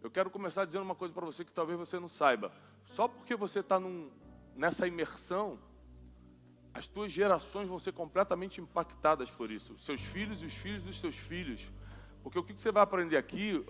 Eu quero começar dizendo uma coisa para você que talvez você não saiba. Só porque você está nessa imersão, as tuas gerações vão ser completamente impactadas por isso. Seus filhos e os filhos dos seus filhos. Porque o que você vai aprender aqui,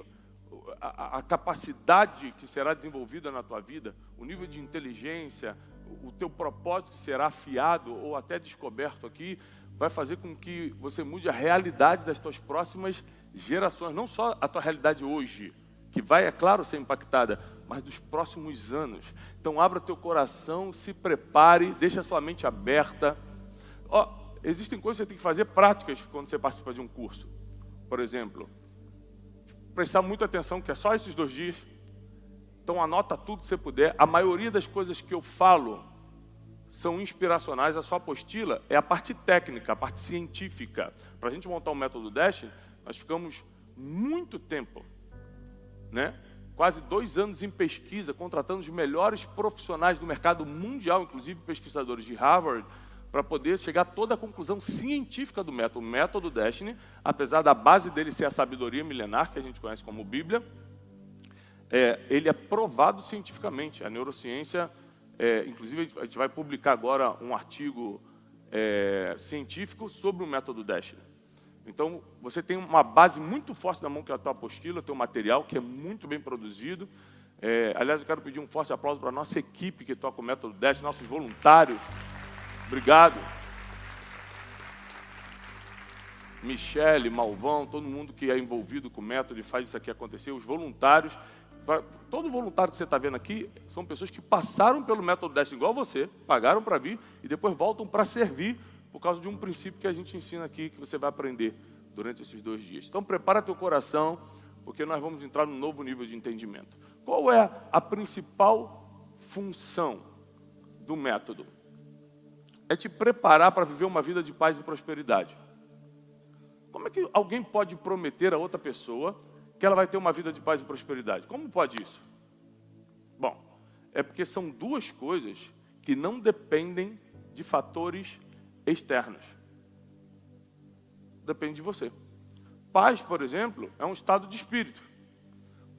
a capacidade que será desenvolvida na tua vida, o nível de inteligência, o teu propósito que será afiado ou até descoberto aqui, vai fazer com que você mude a realidade das tuas próximas gerações. Não só a tua realidade hoje, que vai, é claro, ser impactada, mas dos próximos anos. Então abra teu coração, se prepare, deixa a sua mente aberta. Existem coisas que você tem que fazer práticas quando você participa de um curso. Por exemplo, prestar muita atenção, que é só esses 2 dias. Então anota tudo que você puder. A maioria das coisas que eu falo são inspiracionais. A sua apostila é a parte técnica, a parte científica. Para a gente montar o método Dash, nós ficamos muito tempo, quase 2 anos em pesquisa, contratando os melhores profissionais do mercado mundial, inclusive pesquisadores de Harvard, para poder chegar a toda a conclusão científica do método. O método Destiny, apesar da base dele ser a sabedoria milenar, que a gente conhece como Bíblia, ele é provado cientificamente. A neurociência, inclusive a gente vai publicar agora um artigo científico sobre o método Destiny. Então, você tem uma base muito forte na mão, que é a tua apostila, teu material, que é muito bem produzido. Aliás, eu quero pedir um forte aplauso para a nossa equipe que toca o método Destiny, nossos voluntários. Obrigado. Michele, Malvão, todo mundo que é envolvido com o método e faz isso aqui acontecer, os voluntários. Todo voluntário que você está vendo aqui são pessoas que passaram pelo método Destiny igual você, pagaram para vir e depois voltam para servir por causa de um princípio que a gente ensina aqui, que você vai aprender durante esses 2 dias. Então prepara teu coração, porque nós vamos entrar num novo nível de entendimento. Qual é a principal função do método? É te preparar para viver uma vida de paz e prosperidade. Como é que alguém pode prometer a outra pessoa que ela vai ter uma vida de paz e prosperidade? Como pode isso? Bom, é porque são 2 coisas que não dependem de fatores externos. Depende de você. Paz, por exemplo, é um estado de espírito.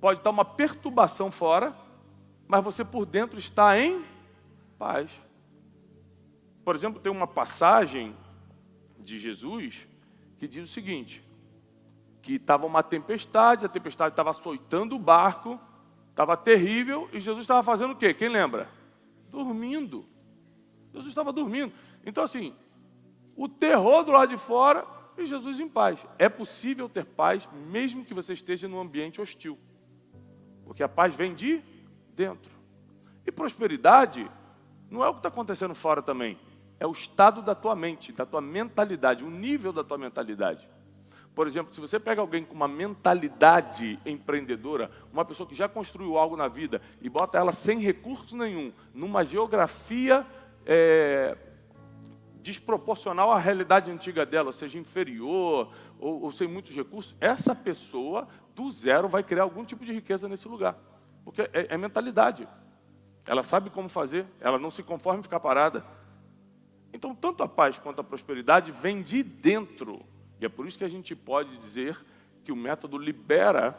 Pode estar uma perturbação fora, mas você por dentro está em paz. Por exemplo, tem uma passagem de Jesus que diz o seguinte, que estava uma tempestade, a tempestade estava açoitando o barco, estava terrível, e Jesus estava fazendo o quê? Quem lembra? Dormindo. Jesus estava dormindo. Então, assim, o terror do lado de fora e Jesus em paz. É possível ter paz, mesmo que você esteja num ambiente hostil. Porque a paz vem de dentro. E prosperidade não é o que está acontecendo fora também. É o estado da tua mente, da tua mentalidade, o nível da tua mentalidade. Por exemplo, se você pega alguém com uma mentalidade empreendedora, uma pessoa que já construiu algo na vida e bota ela sem recurso nenhum, numa geografia desproporcional à realidade antiga dela, ou seja, inferior, ou sem muitos recursos, essa pessoa, do zero, vai criar algum tipo de riqueza nesse lugar. Porque é mentalidade. Ela sabe como fazer, ela não se conforma em ficar parada. Então, tanto a paz quanto a prosperidade vem de dentro. E é por isso que a gente pode dizer que o método libera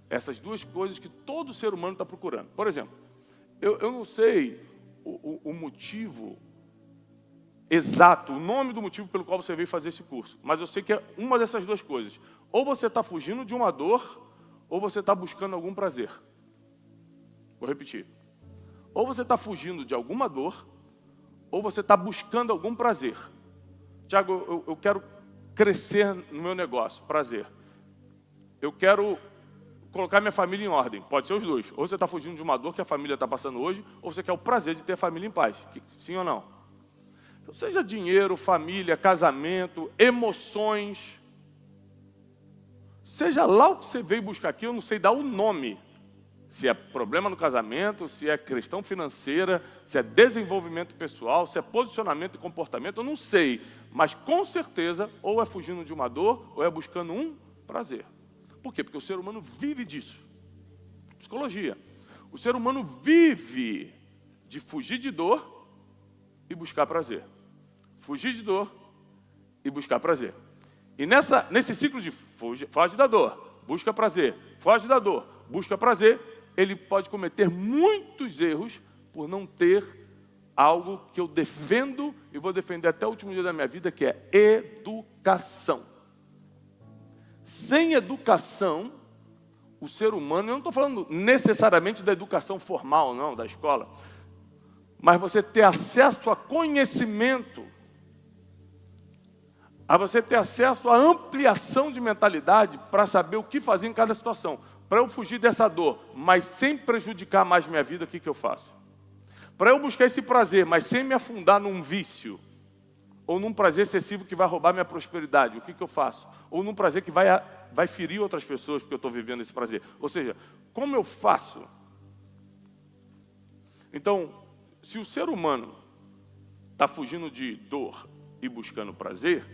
essas 2 coisas que todo ser humano está procurando. Por exemplo, eu não sei o motivo exato, o nome do motivo pelo qual você veio fazer esse curso, mas eu sei que é uma dessas 2 coisas. Ou você está fugindo de uma dor, ou você está buscando algum prazer. Vou repetir. Ou você está fugindo de alguma dor, ou você está buscando algum prazer. Tiago, eu quero crescer no meu negócio, prazer. Eu quero colocar minha família em ordem, pode ser os 2. Ou você está fugindo de uma dor que a família está passando hoje, ou você quer o prazer de ter a família em paz. Sim ou não? Então, seja dinheiro, família, casamento, emoções, seja lá o que você veio buscar aqui, eu não sei dar o nome. Se é problema no casamento, se é questão financeira, se é desenvolvimento pessoal, se é posicionamento e comportamento, eu não sei. Mas com certeza, ou é fugindo de uma dor, ou é buscando um prazer. Por quê? Porque o ser humano vive disso. Psicologia. O ser humano vive de fugir de dor e buscar prazer. Fugir de dor e buscar prazer. E nesse ciclo de foge da dor, busca prazer, foge da dor, busca prazer, ele pode cometer muitos erros por não ter algo que eu defendo e vou defender até o último dia da minha vida, que é educação. Sem educação, o ser humano, eu não estou falando necessariamente da educação formal, não, da escola, mas você ter acesso a conhecimento, a você ter acesso à ampliação de mentalidade para saber o que fazer em cada situação. Para eu fugir dessa dor, mas sem prejudicar mais minha vida, o que eu faço? Para eu buscar esse prazer, mas sem me afundar num vício, ou num prazer excessivo que vai roubar minha prosperidade, o que eu faço? Ou num prazer que vai ferir outras pessoas porque eu estou vivendo esse prazer. Ou seja, como eu faço? Então, se o ser humano está fugindo de dor e buscando prazer,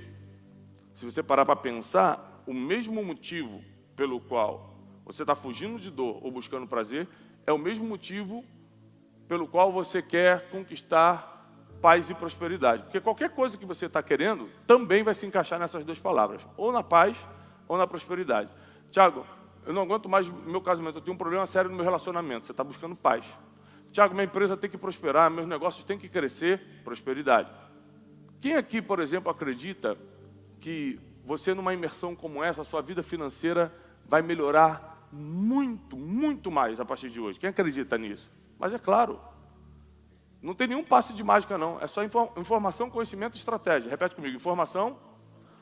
se você parar para pensar, o mesmo motivo pelo qual você está fugindo de dor ou buscando prazer é o mesmo motivo pelo qual você quer conquistar paz e prosperidade. Porque qualquer coisa que você está querendo também vai se encaixar nessas duas palavras, ou na paz ou na prosperidade. Tiago, eu não aguento mais o meu casamento, eu tenho um problema sério no meu relacionamento, você está buscando paz. Tiago, minha empresa tem que prosperar, meus negócios têm que crescer, prosperidade. Quem aqui, por exemplo, acredita que você, numa imersão como essa, a sua vida financeira vai melhorar muito, muito mais a partir de hoje? Quem acredita nisso? Mas é claro, não tem nenhum passe de mágica não, é só informação, conhecimento e estratégia. Repete comigo, informação,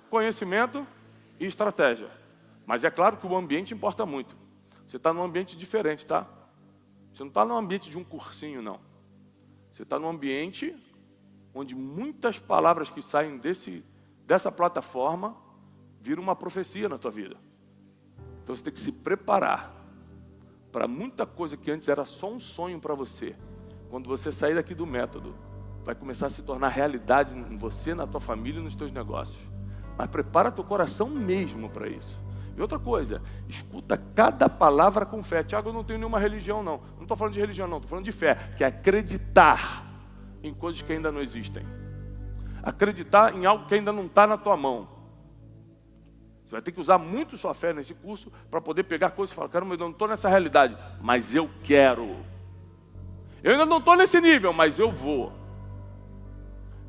conhecimento e estratégia. Mas é claro que o ambiente importa muito. Você está num ambiente diferente, tá? Você não está num ambiente de um cursinho, não. Você está num ambiente onde muitas palavras que saem dessa plataforma viram uma profecia na tua vida. Então você tem que se preparar para muita coisa que antes era só um sonho para você. Quando você sair daqui do método, vai começar a se tornar realidade em você, na tua família e nos teus negócios. Mas prepara teu coração mesmo para isso. E outra coisa, escuta cada palavra com fé. Tiago, eu não tenho nenhuma religião, não. Não estou falando de religião, não. Estou falando de fé, que é acreditar em coisas que ainda não existem. Acreditar em algo que ainda não está na tua mão. Você vai ter que usar muito sua fé nesse curso para poder pegar coisas e falar, caramba, eu não estou nessa realidade, mas eu quero. Eu ainda não estou nesse nível, mas eu vou.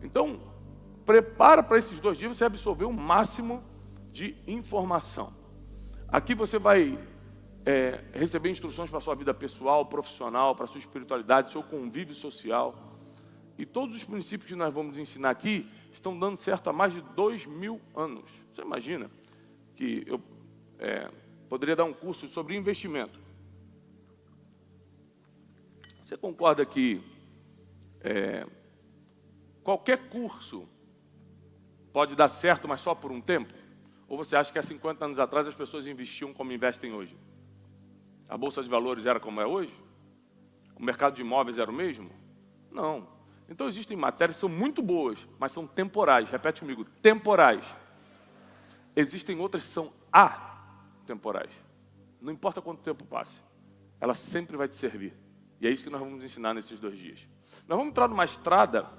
Então, prepara para esses 2 dias você absorver o máximo de informação. Aqui você vai receber instruções para a sua vida pessoal, profissional, para a sua espiritualidade, seu convívio social. E todos os princípios que nós vamos ensinar aqui estão dando certo há mais de 2000 anos. Você imagina que eu poderia dar um curso sobre investimento. Você concorda que qualquer curso pode dar certo, mas só por um tempo? Ou você acha que há 50 anos atrás as pessoas investiam como investem hoje? A Bolsa de Valores era como é hoje? O mercado de imóveis era o mesmo? Não. Então existem matérias que são muito boas, mas são temporais. Repete comigo, temporais. Existem outras que são atemporais. Não importa quanto tempo passe, ela sempre vai te servir. E é isso que nós vamos ensinar nesses 2 dias. Nós vamos entrar numa estrada,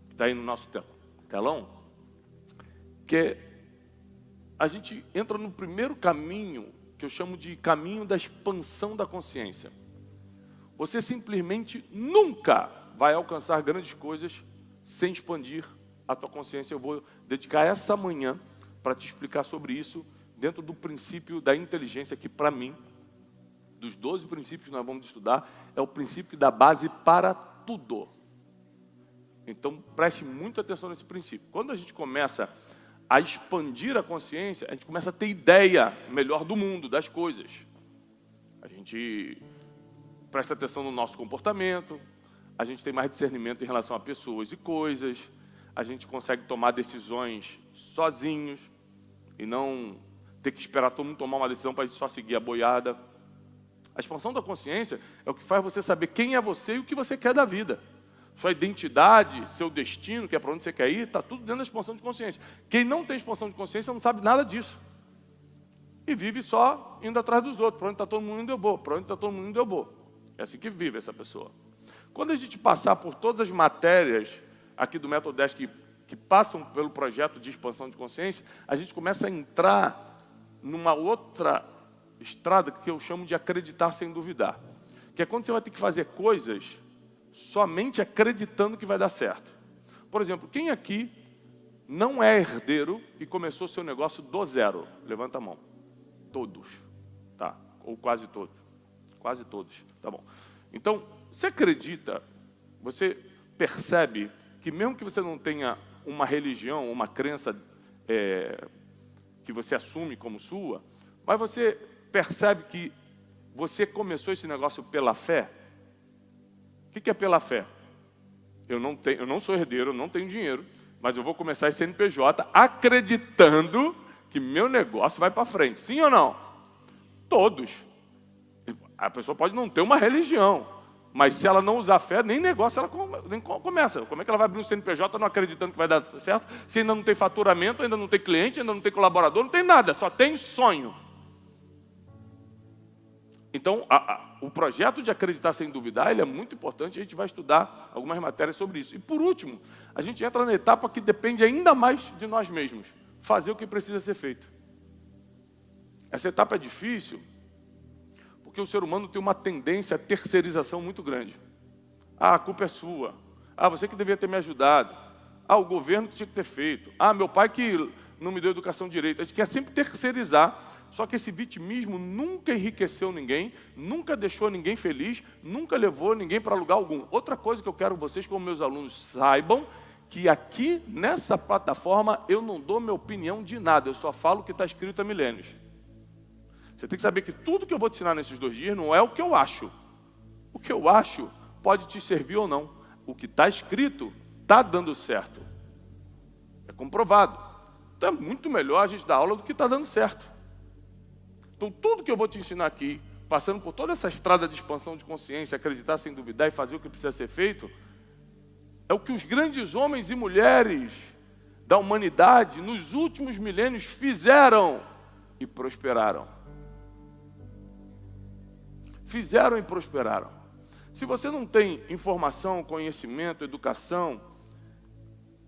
que está aí no nosso telão, que a gente entra no primeiro caminho, que eu chamo de caminho da expansão da consciência. Você simplesmente nunca vai alcançar grandes coisas sem expandir a tua consciência. Eu vou dedicar essa manhã para te explicar sobre isso, dentro do princípio da inteligência, que para mim, dos 12 princípios que nós vamos estudar, é o princípio que dá base para tudo. Então, preste muita atenção nesse princípio. Quando a gente começa a expandir a consciência, a gente começa a ter ideia melhor do mundo, das coisas. A gente presta atenção no nosso comportamento, a gente tem mais discernimento em relação a pessoas e coisas, a gente consegue tomar decisões sozinhos e não ter que esperar todo mundo tomar uma decisão para a gente só seguir a boiada. A expansão da consciência é o que faz você saber quem é você e o que você quer da vida. Sua identidade, seu destino, que é para onde você quer ir, está tudo dentro da expansão de consciência. Quem não tem expansão de consciência não sabe nada disso. E vive só indo atrás dos outros. Para onde está todo mundo indo, eu vou. Para onde está todo mundo indo, eu vou. É assim que vive essa pessoa. Quando a gente passar por todas as matérias aqui do Método 10 que passam pelo projeto de expansão de consciência, a gente começa a entrar numa outra estrada que eu chamo de acreditar sem duvidar. Que é quando você vai ter que fazer coisas somente acreditando que vai dar certo. Por exemplo, quem aqui não é herdeiro e começou seu negócio do zero? Levanta a mão. Todos. Tá. Ou quase todos. Quase todos. Tá bom. Então, você acredita, você percebe que mesmo que você não tenha uma religião, uma crença que você assume como sua, mas você percebe que você começou esse negócio pela fé? O que é pela fé? Eu não sou herdeiro, eu não tenho dinheiro, mas eu vou começar esse CNPJ acreditando que meu negócio vai para frente. Sim ou não? Todos. A pessoa pode não ter uma religião, mas se ela não usar fé, nem negócio ela nem começa. Como é que ela vai abrir um CNPJ não acreditando que vai dar certo, se ainda não tem faturamento, ainda não tem cliente, ainda não tem colaborador, não tem nada, só tem sonho. Então, o projeto de acreditar sem duvidar, ele é muito importante, a gente vai estudar algumas matérias sobre isso. E por último, a gente entra na etapa que depende ainda mais de nós mesmos, fazer o que precisa ser feito. Essa etapa é difícil, porque o ser humano tem uma tendência à terceirização muito grande. Ah, a culpa é sua. Ah, você que devia ter me ajudado. Ah, o governo que tinha que ter feito. Ah, meu pai que não me deu educação direito. A gente quer sempre terceirizar, só que esse vitimismo nunca enriqueceu ninguém, nunca deixou ninguém feliz, nunca levou ninguém para lugar algum. Outra coisa que eu quero que vocês, como meus alunos, saibam, que aqui, nessa plataforma, eu não dou minha opinião de nada, eu só falo o que está escrito há milênios. Você tem que saber que tudo que eu vou te ensinar nesses 2 dias não é o que eu acho. O que eu acho pode te servir ou não. O que está escrito está dando certo. É comprovado. Então é muito melhor a gente dar aula do que está dando certo. Então tudo que eu vou te ensinar aqui, passando por toda essa estrada de expansão de consciência, acreditar sem duvidar e fazer o que precisa ser feito, é o que os grandes homens e mulheres da humanidade nos últimos milênios fizeram e prosperaram. Fizeram e prosperaram. Se você não tem informação, conhecimento, educação,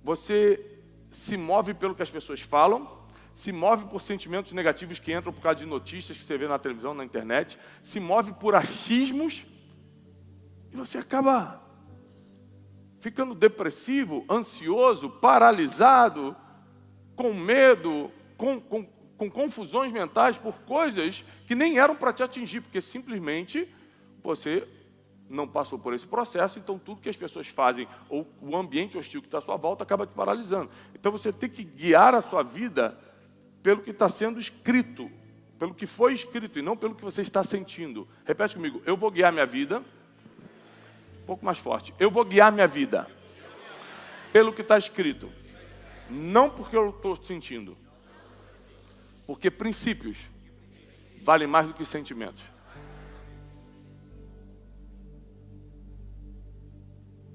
você se move pelo que as pessoas falam, se move por sentimentos negativos que entram por causa de notícias que você vê na televisão, na internet, se move por achismos e você acaba ficando depressivo, ansioso, paralisado, com medo, com confusões mentais por coisas que nem eram para te atingir, porque simplesmente você não passou por esse processo, então tudo que as pessoas fazem, ou o ambiente hostil que está à sua volta, acaba te paralisando. Então você tem que guiar a sua vida pelo que está sendo escrito, pelo que foi escrito, e não pelo que você está sentindo. Repete comigo, eu vou guiar minha vida, um pouco mais forte, eu vou guiar minha vida pelo que está escrito, não porque eu estou sentindo. Porque princípios valem mais do que sentimentos.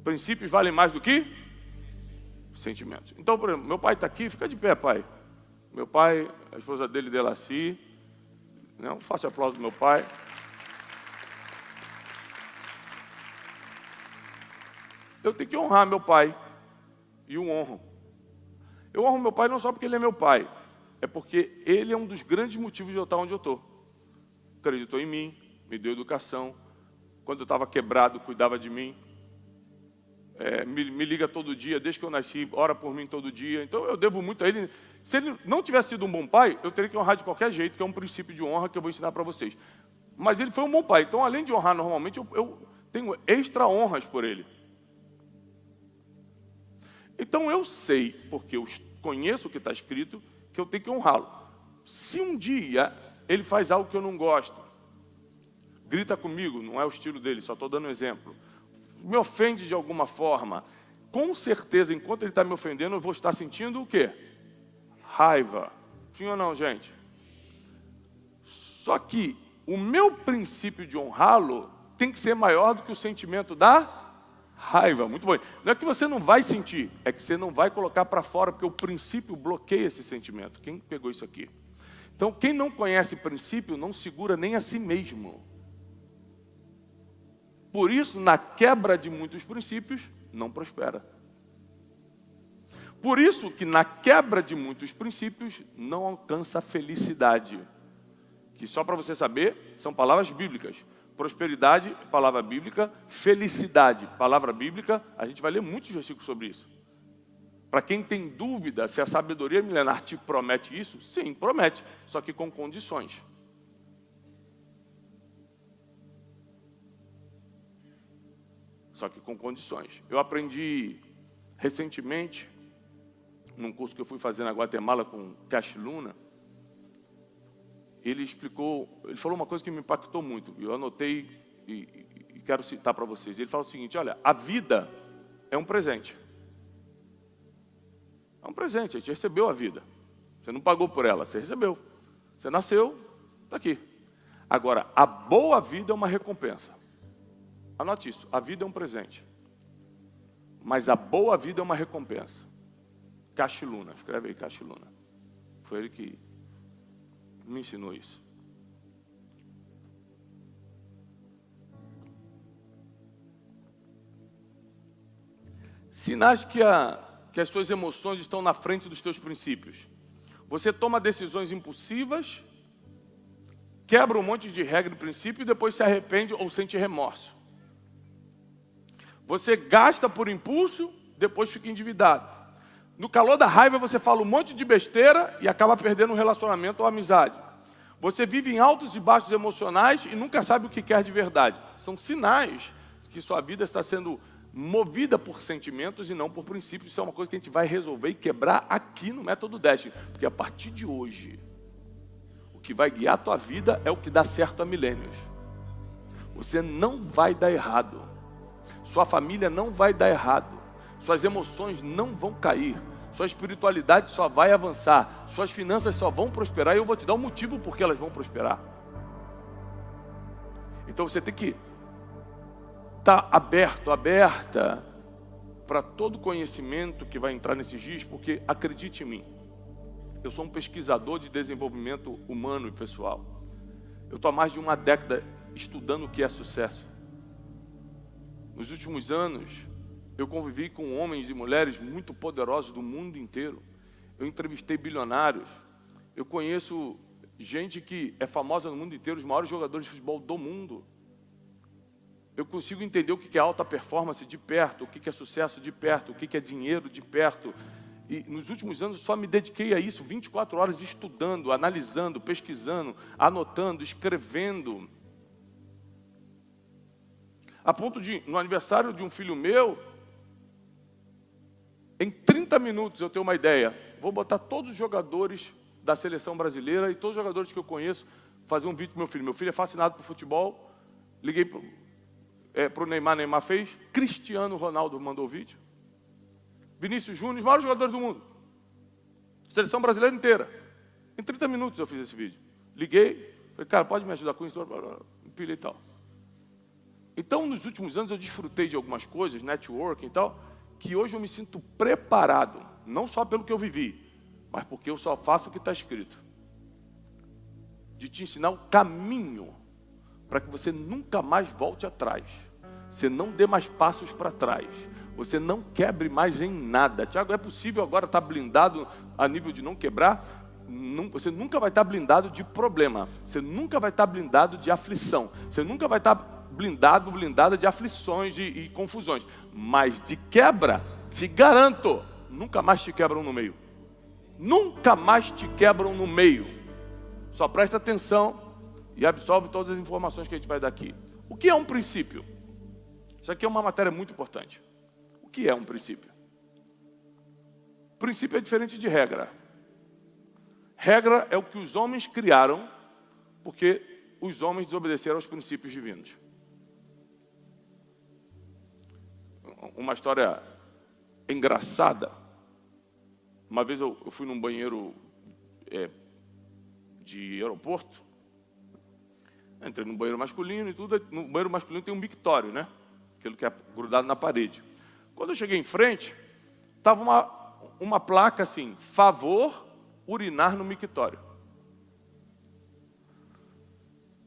Princípios valem mais do que sentimentos. Então, por exemplo, meu pai está aqui, fica de pé, pai. Meu pai, a esposa dele, Delaci. Não, faça aplauso do meu pai. Eu tenho que honrar meu pai. E o honro. Eu honro meu pai não só porque ele é meu pai. É porque ele é um dos grandes motivos de eu estar onde eu estou. Acreditou em mim, me deu educação. Quando eu estava quebrado, cuidava de mim. Me liga todo dia, desde que eu nasci, ora por mim todo dia. Então eu devo muito a ele. Se ele não tivesse sido um bom pai, eu teria que honrar de qualquer jeito, que é um princípio de honra que eu vou ensinar para vocês. Mas ele foi um bom pai. Então, além de honrar normalmente, eu tenho extra honras por ele. Então eu sei, porque eu conheço o que está escrito, que eu tenho que honrá-lo. Se um dia ele faz algo que eu não gosto, grita comigo, não é o estilo dele, só estou dando um exemplo, me ofende de alguma forma, com certeza, enquanto ele está me ofendendo, eu vou estar sentindo o quê? Raiva. Sim ou não, gente? Só que o meu princípio de honrá-lo tem que ser maior do que o sentimento da raiva. Muito bom. Não é que você não vai sentir, é que você não vai colocar para fora, porque o princípio bloqueia esse sentimento. Quem pegou isso aqui? Então, quem não conhece princípio, não segura nem a si mesmo. Por isso, na quebra de muitos princípios, não prospera. Por isso que na quebra de muitos princípios, não alcança a felicidade. que só para você saber, são palavras bíblicas. Prosperidade, palavra bíblica. Felicidade, palavra bíblica. A gente vai ler muitos versículos sobre isso. Para quem tem dúvida se a sabedoria milenar te promete isso, sim, promete, só que com condições. Só que com condições. Eu aprendi recentemente, num curso que eu fui fazer na Guatemala com Cash Luna, ele falou uma coisa que me impactou muito, eu anotei e quero citar para vocês. Ele falou o seguinte: olha, a vida é um presente. É um presente, a gente recebeu a vida. Você não pagou por ela, você recebeu. Você nasceu, está aqui. Agora, a boa vida é uma recompensa. Anote isso, a vida é um presente. Mas a boa vida é uma recompensa. Cash Luna, escreve aí Cash Luna. Foi ele que me ensinou isso. Sinais que as suas emoções estão na frente dos teus princípios. Você toma decisões impulsivas, quebra um monte de regra e princípio e depois se arrepende ou sente remorso. Você gasta por impulso, depois fica endividado. No calor da raiva você fala um monte de besteira e acaba perdendo um relacionamento ou amizade. Você vive em altos e baixos emocionais e nunca sabe o que quer de verdade. São sinais que sua vida está sendo movida por sentimentos e não por princípios. Isso é uma coisa que a gente vai resolver e quebrar aqui no Método Dash. Porque a partir de hoje, o que vai guiar a tua vida é o que dá certo há milênios. Você não vai dar errado. Sua família não vai dar errado. Suas emoções não vão cair. Sua espiritualidade só vai avançar. Suas finanças só vão prosperar. E eu vou te dar um motivo por que elas vão prosperar. Então você tem que estar aberto, aberta para todo conhecimento que vai entrar nesses dias, porque acredite em mim, eu sou um pesquisador de desenvolvimento humano e pessoal. Eu estou há mais de uma década estudando o que é sucesso. Nos últimos anos, eu convivi com homens e mulheres muito poderosos do mundo inteiro. Eu entrevistei bilionários. Eu conheço gente que é famosa no mundo inteiro, os maiores jogadores de futebol do mundo. Eu consigo entender o que é alta performance de perto, o que é sucesso de perto, o que é dinheiro de perto. E nos últimos anos só me dediquei a isso, 24 horas estudando, analisando, pesquisando, anotando, escrevendo. A ponto de, no aniversário de um filho meu, em 30 minutos eu tenho uma ideia. Vou botar todos os jogadores da seleção brasileira e todos os jogadores que eu conheço, fazer um vídeo para meu filho. Meu filho é fascinado por futebol. Liguei para o Neymar, Neymar fez. Cristiano Ronaldo mandou o vídeo. Vinícius Júnior, os maiores jogadores do mundo. Seleção brasileira inteira. Em 30 minutos eu fiz esse vídeo. Liguei, falei, cara, pode me ajudar com isso? Empilhei e tal. Então, nos últimos anos eu desfrutei de algumas coisas, networking e tal, que hoje eu me sinto preparado, não só pelo que eu vivi, mas porque eu só faço o que está escrito. De te ensinar o caminho para que você nunca mais volte atrás. Você não dê mais passos para trás. Você não quebre mais em nada. Tiago, é possível agora estar blindado a nível de não quebrar? Você nunca vai estar blindado de problema. Você nunca vai estar blindado de aflição. Você nunca vai estar blindada de aflições e confusões. Mas de quebra, te garanto, nunca mais te quebram no meio. Nunca mais te quebram no meio. Só presta atenção e absorve todas as informações que a gente vai dar aqui. O que é um princípio? Isso aqui é uma matéria muito importante. O que é um princípio? Princípio é diferente de regra. Regra é o que os homens criaram porque os homens desobedeceram aos princípios divinos. Uma história engraçada. Uma vez eu fui num banheiro de aeroporto. Entrei no banheiro masculino e tudo. No banheiro masculino tem um mictório, né? Aquilo que é grudado na parede. Quando eu cheguei em frente, estava uma placa assim: favor urinar no mictório.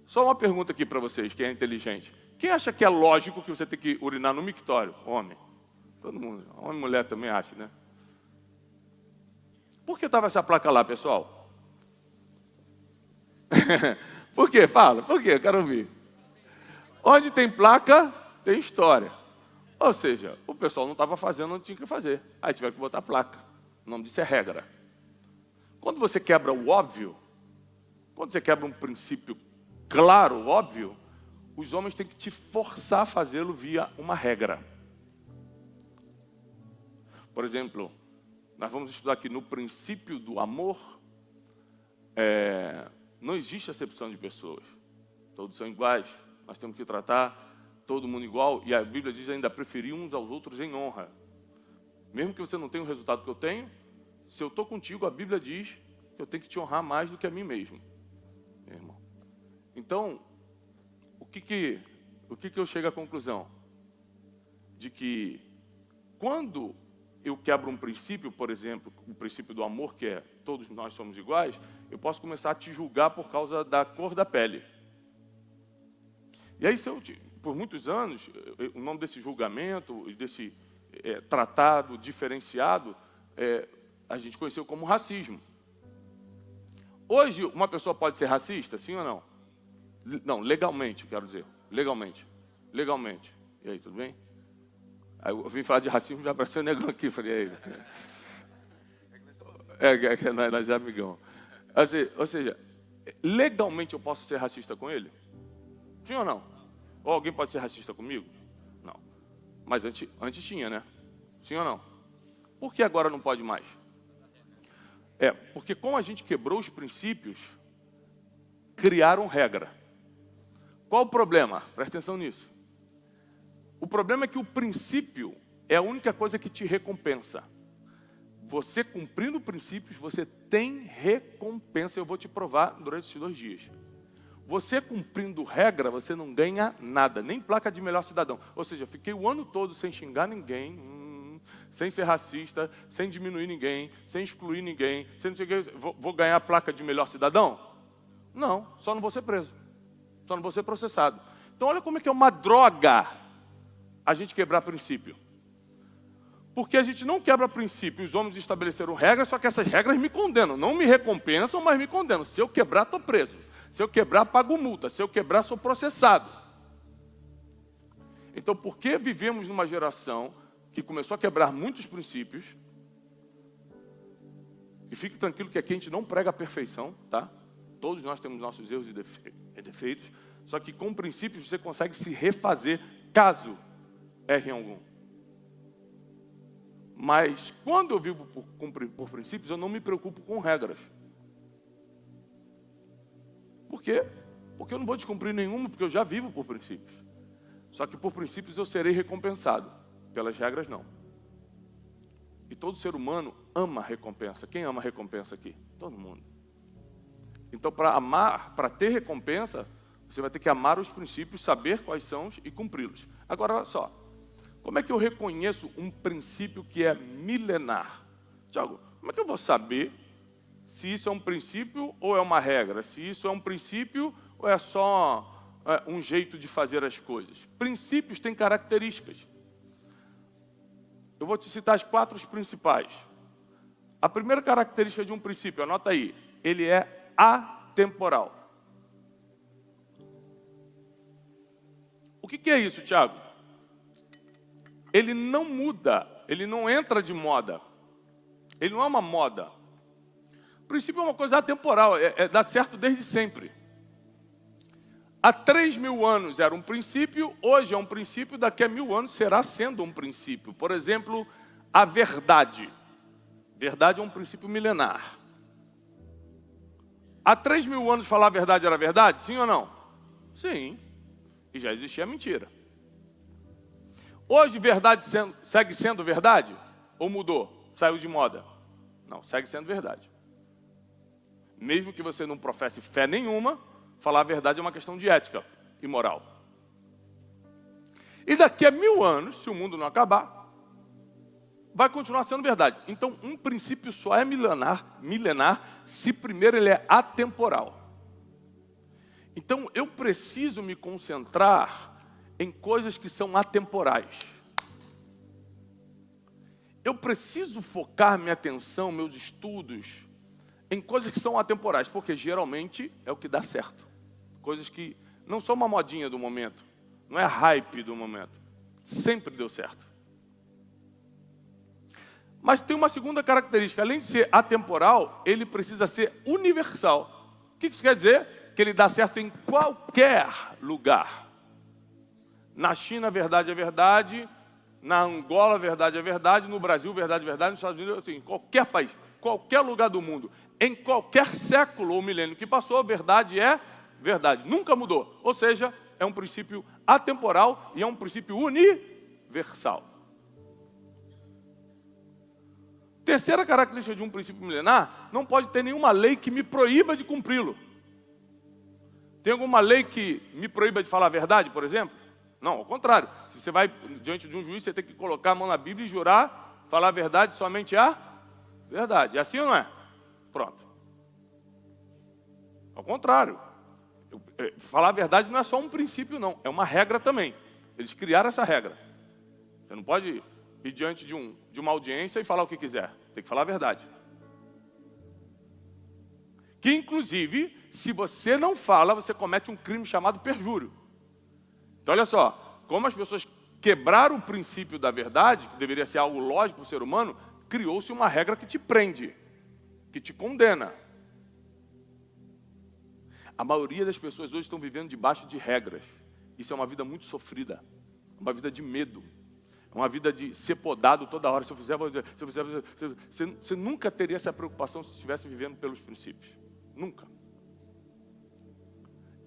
Só uma pergunta aqui para vocês, quem é inteligente. Quem acha que é lógico que você tem que urinar no mictório? Homem. Todo mundo. Homem e mulher também acha, né? Por que estava essa placa lá, pessoal? Por quê? Fala. Por quê? Eu quero ouvir. Onde tem placa, tem história. Ou seja, o pessoal não estava fazendo onde tinha que fazer. Aí tiveram que botar placa. O nome disso é regra. Quando você quebra o óbvio, quando você quebra um princípio claro, óbvio, os homens têm que te forçar a fazê-lo via uma regra. Por exemplo, nós vamos estudar aqui no princípio do amor, não existe acepção de pessoas. Todos são iguais, nós temos que tratar todo mundo igual, e a Bíblia diz ainda, preferir uns aos outros em honra. Mesmo que você não tenha o resultado que eu tenho, se eu estou contigo, a Bíblia diz que eu tenho que te honrar mais do que a mim mesmo. Irmão. Então, o que eu chego à conclusão? De que quando eu quebro um princípio, por exemplo, o princípio do amor, que é todos nós somos iguais, eu posso começar a te julgar por causa da cor da pele. E aí, por muitos anos, o nome desse julgamento, desse tratado diferenciado, a gente conheceu como racismo. Hoje, uma pessoa pode ser racista, sim ou não? Não, legalmente, eu quero dizer. Legalmente. Legalmente. E aí, tudo bem? Aí eu vim falar de racismo, já apareceu o negão aqui, falei, nós é amigão. Ou seja, legalmente eu posso ser racista com ele? Sim ou não? Ou alguém pode ser racista comigo? Não. Mas antes tinha, né? Sim ou não? Por que agora não pode mais? Porque como a gente quebrou os princípios, criaram regra. Qual o problema? Presta atenção nisso. O problema é que o princípio é a única coisa que te recompensa. Você cumprindo princípios, você tem recompensa. Eu vou te provar durante esses 2 dias. Você cumprindo regra, você não ganha nada, nem placa de melhor cidadão. Ou seja, eu fiquei o ano todo sem xingar ninguém, sem ser racista, sem diminuir ninguém, sem excluir ninguém, sem não sei o que. Vou ganhar a placa de melhor cidadão? Não, só não vou ser preso. Só não vou ser processado. Então olha como é que é uma droga a gente quebrar princípio. Porque a gente não quebra princípio, os homens estabeleceram regras, só que essas regras me condenam. Não me recompensam, mas me condenam. Se eu quebrar, estou preso. Se eu quebrar, pago multa. Se eu quebrar, sou processado. Então, por que vivemos numa geração que começou a quebrar muitos princípios? E fique tranquilo que aqui a gente não prega a perfeição, tá? Todos nós temos nossos erros e defeitos. Só que com princípios você consegue se refazer caso erre em algum. Mas quando eu vivo por princípios, eu não me preocupo com regras. Por quê? Porque eu não vou descumprir nenhuma, porque eu já vivo por princípios. Só que por princípios eu serei recompensado. Pelas regras, não. E todo ser humano ama recompensa. Quem ama recompensa aqui? Todo mundo. Então, para ter recompensa, você vai ter que amar os princípios, saber quais são e cumpri-los. Agora, olha só. Como é que eu reconheço um princípio que é milenar? Tiago, como é que eu vou saber se isso é um princípio ou é uma regra? Se isso é um princípio ou é só um jeito de fazer as coisas? Princípios têm características. Eu vou te citar as 4 principais. A primeira característica de um princípio, anota aí, ele é atemporal. O que é isso, Tiago? Ele não muda, ele não entra de moda. Ele não é uma moda. O princípio é uma coisa atemporal, dá certo desde sempre. Há 3.000 anos era um princípio, hoje é um princípio, daqui a 1.000 anos será sendo um princípio. Por exemplo, a verdade. Verdade é um princípio milenar. Há 3.000 anos falar a verdade era verdade? Sim ou não? Sim. E já existia a mentira. Hoje, verdade segue sendo verdade? Ou mudou? Saiu de moda? Não, segue sendo verdade. Mesmo que você não professe fé nenhuma, falar a verdade é uma questão de ética e moral. E daqui a 1.000 anos, se o mundo não acabar, vai continuar sendo verdade. Então, um princípio só é milenar se primeiro ele é atemporal. Então, eu preciso me concentrar em coisas que são atemporais. Eu preciso focar minha atenção, meus estudos, em coisas que são atemporais, porque geralmente é o que dá certo. coisas que não são uma modinha do momento, não é hype do momento. Sempre deu certo. Mas tem uma segunda característica. Além de ser atemporal, ele precisa ser universal. O que isso quer dizer? Que ele dá certo em qualquer lugar. Na China, verdade é verdade. Na Angola, verdade é verdade. No Brasil, verdade é verdade. Nos Estados Unidos, assim, em qualquer país, qualquer lugar do mundo, em qualquer século ou milênio que passou, verdade é verdade. Nunca mudou. Ou seja, é um princípio atemporal e é um princípio universal. Terceira característica de um princípio milenar, não pode ter nenhuma lei que me proíba de cumpri-lo. Tem alguma lei que me proíba de falar a verdade, por exemplo? Não, ao contrário. Se você vai diante de um juiz, você tem que colocar a mão na Bíblia e jurar, falar a verdade, somente a verdade. É assim ou não é? Pronto. Ao contrário. Falar a verdade não é só um princípio, não. É uma regra também. Eles criaram essa regra. Você não pode ir diante de uma audiência e falar o que quiser. Tem que falar a verdade. Que, inclusive, se você não fala, você comete um crime chamado perjúrio. Então, olha só. Como as pessoas quebraram o princípio da verdade, que deveria ser algo lógico para o ser humano, criou-se uma regra que te prende, que te condena. A maioria das pessoas hoje estão vivendo debaixo de regras. Isso é uma vida muito sofrida, uma vida de medo, uma vida de ser podado toda hora. Se eu fizer, você nunca teria essa preocupação se estivesse vivendo pelos princípios. Nunca.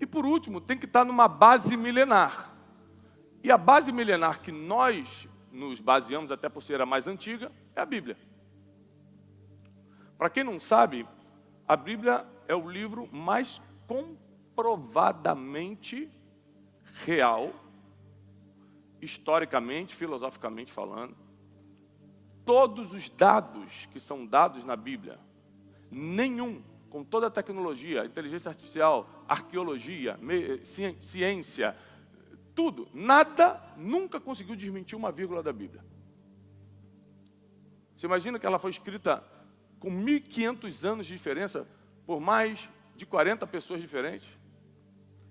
E por último, tem que estar numa base milenar. E a base milenar que nós nos baseamos, até por ser a mais antiga, é a Bíblia. Para quem não sabe, a Bíblia é o livro mais comprovadamente real, historicamente, filosoficamente falando. Todos os dados que são dados na Bíblia, nenhum, com toda a tecnologia, inteligência artificial, arqueologia, ciência, tudo, nada nunca conseguiu desmentir uma vírgula da Bíblia. Você imagina que ela foi escrita com 1.500 anos de diferença por mais de 40 pessoas diferentes,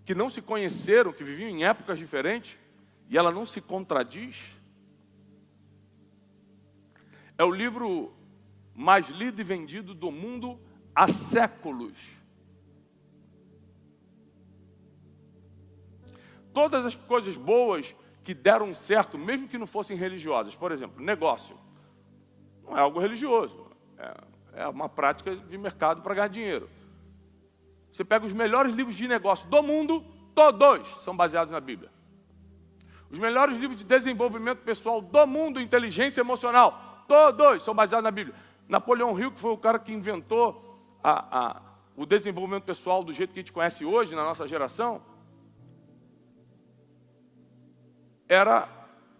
que não se conheceram, que viviam em épocas diferentes, e ela não se contradiz? É o livro mais lido e vendido do mundo há séculos. Todas as coisas boas que deram certo, mesmo que não fossem religiosas, por exemplo, negócio, não é algo religioso, é uma prática de mercado para ganhar dinheiro. Você pega os melhores livros de negócio do mundo, todos são baseados na Bíblia. Os melhores livros de desenvolvimento pessoal do mundo, inteligência emocional, todos são baseados na Bíblia. Napoleão Hill, que foi o cara que inventou o desenvolvimento pessoal do jeito que a gente conhece hoje, na nossa geração, era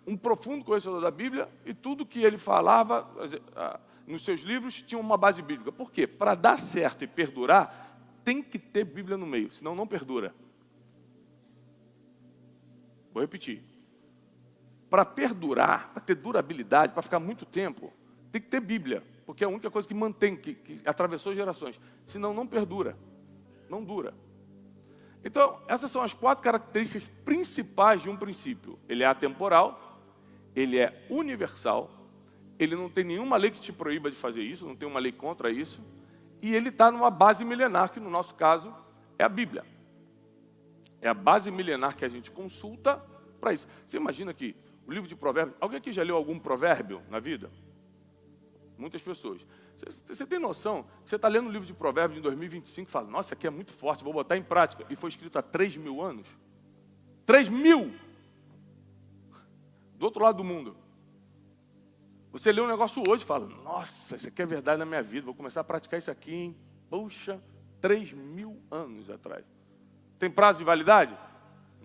um profundo conhecedor da Bíblia e tudo que ele falava nos seus livros tinha uma base bíblica. Por quê? Para dar certo e perdurar, tem que ter Bíblia no meio, senão não perdura. Vou repetir. Para perdurar, para ter durabilidade, para ficar muito tempo, tem que ter Bíblia, porque é a única coisa que mantém, que atravessou gerações. Senão não perdura, não dura. Então, essas são as 4 características principais de um princípio. Ele é atemporal, ele é universal, ele não tem nenhuma lei que te proíba de fazer isso, não tem uma lei contra isso, e ele está numa base milenar, que no nosso caso é a Bíblia. É a base milenar que a gente consulta para isso. Você imagina que o livro de Provérbios... Alguém aqui já leu algum provérbio na vida? Muitas pessoas. Você tem noção? Você está lendo o livro de Provérbios em 2025 e fala, nossa, isso aqui é muito forte, vou botar em prática. E foi escrito há 3.000 anos. 3.000! Do outro lado do mundo. Você lê um negócio hoje e fala, nossa, isso aqui é verdade na minha vida, vou começar a praticar isso aqui, hein? Puxa, 3.000 anos atrás. Tem prazo de validade?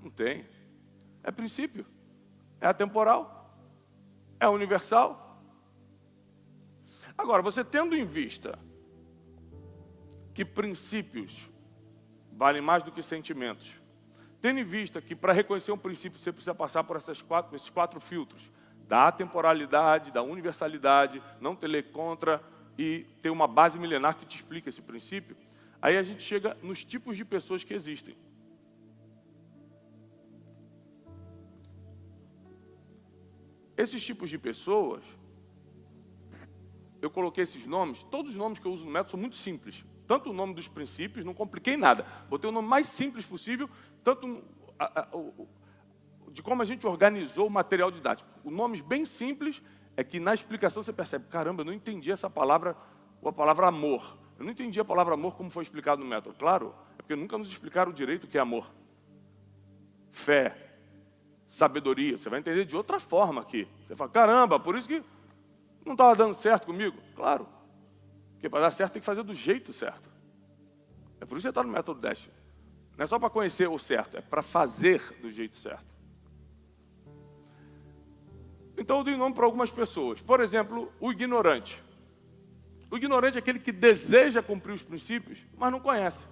Não tem. É princípio. É atemporal. É universal. Agora, você tendo em vista que princípios valem mais do que sentimentos, tendo em vista que para reconhecer um princípio você precisa passar por esses quatro filtros, da atemporalidade, da universalidade, não ter lei contra e ter uma base milenar que te explica esse princípio, aí a gente chega nos tipos de pessoas que existem. Esses tipos de pessoas, eu coloquei esses nomes, todos os nomes que eu uso no método são muito simples. Tanto o nome dos princípios, não compliquei nada. Botei o nome mais simples possível, tanto de como a gente organizou o material didático. O nome bem simples é que na explicação você percebe, caramba, eu não entendi essa palavra, ou a palavra amor. Eu não entendi a palavra amor como foi explicado no método. Claro, é porque nunca nos explicaram direito o que é amor. Fé, sabedoria, você vai entender de outra forma aqui. Você fala, caramba, por isso que não estava dando certo comigo. Claro, porque para dar certo tem que fazer do jeito certo. É por isso que você está no método Destiny. Não é só para conhecer o certo, é para fazer do jeito certo. Então eu dei nome para algumas pessoas. Por exemplo, o ignorante. O ignorante é aquele que deseja cumprir os princípios, mas não conhece.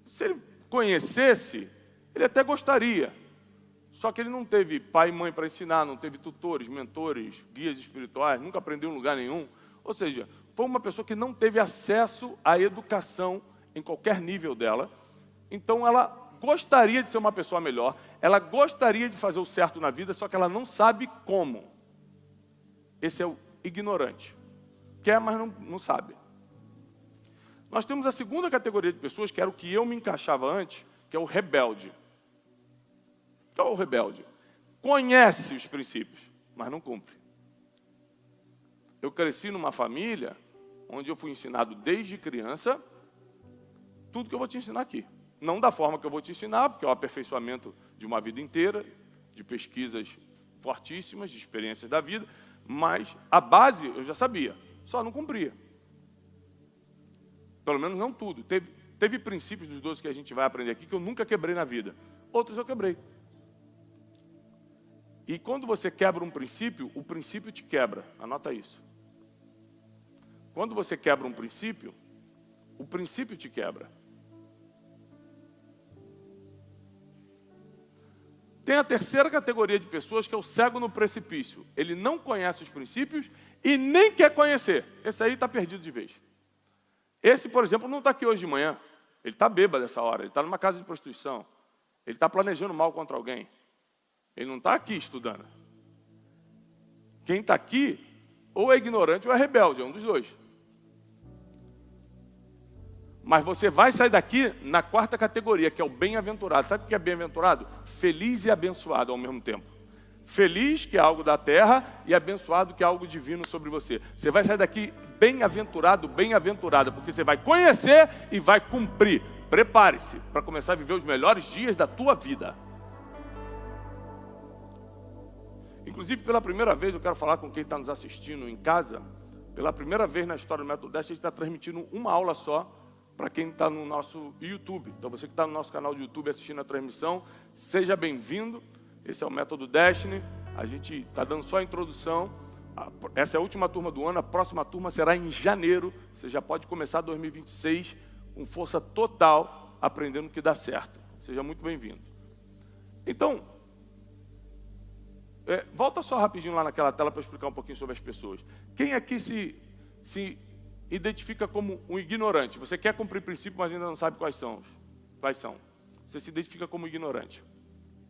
Se ele conhecesse, ele até gostaria. Só que ele não teve pai e mãe para ensinar, não teve tutores, mentores, guias espirituais, nunca aprendeu em lugar nenhum. Ou seja, foi uma pessoa que não teve acesso à educação em qualquer nível dela. Então ela gostaria de ser uma pessoa melhor, ela gostaria de fazer o certo na vida, só que ela não sabe como. Esse é o ignorante. Quer, mas não sabe. Nós temos a segunda categoria de pessoas, que era o que eu me encaixava antes, que é o rebelde. Qual é o rebelde? Conhece os princípios, mas não cumpre. Eu cresci numa família onde eu fui ensinado desde criança tudo que eu vou te ensinar aqui. Não da forma que eu vou te ensinar, porque é o aperfeiçoamento de uma vida inteira, de pesquisas fortíssimas, de experiências da vida, mas a base eu já sabia, só não cumpria. Pelo menos não tudo. Teve princípios dos 12 que a gente vai aprender aqui que eu nunca quebrei na vida. Outros eu quebrei. E quando você quebra um princípio, o princípio te quebra. Anota isso. Quando você quebra um princípio, o princípio te quebra. Tem a terceira categoria de pessoas, que é o cego no precipício. Ele não conhece os princípios e nem quer conhecer. Esse aí está perdido de vez. Esse, por exemplo, não está aqui hoje de manhã. Ele está bêbado essa hora. Ele está numa casa de prostituição. Ele está planejando mal contra alguém. Ele não está aqui estudando. Quem está aqui, ou é ignorante ou é rebelde. É um dos dois. Mas você vai sair daqui na quarta categoria, que é o bem-aventurado. Sabe o que é bem-aventurado? Feliz e abençoado ao mesmo tempo. Feliz, que é algo da terra, e abençoado, que é algo divino sobre você. Você vai sair daqui bem-aventurado, bem-aventurada, porque você vai conhecer e vai cumprir. Prepare-se para começar a viver os melhores dias da tua vida. Inclusive, pela primeira vez, eu quero falar com quem está nos assistindo em casa. Pela primeira vez na história do Método Destiny, a gente está transmitindo uma aula só para quem está no nosso YouTube. Então, você que está no nosso canal de YouTube assistindo a transmissão, seja bem-vindo. Esse é o Método Destiny. A gente está dando só a introdução. Essa é a última turma do ano. A próxima turma será em janeiro. Você já pode começar 2026 com força total, aprendendo o que dá certo. Seja muito bem-vindo. Então, volta só rapidinho lá naquela tela para explicar um pouquinho sobre as pessoas. Quem aqui se identifica como um ignorante? Você quer cumprir princípios, mas ainda não sabe quais são. Você se identifica como ignorante.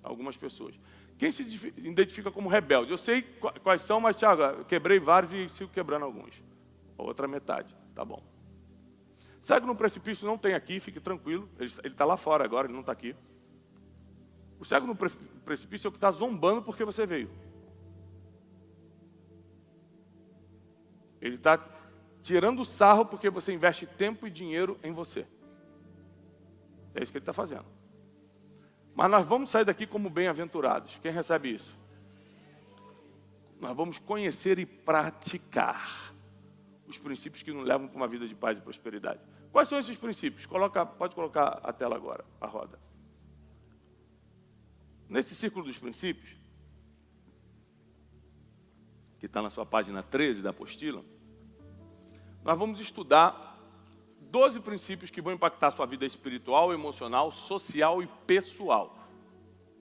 Algumas pessoas. Quem se identifica como rebelde? Eu sei quais são, mas, Thiago, eu quebrei vários e sigo quebrando alguns. A outra metade, tá bom. Cego no precipício não tem aqui, fique tranquilo. Ele está lá fora agora, ele não está aqui. O cego no precipício é o que está zombando porque você veio. Ele está tirando sarro porque você investe tempo e dinheiro em você. É isso que ele está fazendo. Mas nós vamos sair daqui como bem-aventurados. Quem recebe isso? Nós vamos conhecer e praticar os princípios que nos levam para uma vida de paz e prosperidade. Quais são esses princípios? Pode colocar a tela agora, a roda. Nesse círculo dos princípios, que está na sua página 13 da apostila, nós vamos estudar 12 princípios que vão impactar a sua vida espiritual, emocional, social e pessoal.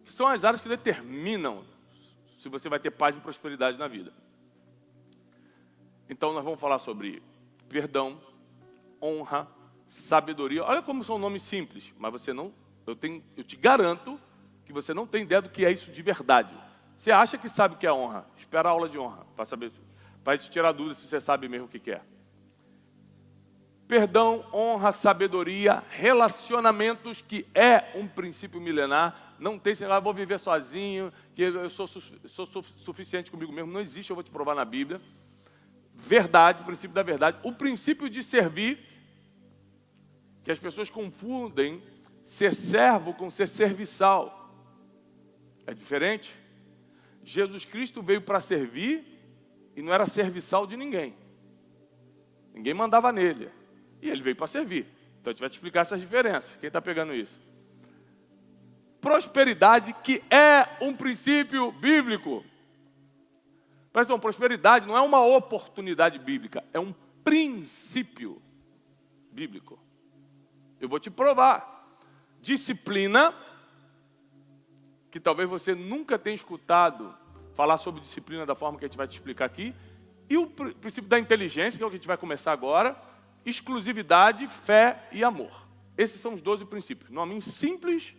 Que são as áreas que determinam se você vai ter paz e prosperidade na vida. Então nós vamos falar sobre perdão, honra, sabedoria. Olha como são nomes simples, mas você não, eu te garanto que você não tem ideia do que é isso de verdade. Você acha que sabe o que é honra? Espera a aula de honra para saber, para te tirar dúvida se você sabe mesmo o que é. Perdão, honra, sabedoria, relacionamentos, que é um princípio milenar. Não tem esse negócio, vou viver sozinho, que eu sou suficiente comigo mesmo. Não existe, eu vou te provar na Bíblia. Verdade, o princípio da verdade. O princípio de servir, que as pessoas confundem ser servo com ser serviçal. É diferente. Jesus Cristo veio para servir e não era serviçal de ninguém. Ninguém mandava nele. E ele veio para servir. Então a gente vai te explicar essas diferenças. Quem está pegando isso? Prosperidade, que é um princípio bíblico. Presta atenção, prosperidade não é uma oportunidade bíblica, é um princípio bíblico. Eu vou te provar. Disciplina, que talvez você nunca tenha escutado falar sobre disciplina da forma que a gente vai te explicar aqui. E o princípio da inteligência, que é o que a gente vai começar agora. Exclusividade, fé e amor. Esses são os 12 princípios. Nomes simples,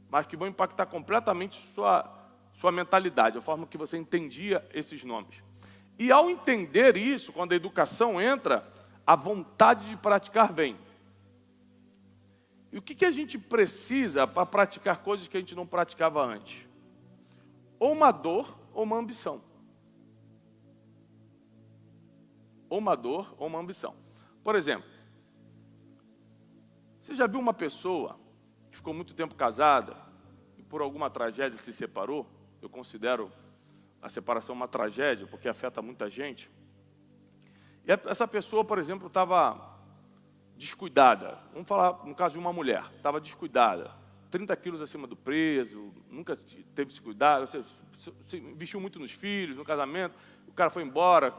mas que vão impactar completamente sua mentalidade, a forma que você entendia esses nomes. E ao entender isso, quando a educação entra, a vontade de praticar vem. E o que a gente precisa para praticar coisas que a gente não praticava antes? Ou uma dor ou uma ambição. Ou uma dor ou uma ambição. Por exemplo, você já viu uma pessoa que ficou muito tempo casada e por alguma tragédia se separou? Eu considero a separação uma tragédia, porque afeta muita gente. E essa pessoa, por exemplo, estava descuidada. Vamos falar no caso de uma mulher, estava descuidada. 30 quilos acima do peso, nunca teve esse cuidado, se investiu muito nos filhos, no casamento, o cara foi embora,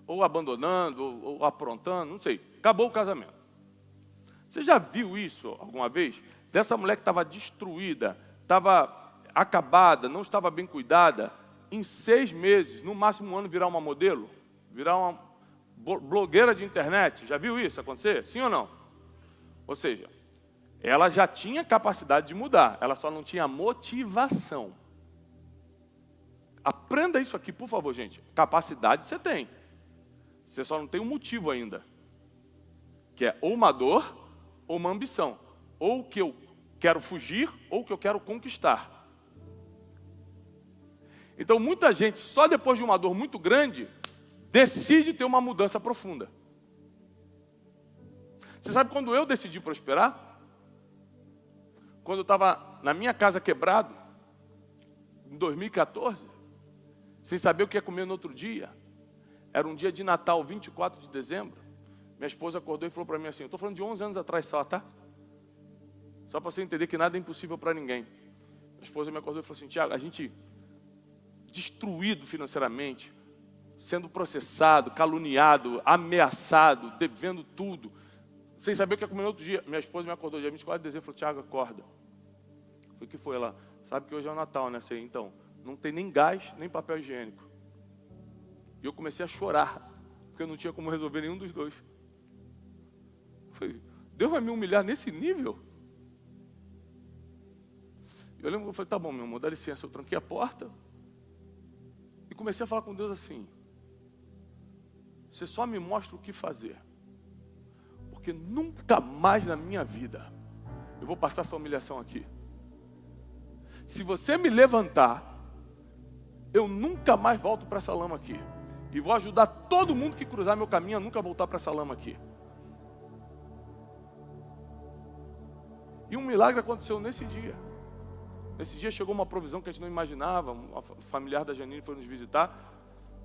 ou abandonando, ou aprontando, não sei. Acabou o casamento. Você já viu isso alguma vez? Dessa mulher que estava destruída, estava acabada, não estava bem cuidada, em 6 meses, no máximo 1 ano, virar uma modelo? Virar uma blogueira de internet? Já viu isso acontecer? Sim ou não? Ou seja, ela já tinha capacidade de mudar, ela só não tinha motivação. Aprenda isso aqui, por favor, gente. Capacidade você tem. Você só não tem um motivo ainda, que é ou uma dor ou uma ambição. Ou que eu quero fugir ou que eu quero conquistar. Então, muita gente, só depois de uma dor muito grande, decide ter uma mudança profunda. Você sabe quando eu decidi prosperar? Quando eu estava na minha casa quebrado, em 2014, sem saber o que ia comer no outro dia. Era um dia de Natal, 24 de dezembro. Minha esposa acordou e falou para mim assim, eu estou falando de 11 anos atrás só, tá? Só para você entender que nada é impossível para ninguém. Minha esposa me acordou e falou assim, Tiago, a gente destruído financeiramente, sendo processado, caluniado, ameaçado, devendo tudo, sem saber o que ia comer no outro dia. Minha esposa me acordou dia 24 de dezembro e falou, Tiago, acorda. Eu falei, o que foi ela? Sabe que hoje é o Natal, né? Sei, então, não tem nem gás, nem papel higiênico. E eu comecei a chorar, porque eu não tinha como resolver nenhum dos dois. Eu falei, Deus vai me humilhar nesse nível? Eu lembro que eu falei, tá bom, meu amor, dá licença. Eu tranquei a porta e comecei a falar com Deus assim, você só me mostra o que fazer, porque nunca mais na minha vida eu vou passar essa humilhação aqui. Se você me levantar, eu nunca mais volto para essa lama aqui. E vou ajudar todo mundo que cruzar meu caminho a nunca voltar para essa lama aqui. E um milagre aconteceu nesse dia. Nesse dia chegou uma provisão que a gente não imaginava. Um familiar da Janine foi nos visitar.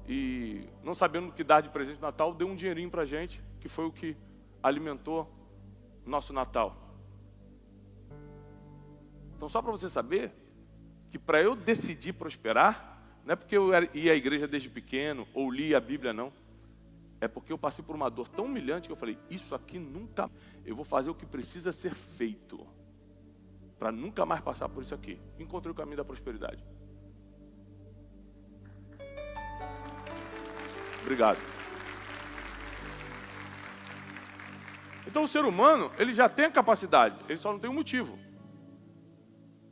E não sabendo o que dar de presente de Natal, deu um dinheirinho para a gente, que foi o que alimentou nosso Natal. Então só para você saber, que para eu decidir prosperar, não é porque eu ia à igreja desde pequeno, ou li a Bíblia, não. É porque eu passei por uma dor tão humilhante que eu falei, isso aqui nunca... Eu vou fazer o que precisa ser feito, para nunca mais passar por isso aqui. Encontrei o caminho da prosperidade. Obrigado. Então o ser humano, ele já tem a capacidade, ele só não tem um motivo.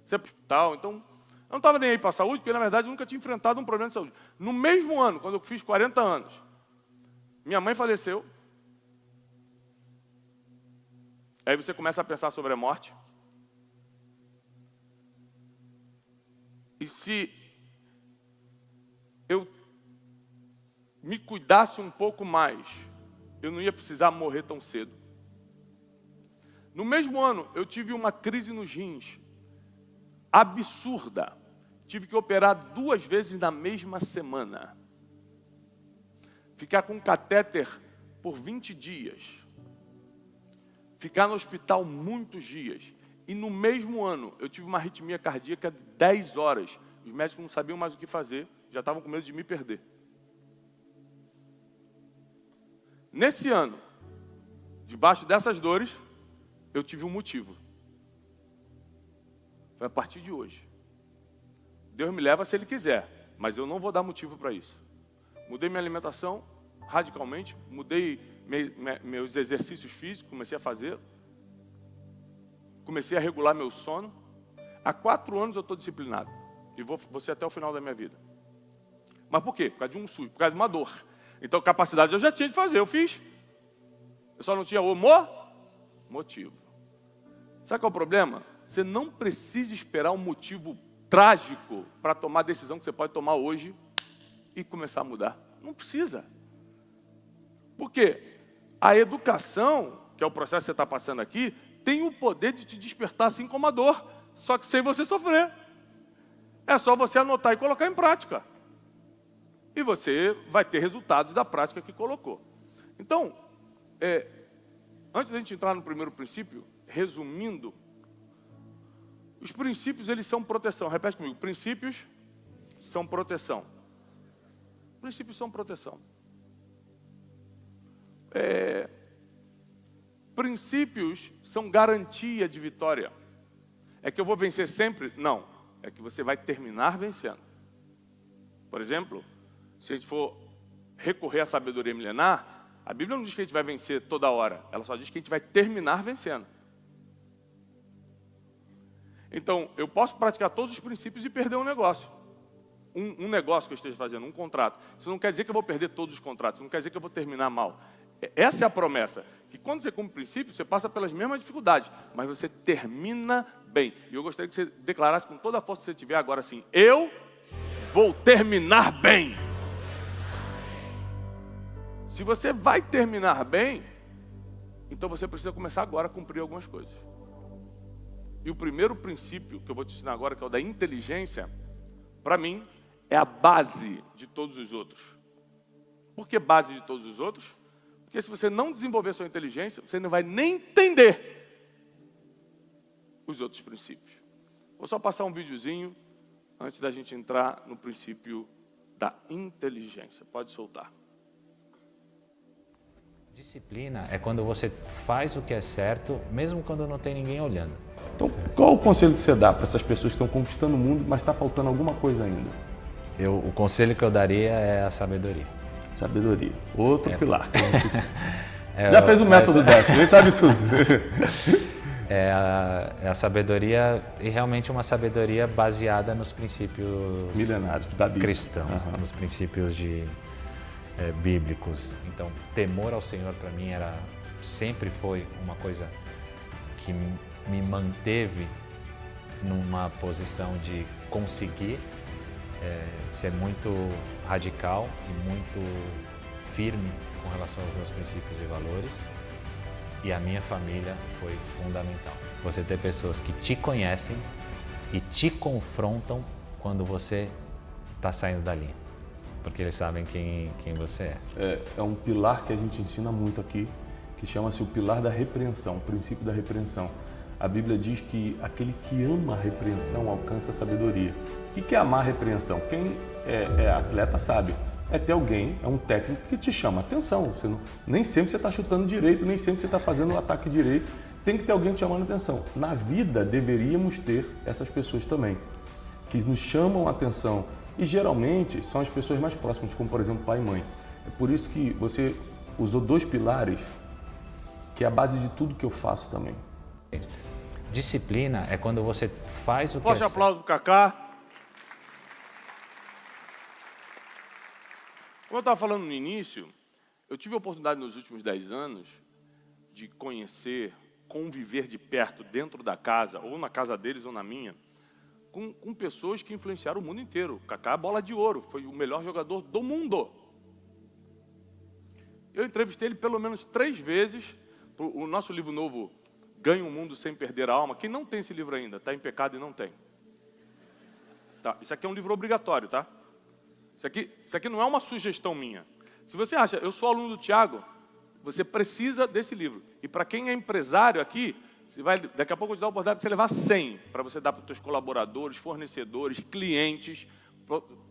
Você ia para o hospital. Então, eu não estava nem aí para a saúde, porque, na verdade, eu nunca tinha enfrentado um problema de saúde. No mesmo ano, quando eu fiz 40 anos, minha mãe faleceu. Aí você começa a pensar sobre a morte. E se eu me cuidasse um pouco mais, eu não ia precisar morrer tão cedo. No mesmo ano, eu tive uma crise nos rins, absurda. Tive que operar 2 vezes na mesma semana. Ficar com catéter por 20 dias. Ficar no hospital muitos dias. E no mesmo ano, eu tive uma arritmia cardíaca de 10 horas. Os médicos não sabiam mais o que fazer, já estavam com medo de me perder. Nesse ano, debaixo dessas dores, eu tive um motivo. Foi a partir de hoje. Deus me leva se Ele quiser, mas eu não vou dar motivo para isso. Mudei minha alimentação radicalmente, mudei meus exercícios físicos, comecei a fazer. Comecei a regular meu sono. Há 4 anos eu estou disciplinado. E vou ser até o final da minha vida. Mas por quê? Por causa de um susto, por causa de uma dor. Então, capacidade eu já tinha de fazer, eu fiz. Eu só não tinha o motivo. Sabe qual é o problema? Você não precisa esperar um motivo trágico para tomar a decisão que você pode tomar hoje e começar a mudar. Não precisa. Por quê? A educação, que é o processo que você está passando aqui, tem o poder de te despertar assim como a dor, só que sem você sofrer. É só você anotar e colocar em prática. E você vai ter resultados da prática que colocou. Então, antes da gente entrar no primeiro princípio, resumindo, os princípios, eles são proteção. Repete comigo, princípios são proteção. Princípios são proteção. Princípios são garantia de vitória. É que eu vou vencer sempre? Não. É que você vai terminar vencendo. Por exemplo, se a gente for recorrer à sabedoria milenar, a Bíblia não diz que a gente vai vencer toda hora. Ela só diz que a gente vai terminar vencendo. Então, eu posso praticar todos os princípios e perder um negócio. Um negócio que eu esteja fazendo, um contrato. Isso não quer dizer que eu vou perder todos os contratos. Não quer dizer que eu vou terminar mal. Essa é a promessa. Que quando você cumpre o princípio, você passa pelas mesmas dificuldades. Mas você termina bem. E eu gostaria que você declarasse com toda a força que você tiver agora assim. Eu vou terminar bem. Se você vai terminar bem, então você precisa começar agora a cumprir algumas coisas. E o primeiro princípio que eu vou te ensinar agora, que é o da inteligência, para mim, é a base de todos os outros. Por que base de todos os outros? Porque se você não desenvolver sua inteligência, você não vai nem entender os outros princípios. Vou só passar um videozinho antes da gente entrar no princípio da inteligência. Pode soltar. Disciplina é quando você faz o que é certo, mesmo quando não tem ninguém olhando. Então, qual o conselho que você dá para essas pessoas que estão conquistando o mundo, mas está faltando alguma coisa ainda? O conselho que eu daria é a sabedoria. Sabedoria. Outro pilar. Já fez o método dessa, ele sabe tudo. É a sabedoria, e realmente uma sabedoria baseada nos princípios milenares da Bíblia, cristãos, nos princípios bíblicos. Então, temor ao Senhor para mim sempre foi uma coisa que me manteve numa posição de conseguir ser muito radical e muito firme com relação aos meus princípios e valores. E a minha família foi fundamental. Você ter pessoas que te conhecem e te confrontam quando você está saindo da linha. Porque eles sabem quem você é. É um pilar que a gente ensina muito aqui, que chama-se o pilar da repreensão, o princípio da repreensão. A Bíblia diz que aquele que ama a repreensão alcança a sabedoria. O que é amar a repreensão? Quem é atleta sabe. É ter alguém, é um técnico que te chama a atenção. Nem sempre você está chutando direito, nem sempre você está fazendo o ataque direito. Tem que ter alguém te chamando a atenção. Na vida, deveríamos ter essas pessoas também, que nos chamam a atenção. E geralmente são as pessoas mais próximas, como por exemplo pai e mãe. É por isso que você usou 2 pilares, que é a base de tudo que eu faço também. Disciplina é quando você faz o que Forte é aplauso para Cacá. Como eu estava falando no início, eu tive a oportunidade nos últimos 10 anos de conhecer, conviver de perto dentro da casa, ou na casa deles ou na minha, com pessoas que influenciaram o mundo inteiro. Cacá, bola de ouro, foi o melhor jogador do mundo. Eu entrevistei ele pelo menos 3 vezes. O nosso livro novo, Ganhe o Mundo Sem Perder a Alma. Quem não tem esse livro ainda, está em pecado e não tem. Tá, isso aqui é um livro obrigatório, tá? Isso aqui não é uma sugestão minha. Se você acha, eu sou aluno do Tiago, você precisa desse livro. E para quem é empresário aqui, daqui a pouco eu te dou a oportunidade de você levar 100 para você dar para os seus colaboradores, fornecedores, clientes,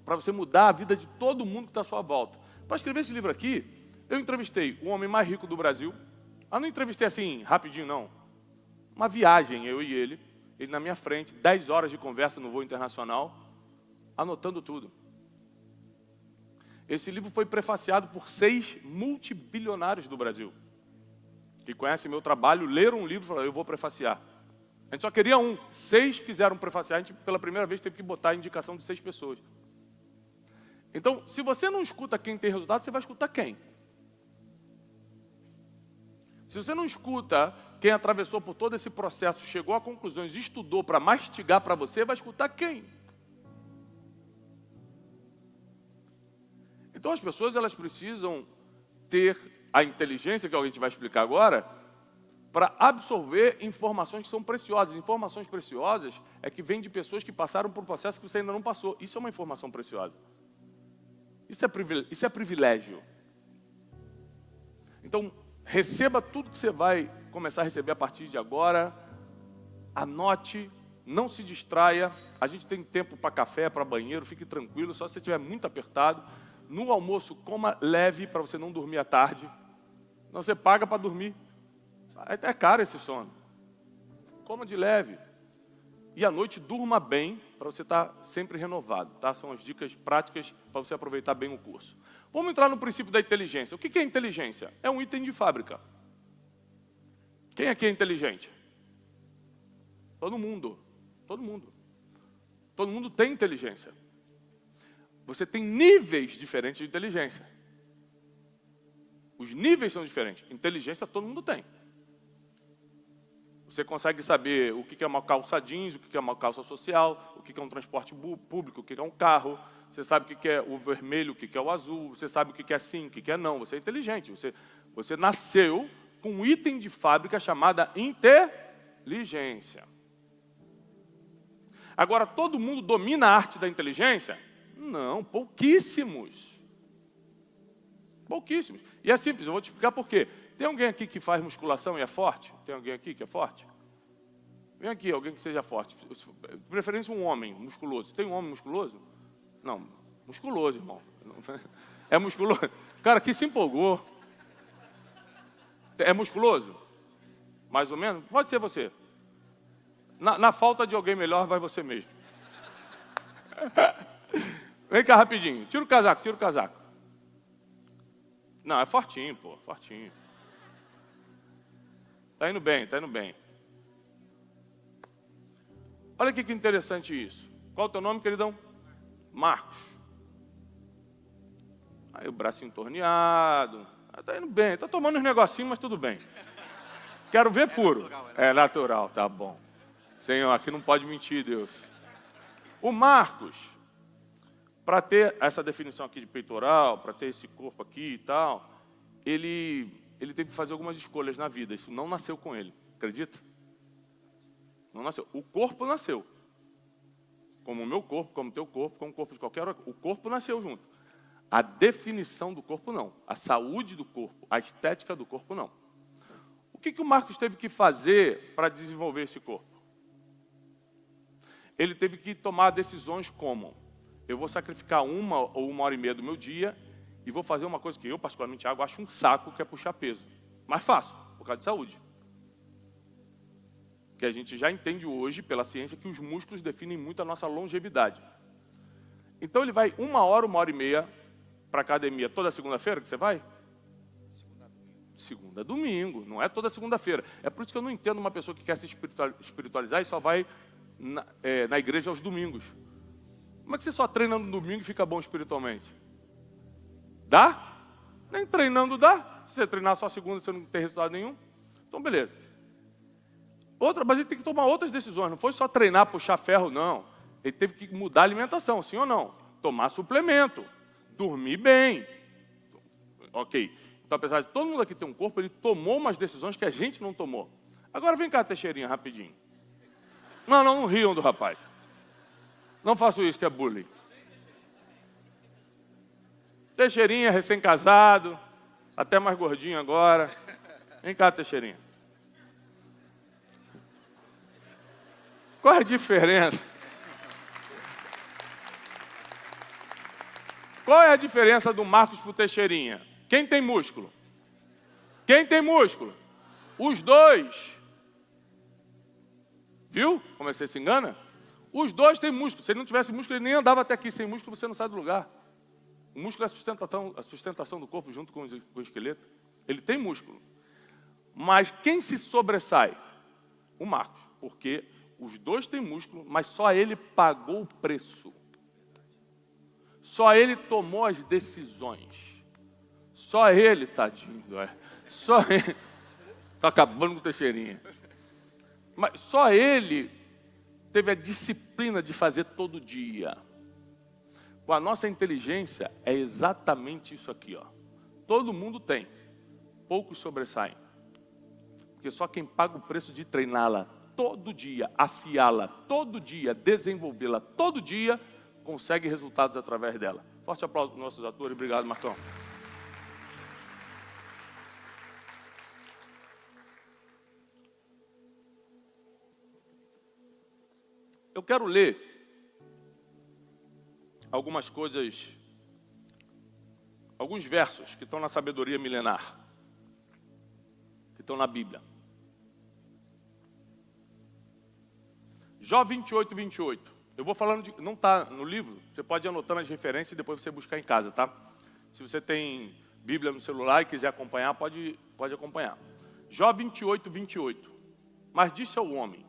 para você mudar a vida de todo mundo que está à sua volta. Para escrever esse livro aqui, eu entrevistei o homem mais rico do Brasil. Eu não entrevistei assim, rapidinho, não. Uma viagem, eu e ele na minha frente, 10 horas de conversa no voo internacional, anotando tudo. Esse livro foi prefaciado por 6 multibilionários do Brasil, que conhecem meu trabalho, leram um livro e falaram, eu vou prefaciar. A gente só queria 1, 6 quiseram prefaciar, a gente pela primeira vez teve que botar a indicação de 6 pessoas. Então, se você não escuta quem tem resultado, você vai escutar quem? Se você não escuta quem atravessou por todo esse processo, chegou a conclusões, estudou para mastigar para você, vai escutar quem? Então as pessoas elas precisam ter a inteligência, que a gente vai explicar agora, para absorver informações que são preciosas. Informações preciosas é que vêm de pessoas que passaram por um processo que você ainda não passou. Isso é uma informação preciosa. Isso é privilégio. Então, receba tudo que você vai começar a receber a partir de agora. Anote, não se distraia. A gente tem tempo para café, para banheiro, fique tranquilo. Só se você estiver muito apertado. No almoço, coma leve para você não dormir à tarde. Não, você paga para dormir. É caro esse sono. Coma de leve. E à noite, durma bem para você estar sempre renovado. Tá? São as dicas práticas para você aproveitar bem o curso. Vamos entrar no princípio da inteligência. O que é inteligência? É um item de fábrica. Quem aqui é inteligente? Todo mundo. Todo mundo. Todo mundo tem inteligência. Você tem níveis diferentes de inteligência. Os níveis são diferentes. Inteligência todo mundo tem. Você consegue saber o que é uma calça jeans, o que é uma calça social, o que é um transporte público, o que é um carro. Você sabe o que é o vermelho, o que é o azul. Você sabe o que é sim, o que é não. Você é inteligente. Você nasceu com um item de fábrica chamada inteligência. Agora, todo mundo domina a arte da inteligência? Não, pouquíssimos. Pouquíssimos. E é simples, eu vou te explicar por quê. Tem alguém aqui que faz musculação e é forte? Tem alguém aqui que é forte? Vem aqui, alguém que seja forte. De preferência um homem musculoso. Tem um homem musculoso? Não, musculoso, irmão. É musculoso? Cara, aqui se empolgou. É musculoso? Mais ou menos? Pode ser você. Na falta de alguém melhor, vai você mesmo. Vem cá rapidinho. Tira o casaco, tira o casaco. Não, é fortinho, pô, fortinho. Tá indo bem, tá indo bem. Olha que interessante isso. Qual é o teu nome, queridão? Marcos. Aí o bracinho torneado. Tá indo bem, tá tomando uns negocinhos, mas tudo bem. Quero ver puro. É natural, tá bom. Senhor, aqui não pode mentir, Deus. O Marcos, para ter essa definição aqui de peitoral, para ter esse corpo aqui e tal, ele teve que fazer algumas escolhas na vida. Isso não nasceu com ele, acredita? Não nasceu. O corpo nasceu. Como o meu corpo, como o teu corpo, como o corpo de qualquer outro. O corpo nasceu junto. A definição do corpo, não. A saúde do corpo, a estética do corpo, não. O que o Marcos teve que fazer para desenvolver esse corpo? Ele teve que tomar decisões como: eu vou sacrificar 1 ou 1 hora e meia do meu dia e vou fazer uma coisa que eu, particularmente, Thiago, acho um saco, que é puxar peso. Mas faço, por causa de saúde. Que a gente já entende hoje, pela ciência, que os músculos definem muito a nossa longevidade. Então ele vai 1 hora, 1 hora e meia para a academia toda segunda-feira que você vai? segunda a domingo, não é toda segunda-feira. É por isso que eu não entendo uma pessoa que quer se espiritualizar e só vai na igreja aos domingos. Como é que você só treina no domingo e fica bom espiritualmente? Dá? Nem treinando dá. Se você treinar só segunda, você não tem resultado nenhum. Então, beleza. Mas ele tem que tomar outras decisões. Não foi só treinar, puxar ferro, não. Ele teve que mudar a alimentação, sim ou não? Tomar suplemento. Dormir bem. Ok. Então, apesar de todo mundo aqui ter um corpo, ele tomou umas decisões que a gente não tomou. Agora vem cá, Teixeirinha, rapidinho. Não riam do rapaz. Não faço isso, que é bullying. Teixeirinha, recém-casado, até mais gordinho agora. Vem cá, Teixeirinha. Qual é a diferença? Qual é a diferença do Marcos pro Teixeirinha? Quem tem músculo? Quem tem músculo? Os dois. Viu? Como você se engana? Os dois têm músculo. Se ele não tivesse músculo, ele nem andava até aqui. Sem músculo, você não sai do lugar. O músculo é a sustentação do corpo junto com o esqueleto. Ele tem músculo. Mas quem se sobressai? O Marcos. Porque os dois têm músculo, mas só ele pagou o preço. Só ele tomou as decisões. Só ele, tadinho. Só ele. Está acabando com o Teixeirinha. Mas só ele teve a disciplina de fazer todo dia. Com a nossa inteligência, é exatamente isso aqui, ó. Todo mundo tem. Poucos sobressaem. Porque só quem paga o preço de treiná-la todo dia, afiá-la todo dia, desenvolvê-la todo dia, consegue resultados através dela. Forte aplauso para os nossos atores. Obrigado, Marcão. Eu quero ler algumas coisas, alguns versos que estão na sabedoria milenar, que estão na Bíblia. Jó 28, 28. Eu vou falando de... Não está no livro, você pode ir anotando as referências e depois você buscar em casa, tá? Se você tem Bíblia no celular e quiser acompanhar, pode acompanhar. Jó 28, 28. Mas disse ao homem: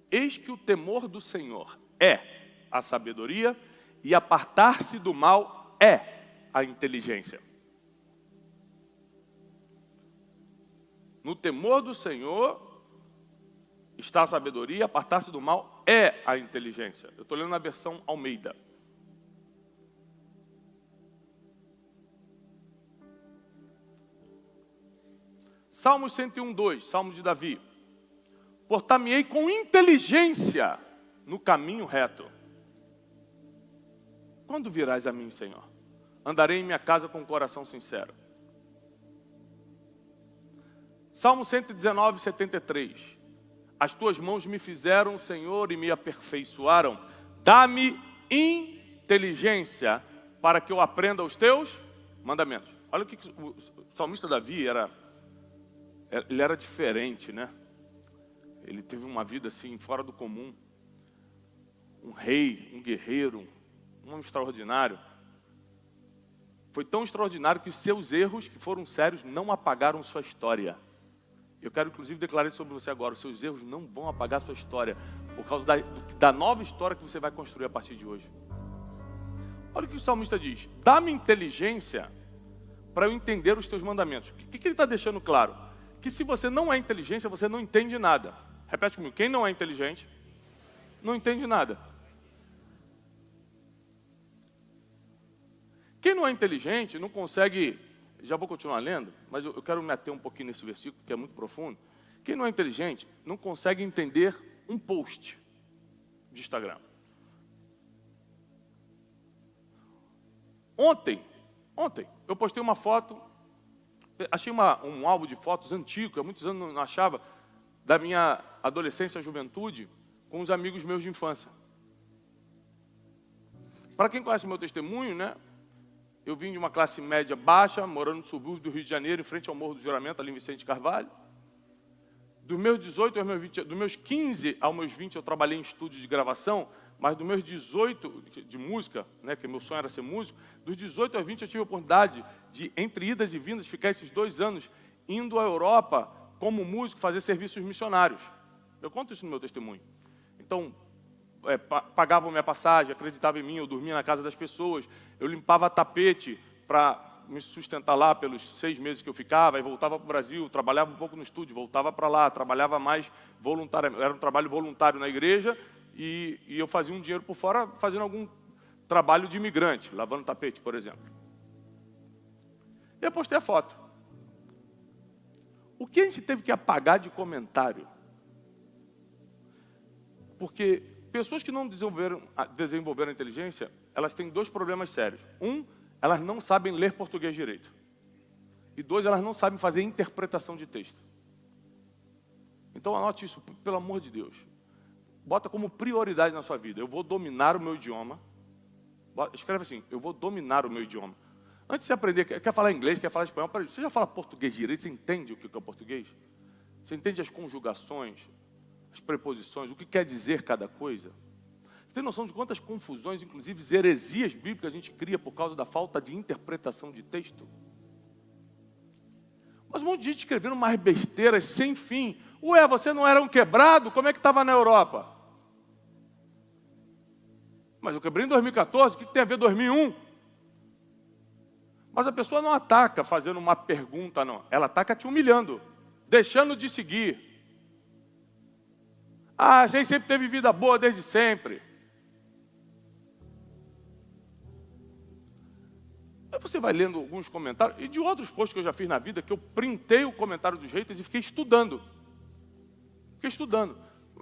eis que o temor do Senhor é a sabedoria e apartar-se do mal é a inteligência. No temor do Senhor está a sabedoria, apartar-se do mal é a inteligência. Eu estou lendo na versão Almeida. Salmos 101, 2, Salmo de Davi. Portar-me-ei com inteligência no caminho reto. Quando virás a mim, Senhor? Andarei em minha casa com o coração sincero. Salmo 119, 73. As tuas mãos me fizeram, Senhor, e me aperfeiçoaram. Dá-me inteligência para que eu aprenda os teus mandamentos. Olha o que o salmista Davi era. Ele era diferente, né? Ele teve uma vida assim, fora do comum. Um rei, um guerreiro, um homem extraordinário. Foi tão extraordinário que os seus erros, que foram sérios, não apagaram sua história. Eu quero, inclusive, declarar isso sobre você agora. Os seus erros não vão apagar sua história, por causa da nova história que você vai construir a partir de hoje. Olha o que o salmista diz. Dá-me inteligência para eu entender os teus mandamentos. O que ele está deixando claro? Que se você não é inteligência, você não entende nada. Repete comigo. Quem não é inteligente, não entende nada. Quem não é inteligente, não consegue... Já vou continuar lendo, mas eu quero me ater um pouquinho nesse versículo, que é muito profundo. Quem não é inteligente não consegue entender um post de Instagram. Ontem, eu postei uma foto, achei um álbum de fotos antigo, há muitos anos não achava, da minha adolescência e juventude, com os amigos meus de infância. Para quem conhece o meu testemunho, né? Eu vim de uma classe média baixa, morando no subúrbio do Rio de Janeiro, em frente ao Morro do Juramento, ali em Vicente Carvalho. Dos meus 18 aos meus 20, dos meus 15 aos meus 20, eu trabalhei em estúdio de gravação, mas dos meus 18 de música, né, que meu sonho era ser músico, dos 18 aos 20 eu tive a oportunidade de, entre idas e vindas, ficar esses 2 anos indo à Europa como músico fazer serviços missionários. Eu conto isso no meu testemunho. Então, pagavam minha passagem, acreditavam em mim, eu dormia na casa das pessoas, eu limpava tapete para me sustentar lá pelos 6 meses que eu ficava, aí voltava para o Brasil, trabalhava um pouco no estúdio, voltava para lá, trabalhava mais voluntariamente, era um trabalho voluntário na igreja, e eu fazia um dinheiro por fora fazendo algum trabalho de imigrante, lavando tapete, por exemplo. E eu postei a foto. O que a gente teve que apagar de comentário? Porque pessoas que não desenvolveram a inteligência, elas têm 2 problemas sérios. Elas não sabem ler português direito. E 2, elas não sabem fazer interpretação de texto. Então anote isso, pelo amor de Deus. Bota como prioridade na sua vida. Eu vou dominar o meu idioma. Escreve assim, eu vou dominar o meu idioma. Antes de aprender, quer falar inglês, quer falar espanhol, você já fala português direito? Você entende o que é o português? Você entende as conjugações, as preposições, o que quer dizer cada coisa? Você tem noção de quantas confusões, inclusive heresias bíblicas, a gente cria por causa da falta de interpretação de texto? Mas um monte de gente escrevendo umas besteiras sem fim. Ué, você não era um quebrado? Como é que estava na Europa? Mas eu quebrei em 2014, o que tem a ver 2001? Mas a pessoa não ataca fazendo uma pergunta, não. Ela ataca te humilhando, deixando de seguir. Ah, você sempre teve vida boa desde sempre. Aí você vai lendo alguns comentários, e de outros posts que eu já fiz na vida, que eu printei o comentário dos haters e fiquei estudando.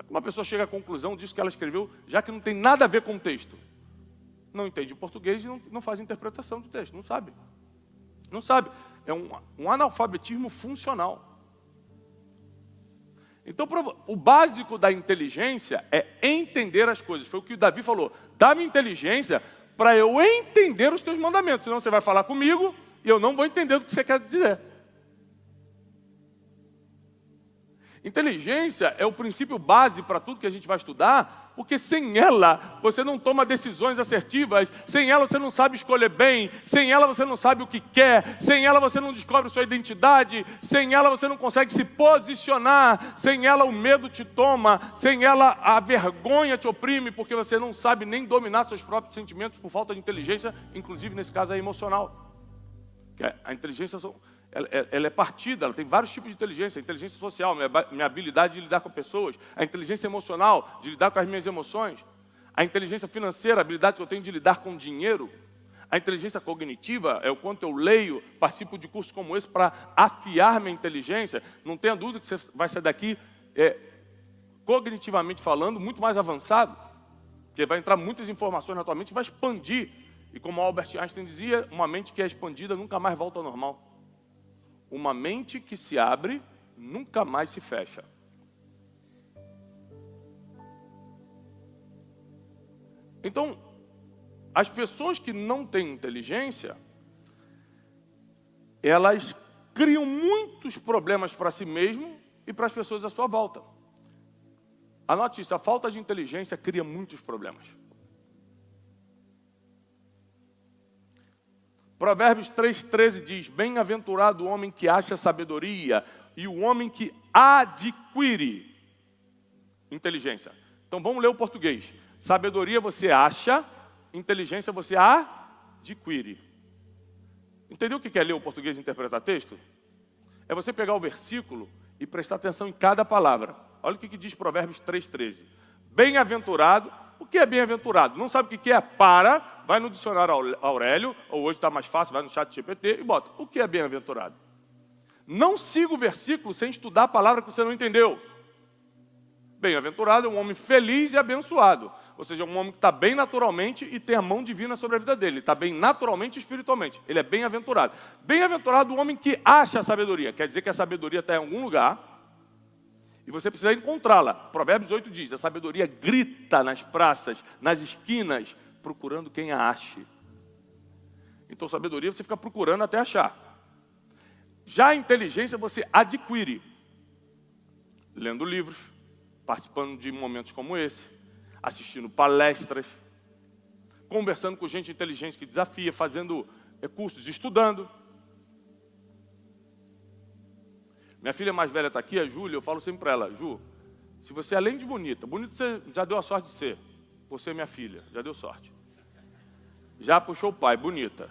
Uma pessoa chega à conclusão disso que ela escreveu, já que não tem nada a ver com o texto. Não entende o português e não faz interpretação de texto, não sabe. Não sabe. É um analfabetismo funcional. Então, o básico da inteligência é entender as coisas. Foi o que o Davi falou. Dá-me inteligência para eu entender os teus mandamentos. Senão você vai falar comigo e eu não vou entender o que você quer dizer. Inteligência é o princípio base para tudo que a gente vai estudar, porque sem ela você não toma decisões assertivas, sem ela você não sabe escolher bem, sem ela você não sabe o que quer, sem ela você não descobre sua identidade, sem ela você não consegue se posicionar, sem ela o medo te toma, sem ela a vergonha te oprime, porque você não sabe nem dominar seus próprios sentimentos por falta de inteligência, inclusive nesse caso é emocional. A inteligência ela é partida, ela tem vários tipos de inteligência. A inteligência social, minha habilidade de lidar com pessoas. A inteligência emocional, de lidar com as minhas emoções. A inteligência financeira, a habilidade que eu tenho de lidar com dinheiro. A inteligência cognitiva é o quanto eu leio, participo de cursos como esse para afiar minha inteligência. Não tenha dúvida que você vai sair daqui, cognitivamente falando, muito mais avançado. Porque vai entrar muitas informações na tua mente e vai expandir. E como Albert Einstein dizia, uma mente que é expandida nunca mais volta ao normal. Uma mente que se abre, nunca mais se fecha. Então, as pessoas que não têm inteligência, elas criam muitos problemas para si mesmo e para as pessoas à sua volta. Anote isso, a falta de inteligência cria muitos problemas. Provérbios 3,13 diz, bem-aventurado o homem que acha sabedoria e o homem que adquire inteligência. Então vamos ler o português. Sabedoria você acha, inteligência você adquire. Entendeu o que é ler o português e interpretar texto? É você pegar o versículo e prestar atenção em cada palavra. Olha o que diz Provérbios 3,13. Bem-aventurado. O que é bem-aventurado? Não sabe o que é? Vai no dicionário Aurélio, ou hoje está mais fácil, vai no chat GPT e bota. O que é bem-aventurado? Não siga o versículo sem estudar a palavra que você não entendeu. Bem-aventurado é um homem feliz e abençoado. Ou seja, um homem que está bem naturalmente e tem a mão divina sobre a vida dele. Está bem naturalmente e espiritualmente. Ele é bem-aventurado. Bem-aventurado o homem que acha a sabedoria. Quer dizer que a sabedoria está em algum lugar e você precisa encontrá-la. Provérbios 8 diz, a sabedoria grita nas praças, nas esquinas, procurando quem a ache. Então, sabedoria você fica procurando até achar. Já a inteligência você adquire. Lendo livros, participando de momentos como esse, assistindo palestras, conversando com gente inteligente que desafia, fazendo cursos, estudando. Minha filha mais velha está aqui, a Júlia, eu falo sempre para ela, Ju, se você além de bonita você já deu a sorte de ser, por ser minha filha, já deu sorte. Já puxou o pai, bonita.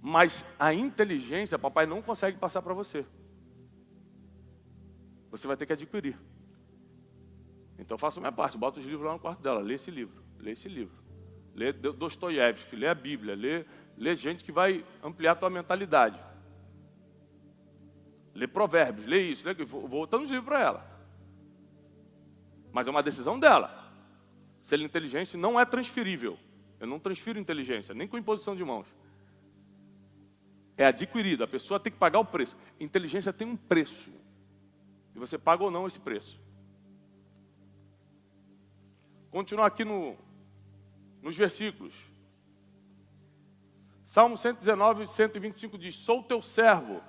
Mas a inteligência, papai não consegue passar para você. Você vai ter que adquirir. Então faça a minha parte, bota os livros lá no quarto dela, lê esse livro, lê Dostoiévski, lê a Bíblia, lê gente que vai ampliar a tua mentalidade. Lê Provérbios, lê isso, lê aquilo, vou botando os livros para ela. Mas é uma decisão dela. Ser inteligente não é transferível. Eu não transfiro inteligência, nem com imposição de mãos. É adquirido, a pessoa tem que pagar o preço. Inteligência tem um preço. E você paga ou não esse preço. Continuar aqui nos versículos. Salmo 119, 125 diz, sou teu servo,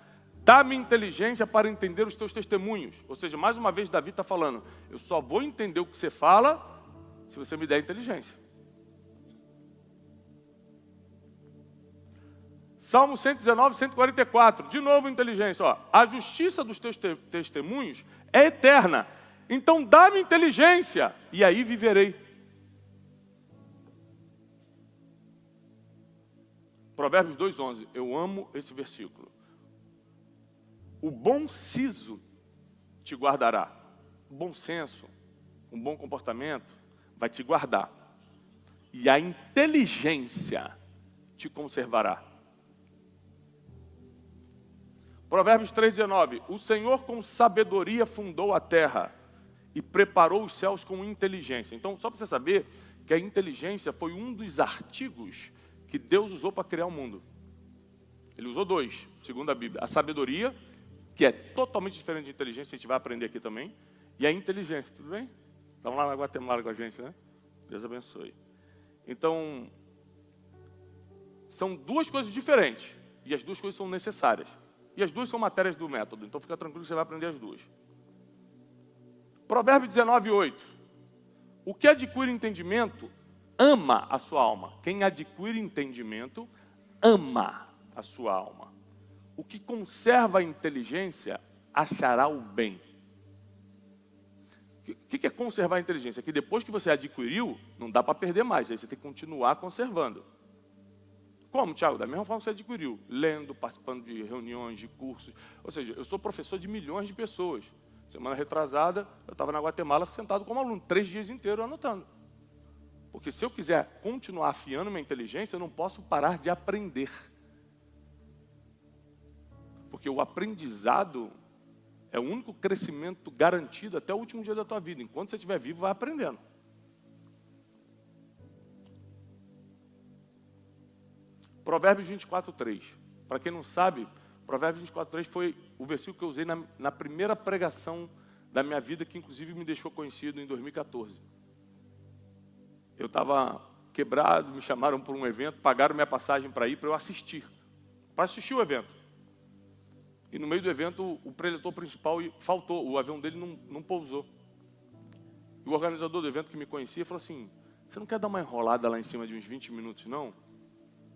dá-me inteligência para entender os teus testemunhos. Ou seja, mais uma vez Davi está falando, eu só vou entender o que você fala se você me der inteligência. Salmo 119, 144, de novo inteligência. Ó, a justiça dos teus testemunhos é eterna, então dá-me inteligência e aí viverei. Provérbios 2:11, eu amo esse versículo. O bom siso te guardará. O bom senso, um bom comportamento vai te guardar. E a inteligência te conservará. Provérbios 3:19, o Senhor com sabedoria fundou a terra e preparou os céus com inteligência. Então, só para você saber que a inteligência foi um dos artigos que Deus usou para criar o mundo. Ele usou dois, segundo a Bíblia. A sabedoria, que é totalmente diferente de inteligência, a gente vai aprender aqui também, e a inteligência, tudo bem? Estão lá na Guatemala com a gente, né? Deus abençoe. Então, são duas coisas diferentes, e as duas coisas são necessárias. E as duas são matérias do método, então fica tranquilo que você vai aprender as duas. Provérbios 19:8. O que adquire entendimento, ama a sua alma. Quem adquire entendimento, ama a sua alma. O que conserva a inteligência, achará o bem. O que é conservar a inteligência? Que depois que você adquiriu, não dá para perder mais, aí você tem que continuar conservando. Como, Thiago? Da mesma forma que você adquiriu, lendo, participando de reuniões, de cursos. Ou seja, eu sou professor de milhões de pessoas. Semana retrasada, eu estava na Guatemala sentado como aluno, 3 dias inteiros anotando. Porque se eu quiser continuar afiando minha inteligência, eu não posso parar de aprender. Porque o aprendizado é o único crescimento garantido até o último dia da tua vida. Enquanto você estiver vivo, vai aprendendo. Provérbios 24:3. Para quem não sabe, Provérbios 24:3 foi o versículo que eu usei na primeira pregação da minha vida, que inclusive me deixou conhecido em 2014. Eu estava quebrado, me chamaram para um evento, pagaram minha passagem para ir, para eu assistir. Para assistir o evento. E no meio do evento, o preletor principal faltou, o avião dele não pousou. E o organizador do evento, que me conhecia, falou assim, você não quer dar uma enrolada lá em cima de uns 20 minutos, não?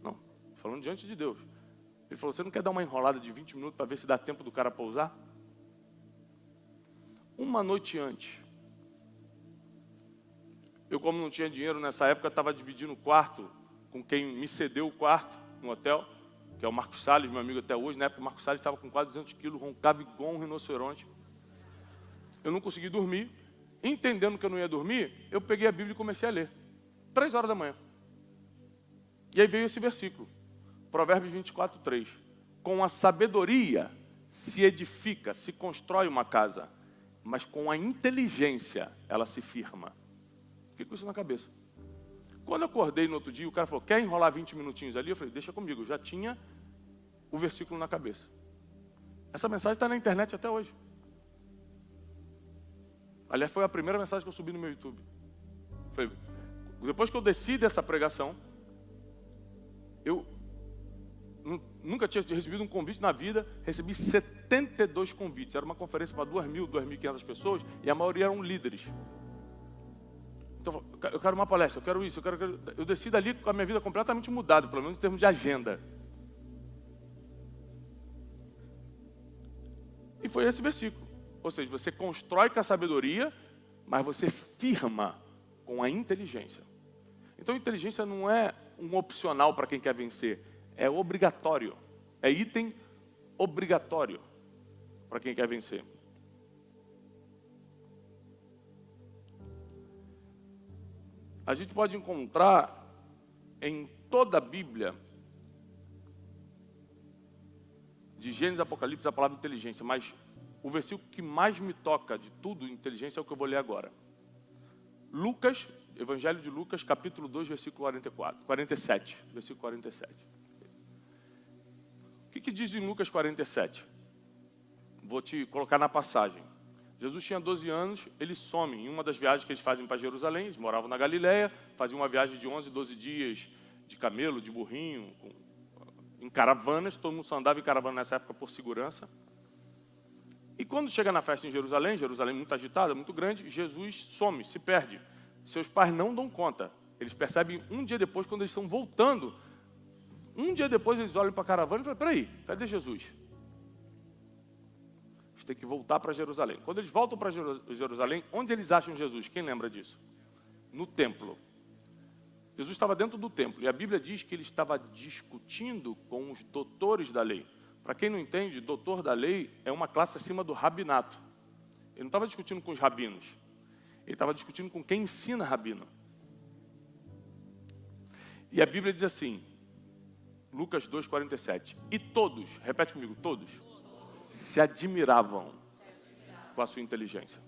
Não, falando diante de Deus. Ele falou, você não quer dar uma enrolada de 20 minutos para ver se dá tempo do cara pousar? Uma noite antes, eu, como não tinha dinheiro nessa época, estava dividindo o quarto com quem me cedeu o quarto no hotel, que é o Marcos Salles, meu amigo até hoje. Na época o Marcos Salles estava com quase 200 quilos, roncava igual um rinoceronte. Eu não consegui dormir. Entendendo que eu não ia dormir, eu peguei a Bíblia e comecei a ler. 3 horas da manhã. E aí veio esse versículo. Provérbios 24:3. Com a sabedoria se edifica, se constrói uma casa, mas com a inteligência ela se firma. Fiquei com isso na cabeça. Quando eu acordei no outro dia, o cara falou, quer enrolar 20 minutinhos ali? Eu falei, deixa comigo, eu já tinha o versículo na cabeça. Essa mensagem está na internet até hoje. Aliás, foi a primeira mensagem que eu subi no meu YouTube. Foi, depois que eu desci dessa pregação, eu nunca tinha recebido um convite na vida, recebi 72 convites. Era uma conferência para 2.000, 2.500 pessoas, e a maioria eram líderes. Então, eu quero uma palestra, eu quero isso, eu desci dali com a minha vida completamente mudada, pelo menos em termos de agenda. E foi esse versículo. Ou seja, você constrói com a sabedoria, mas você firma com a inteligência. Então, inteligência não é um opcional para quem quer vencer, é obrigatório. É item obrigatório para quem quer vencer. A gente pode encontrar em toda a Bíblia, de Gênesis a Apocalipse, a palavra inteligência, mas o versículo que mais me toca de tudo, inteligência, é o que eu vou ler agora. Lucas, Evangelho de Lucas, capítulo 2, versículo 47, versículo 47. O que diz em Lucas 47? Vou te colocar na passagem. Jesus tinha 12 anos, ele some em uma das viagens que eles fazem para Jerusalém. Eles moravam na Galileia, faziam uma viagem de 11, 12 dias de camelo, de burrinho, em caravanas. Todo mundo só andava em caravana nessa época por segurança. E quando chega na festa em Jerusalém, Jerusalém muito agitada, muito grande, Jesus some, se perde. Seus pais não dão conta. Eles percebem um dia depois, quando eles estão voltando. Um dia depois eles olham para a caravana e falam, peraí, cadê Jesus? Eles têm que voltar para Jerusalém. Quando eles voltam para Jerusalém, onde eles acham Jesus? Quem lembra disso? No templo. Jesus estava dentro do templo. E a Bíblia diz que ele estava discutindo com os doutores da lei. Para quem não entende, doutor da lei é uma classe acima do rabinato. Ele não estava discutindo com os rabinos. Ele estava discutindo com quem ensina rabino. E a Bíblia diz assim, Lucas 2,47. E todos, repete comigo, todos, se admiravam com a sua inteligência.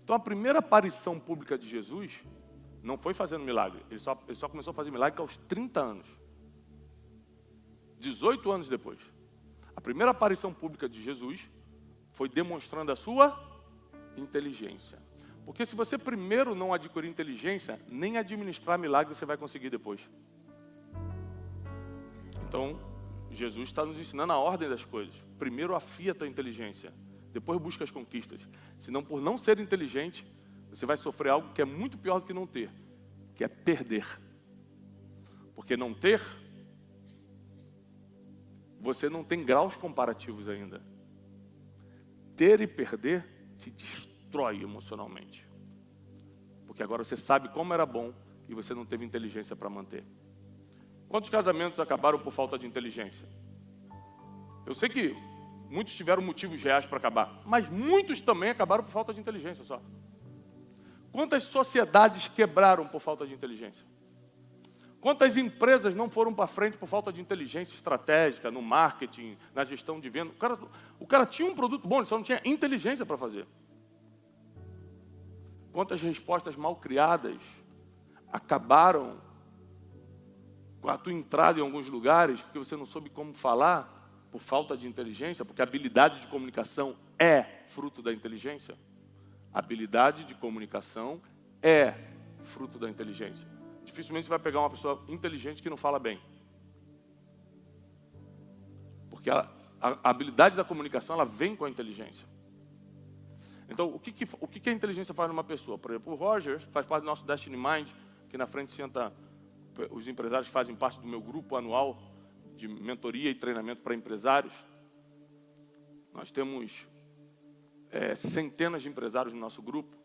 Então a primeira aparição pública de Jesus não foi fazendo milagre. Ele só começou a fazer milagre aos 30 anos. 18 anos depois. A primeira aparição pública de Jesus foi demonstrando a sua inteligência. Porque se você primeiro não adquirir inteligência, nem administrar milagre você vai conseguir depois. Então, Jesus está nos ensinando a ordem das coisas. Primeiro afia a tua inteligência, depois busca as conquistas. Senão, por não ser inteligente, você vai sofrer algo que é muito pior do que não ter, que é perder. Porque não ter, você não tem graus comparativos ainda. Ter e perder te destrói emocionalmente. Porque agora você sabe como era bom e você não teve inteligência para manter. Quantos casamentos acabaram por falta de inteligência? Eu sei que muitos tiveram motivos reais para acabar, mas muitos também acabaram por falta de inteligência só. Quantas sociedades quebraram por falta de inteligência? Quantas empresas não foram para frente por falta de inteligência estratégica, no marketing, na gestão de venda? O cara tinha um produto bom, ele só não tinha inteligência para fazer. Quantas respostas mal criadas acabaram com a tua entrada em alguns lugares, porque você não soube como falar, por falta de inteligência, porque a habilidade de comunicação é fruto da inteligência. A habilidade de comunicação é fruto da inteligência. Dificilmente você vai pegar uma pessoa inteligente que não fala bem. Porque a habilidade da comunicação, ela vem com a inteligência. Então, o que a inteligência faz numa pessoa? Por exemplo, o Roger faz parte do nosso Destiny Mind, que na frente senta os empresários que fazem parte do meu grupo anual de mentoria e treinamento para empresários. Nós temos centenas de empresários no nosso grupo.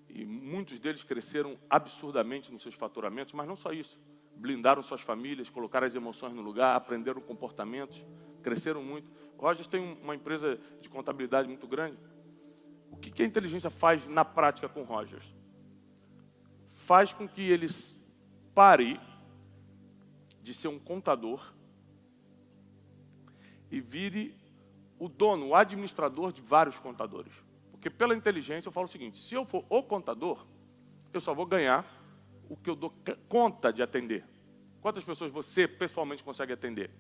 E muitos deles cresceram absurdamente nos seus faturamentos, mas não só isso. Blindaram suas famílias, colocaram as emoções no lugar, aprenderam comportamentos, cresceram muito. O Rogers tem uma empresa de contabilidade muito grande. O que a inteligência faz na prática com o Rogers? Faz com que ele pare de ser um contador e vire o dono, o administrador de vários contadores. Porque pela inteligência eu falo o seguinte, se eu for o contador, eu só vou ganhar o que eu dou conta de atender. Quantas pessoas você pessoalmente consegue atender?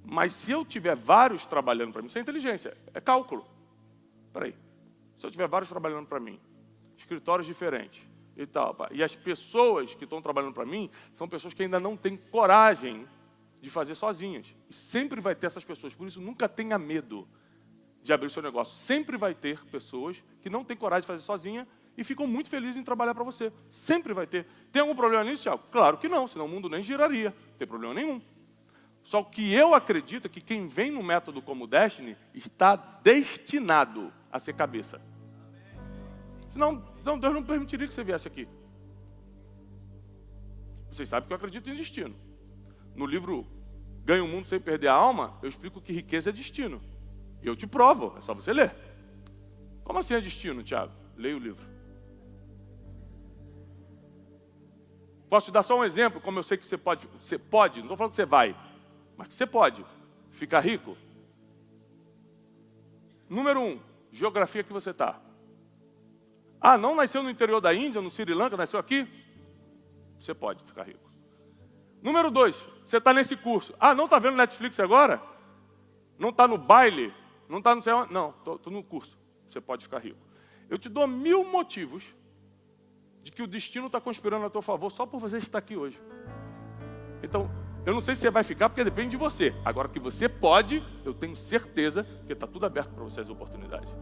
Mas se eu tiver vários trabalhando para mim, isso é inteligência, é cálculo. Peraí, se eu tiver vários trabalhando para mim, escritórios diferentes e tal, e as pessoas que estão trabalhando para mim são pessoas que ainda não têm coragem de fazer sozinhas. E sempre vai ter essas pessoas, por isso nunca tenha medo de abrir seu negócio. Sempre vai ter pessoas que não têm coragem de fazer sozinha e ficam muito felizes em trabalhar para você. Sempre vai ter. Tem algum problema nisso, Thiago? Claro que não, senão o mundo nem giraria. Não tem problema nenhum. Só que eu acredito que quem vem no método como Destiny está destinado a ser cabeça. Senão Deus não permitiria que você viesse aqui. Vocês sabem que eu acredito em destino. No livro Ganha o Mundo Sem Perder a Alma, eu explico que riqueza é destino. E eu te provo, é só você ler. Como assim é destino, Tiago? Leia o livro. Posso te dar só um exemplo, como eu sei que você pode, não estou falando que você vai, mas que você pode ficar rico. Número 1, geografia que você está. Ah, não nasceu no interior da Índia, no Sri Lanka, nasceu aqui? Você pode ficar rico. Número 2, você está nesse curso. Ah, não está vendo Netflix agora? Não está no baile? Não está no céu? Não, estou no curso. Você pode ficar rico. Eu te dou 1000 motivos de que o destino está conspirando a teu favor só por você estar aqui hoje. Então, eu não sei se você vai ficar, porque depende de você. Agora que você pode, eu tenho certeza que está tudo aberto para você as oportunidades.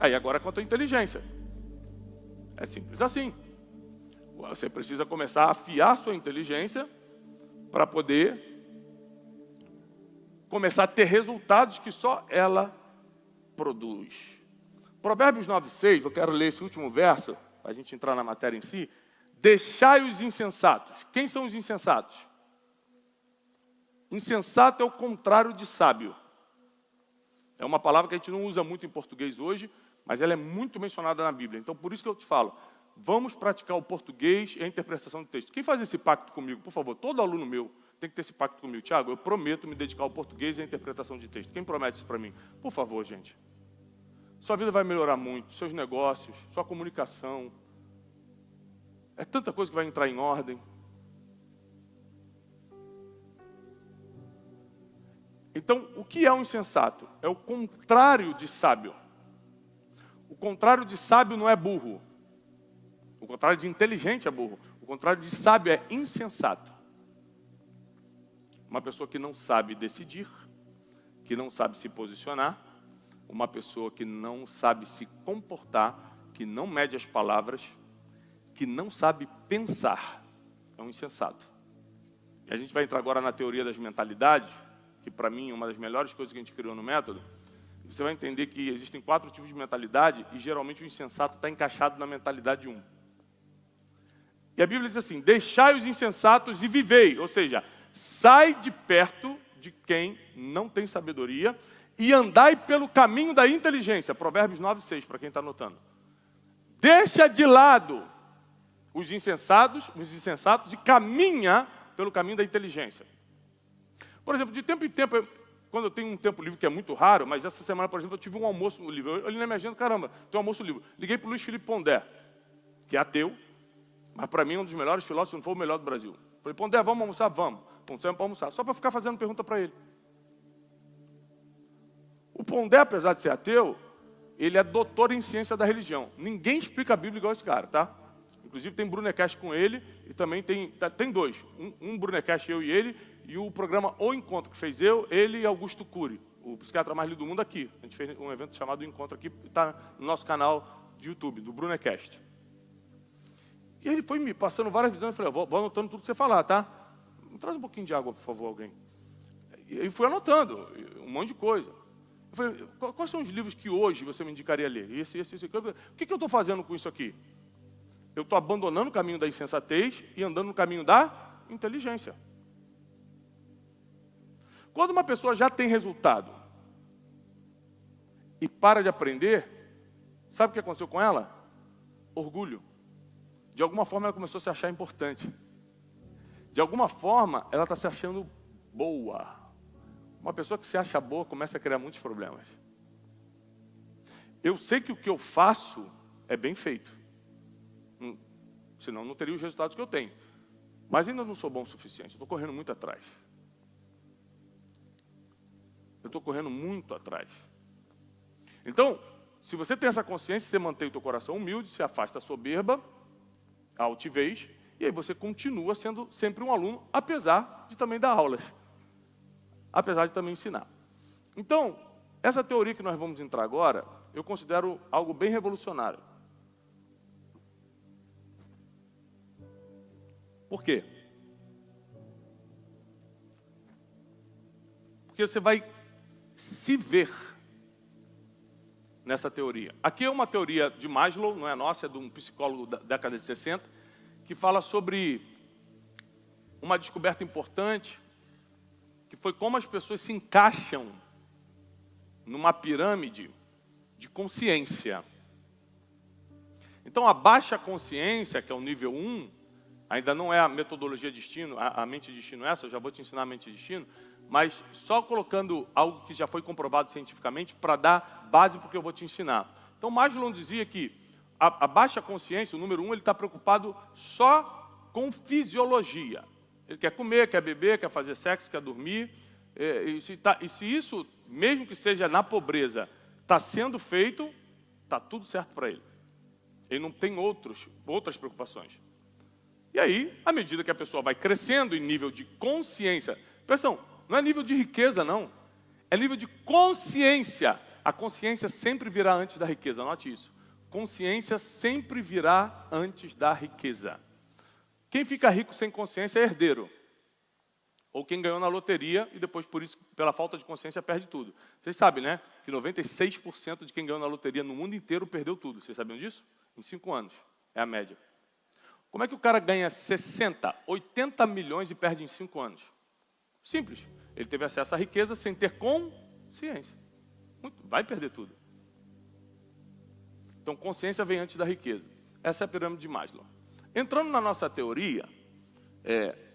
Aí agora quanto à inteligência. É simples assim. Você precisa começar a afiar sua inteligência para poder começar a ter resultados que só ela produz. Provérbios 9:6, eu quero ler esse último verso, para a gente entrar na matéria em si. Deixai os insensatos. Quem são os insensatos? Insensato é o contrário de sábio. É uma palavra que a gente não usa muito em português hoje, mas ela é muito mencionada na Bíblia. Então, por isso que eu te falo, vamos praticar o português e a interpretação do texto. Quem faz esse pacto comigo, por favor? Todo aluno meu tem que ter esse pacto comigo. Tiago, eu prometo me dedicar ao português e à interpretação de texto. Quem promete isso para mim? Por favor, gente. Sua vida vai melhorar muito, seus negócios, sua comunicação. É tanta coisa que vai entrar em ordem. Então, o que é um insensato? É o contrário de sábio. O contrário de sábio não é burro. O contrário de inteligente é burro. O contrário de sábio é insensato. Uma pessoa que não sabe decidir, que não sabe se posicionar, uma pessoa que não sabe se comportar, que não mede as palavras, que não sabe pensar, é um insensato. E a gente vai entrar agora na teoria das mentalidades, que para mim é uma das melhores coisas que a gente criou no método. Você vai entender que existem 4 tipos de mentalidade e geralmente o insensato está encaixado na mentalidade 1. E a Bíblia diz assim, deixai os insensatos e vivei, ou seja, sai de perto de quem não tem sabedoria e andai pelo caminho da inteligência. Provérbios 9:6, para quem está anotando. Deixa de lado os insensatos e caminha pelo caminho da inteligência. Por exemplo, de tempo em tempo, quando eu tenho um tempo livre, que é muito raro, mas essa semana, por exemplo, eu tive um almoço livre. Eu olhei na minha agenda, caramba, tem um almoço livre. Liguei para o Luiz Felipe Pondé, que é ateu, mas para mim é um dos melhores filósofos, se não for o melhor do Brasil. Falei, Pondé, vamos almoçar? Vamos. Vamos para almoçar. Só para ficar fazendo pergunta para ele. O Pondé, apesar de ser ateu, ele é doutor em ciência da religião. Ninguém explica a Bíblia igual esse cara, tá? Inclusive tem Brunecast com ele e também tem 2. Um Brunecast, eu e ele, e o programa O Encontro, que fez ele e Augusto Cury, o psiquiatra mais lido do mundo aqui. A gente fez um evento chamado O Encontro aqui, está no nosso canal de YouTube, do Brunecast. E ele foi me passando várias visões, eu falei, vou anotando tudo que você falar, tá? Me traz um pouquinho de água, por favor, alguém. E aí fui anotando um monte de coisa. Eu falei, quais são os livros que hoje você me indicaria ler? Esse. O que eu estou fazendo com isso aqui? Eu estou abandonando o caminho da insensatez e andando no caminho da inteligência. Quando uma pessoa já tem resultado e para de aprender, sabe o que aconteceu com ela? Orgulho. De alguma forma ela começou a se achar importante. De alguma forma ela está se achando boa. Uma pessoa que se acha boa começa a criar muitos problemas. Eu sei que o que eu faço é bem feito. Senão não teria os resultados que eu tenho. Mas ainda não sou bom o suficiente. Eu estou correndo muito atrás. Eu estou correndo muito atrás. Então, se você tem essa consciência, você mantém o teu coração humilde, se afasta a soberba, a altivez, e aí você continua sendo sempre um aluno, apesar de também dar aulas. Apesar de também ensinar. Então, essa teoria que nós vamos entrar agora, eu considero algo bem revolucionário. Por quê? Porque você vai se ver nessa teoria. Aqui é uma teoria de Maslow, não é nossa, é de um psicólogo da década de 60, que fala sobre uma descoberta importante, que foi como as pessoas se encaixam numa pirâmide de consciência. Então, a baixa consciência, que é o nível 1, ainda não é a metodologia de destino, a mente de destino essa, eu já vou te ensinar a mente de destino, mas só colocando algo que já foi comprovado cientificamente para dar base para o que eu vou te ensinar. Então, Maslow dizia que a baixa consciência, o número 1, ele está preocupado só com fisiologia. Ele quer comer, quer beber, quer fazer sexo, quer dormir. E se isso, mesmo que seja na pobreza, está sendo feito, está tudo certo para ele. Ele não tem outras preocupações. E aí, à medida que a pessoa vai crescendo em nível de consciência, pressão, não é nível de riqueza, não. É nível de consciência. A consciência sempre virá antes da riqueza, anote isso. Consciência sempre virá antes da riqueza. Quem fica rico sem consciência é herdeiro. Ou quem ganhou na loteria e depois, por isso, pela falta de consciência, perde tudo. Vocês sabem, né? Que 96% de quem ganhou na loteria no mundo inteiro perdeu tudo. Vocês sabiam disso? Em 5 anos. É a média. Como é que o cara ganha 60, 80 milhões e perde em 5 anos? Simples. Ele teve acesso à riqueza sem ter consciência. Vai perder tudo. Então, consciência vem antes da riqueza. Essa é a pirâmide de Maslow. Entrando na nossa teoria,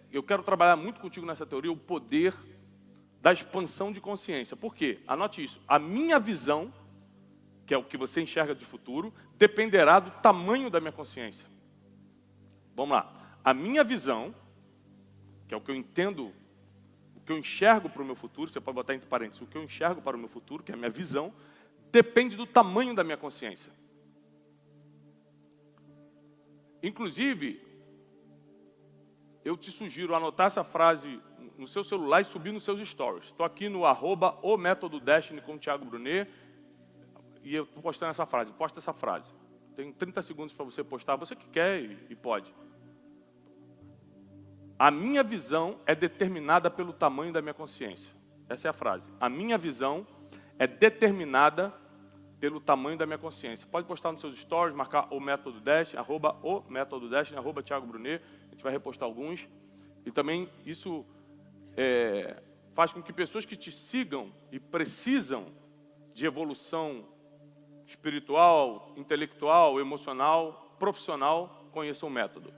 eu quero trabalhar muito contigo nessa teoria, o poder da expansão de consciência. Por quê? Anote isso. A minha visão, que é o que você enxerga de futuro, dependerá do tamanho da minha consciência. Vamos lá. A minha visão, que é o que eu entendo, o que eu enxergo para o meu futuro, você pode botar entre parênteses, o que eu enxergo para o meu futuro, que é a minha visão, depende do tamanho da minha consciência. Inclusive, eu te sugiro anotar essa frase no seu celular e subir nos seus stories. Estou aqui no @ometododestiny com o Thiago Brunet e eu estou postando essa frase. Posta essa frase. Tem 30 segundos para você postar, você que quer e pode. A minha visão é determinada pelo tamanho da minha consciência. Essa é a frase. A minha visão é determinada pelo tamanho da minha consciência. Pode postar nos seus stories, marcar o Método Destiny, @ometododestiny, @Thiago Brunet. A gente vai repostar alguns. E também isso faz com que pessoas que te sigam e precisam de evolução espiritual, intelectual, emocional, profissional, conheçam o método.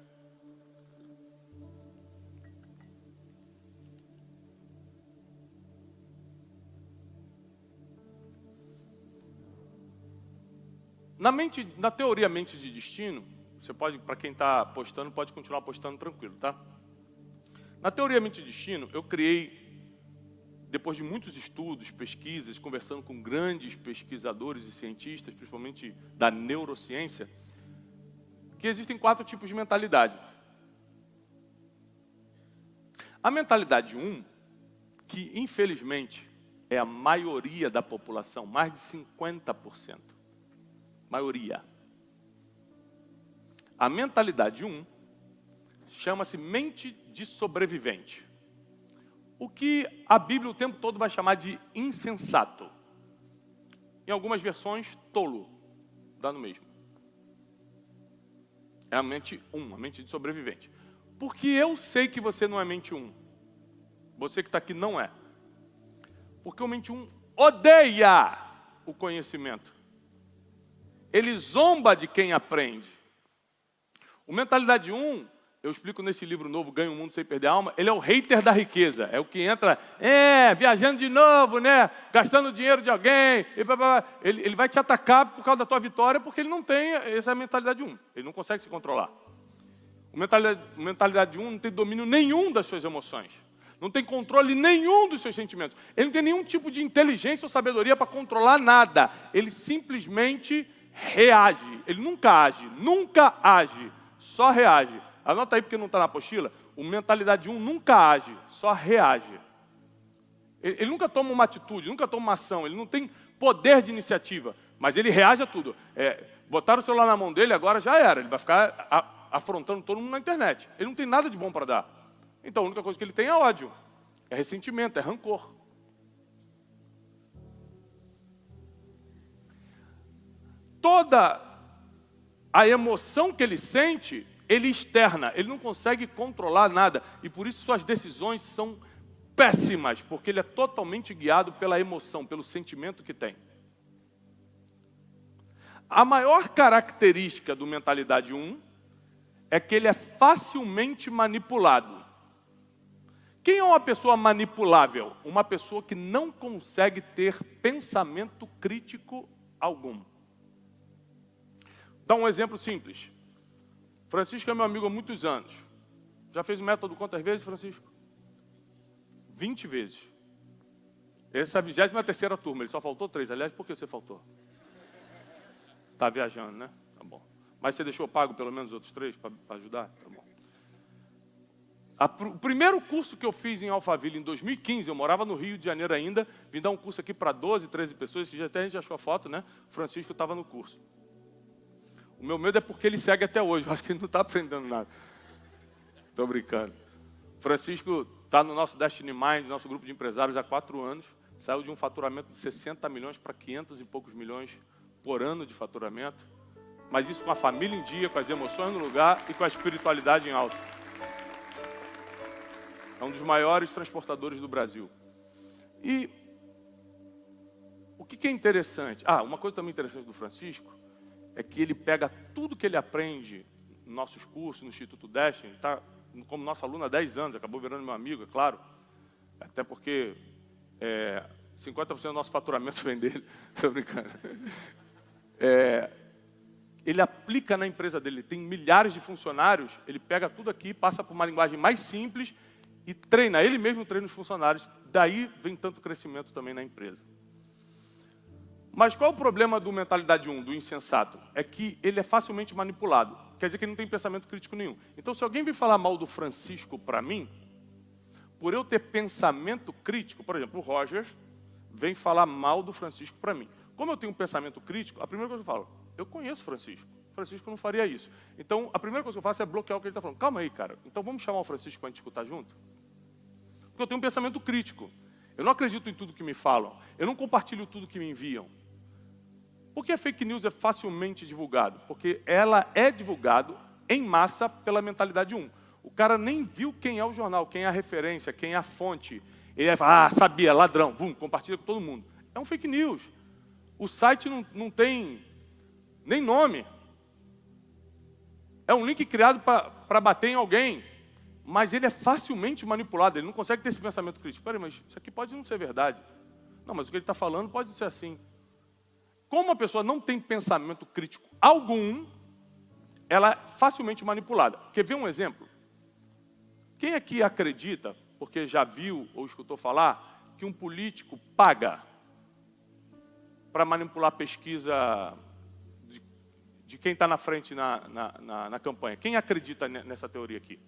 Na teoria mente de destino, você pode, para quem está postando, pode continuar postando tranquilo, tá? Na teoria mente de destino, eu criei, depois de muitos estudos, pesquisas, conversando com grandes pesquisadores e cientistas, principalmente da neurociência, que existem 4 tipos de mentalidade. A mentalidade 1, que infelizmente é a maioria da população, mais de 50%. Maioria. A mentalidade 1 chama-se mente de sobrevivente. O que a Bíblia o tempo todo vai chamar de insensato. Em algumas versões, tolo. Dá no mesmo. É a mente 1, a mente de sobrevivente. Porque eu sei que você não é mente 1. Você que está aqui não é. Porque o mente 1 odeia o conhecimento. Ele zomba de quem aprende. O mentalidade 1, eu explico nesse livro novo, Ganha o Mundo Sem Perder a Alma, ele é o hater da riqueza. É o que entra, viajando de novo, né? Gastando dinheiro de alguém. Ele vai te atacar por causa da tua vitória, porque ele não tem essa mentalidade 1. Ele não consegue se controlar. O mentalidade 1 não tem domínio nenhum das suas emoções. Não tem controle nenhum dos seus sentimentos. Ele não tem nenhum tipo de inteligência ou sabedoria para controlar nada. Ele simplesmente reage. Ele nunca age, só reage. Anota aí porque não está na apostila. O mentalidade 1 nunca age, só reage. Ele nunca toma uma atitude, nunca toma uma ação, ele não tem poder de iniciativa, mas ele reage a tudo. Botaram o celular na mão dele, agora já era, ele vai ficar afrontando todo mundo na internet. Ele não tem nada de bom para dar. Então a única coisa que ele tem é ódio, é ressentimento, é rancor. toda a emoção que ele sente, ele externa, ele não consegue controlar nada. E por isso suas decisões são péssimas, porque ele é totalmente guiado pela emoção, pelo sentimento que tem. A maior característica do mentalidade 1 é que ele é facilmente manipulado. Quem é uma pessoa manipulável? Uma pessoa que não consegue ter pensamento crítico algum. Dá um exemplo simples. Francisco é meu amigo há muitos anos. Já fez o método quantas vezes, Francisco? 20 vezes. Essa é a 23ª turma, ele só faltou 3. Aliás, por que você faltou? Está viajando, né? Tá bom. Mas você deixou pago pelo menos outros 3 para ajudar? Tá bom. O primeiro curso que eu fiz em Alphaville, em 2015, eu morava no Rio de Janeiro ainda, vim dar um curso aqui para 12, 13 pessoas, esse dia até a gente achou a foto, né? O Francisco estava no curso. O meu medo é porque ele segue até hoje, eu acho que ele não está aprendendo nada. Estou brincando. Francisco está no nosso Destiny Mind, nosso grupo de empresários há 4 anos, saiu de um faturamento de 60 milhões para 500 e poucos milhões por ano de faturamento, mas isso com a família em dia, com as emoções no lugar e com a espiritualidade em alta. É um dos maiores transportadores do Brasil. E o que é interessante? Uma coisa também interessante do Francisco é que ele pega tudo que ele aprende nos nossos cursos, no Instituto Destiny, ele está como nosso aluno há 10 anos, acabou virando meu amigo, é claro, até porque 50% do nosso faturamento vem dele, estou brincando. Ele aplica na empresa dele, ele tem milhares de funcionários, ele pega tudo aqui, passa por uma linguagem mais simples e treina, ele mesmo treina os funcionários, daí vem tanto crescimento também na empresa. Mas qual o problema do mentalidade 1, do insensato? É que ele é facilmente manipulado, quer dizer que ele não tem pensamento crítico nenhum. Então se alguém vir falar mal do Francisco para mim, por eu ter pensamento crítico, por exemplo, o Rogers vem falar mal do Francisco para mim. Como eu tenho um pensamento crítico, a primeira coisa que eu falo, eu conheço o Francisco. O Francisco não faria isso. Então, a primeira coisa que eu faço é bloquear o que ele está falando. Calma aí, cara. Então, vamos chamar o Francisco para a gente escutar junto? Porque eu tenho um pensamento crítico. Eu não acredito em tudo que me falam. Eu não compartilho tudo que me enviam. Por que a fake news é facilmente divulgado? Porque ela é divulgado em massa pela mentalidade 1. O cara nem viu quem é o jornal, quem é a referência, quem é a fonte. Ele vai falar, sabia, ladrão, compartilha com todo mundo. É um fake news. O site não tem nem nome. É um link criado para bater em alguém, mas ele é facilmente manipulado, ele não consegue ter esse pensamento crítico. Peraí, mas isso aqui pode não ser verdade. Não, mas o que ele está falando pode ser assim. Como a pessoa não tem pensamento crítico algum, ela é facilmente manipulada. Quer ver um exemplo? Quem aqui acredita, porque já viu ou escutou falar, que um político paga para manipular a pesquisa de quem está na frente na campanha? Quem acredita nessa teoria aqui?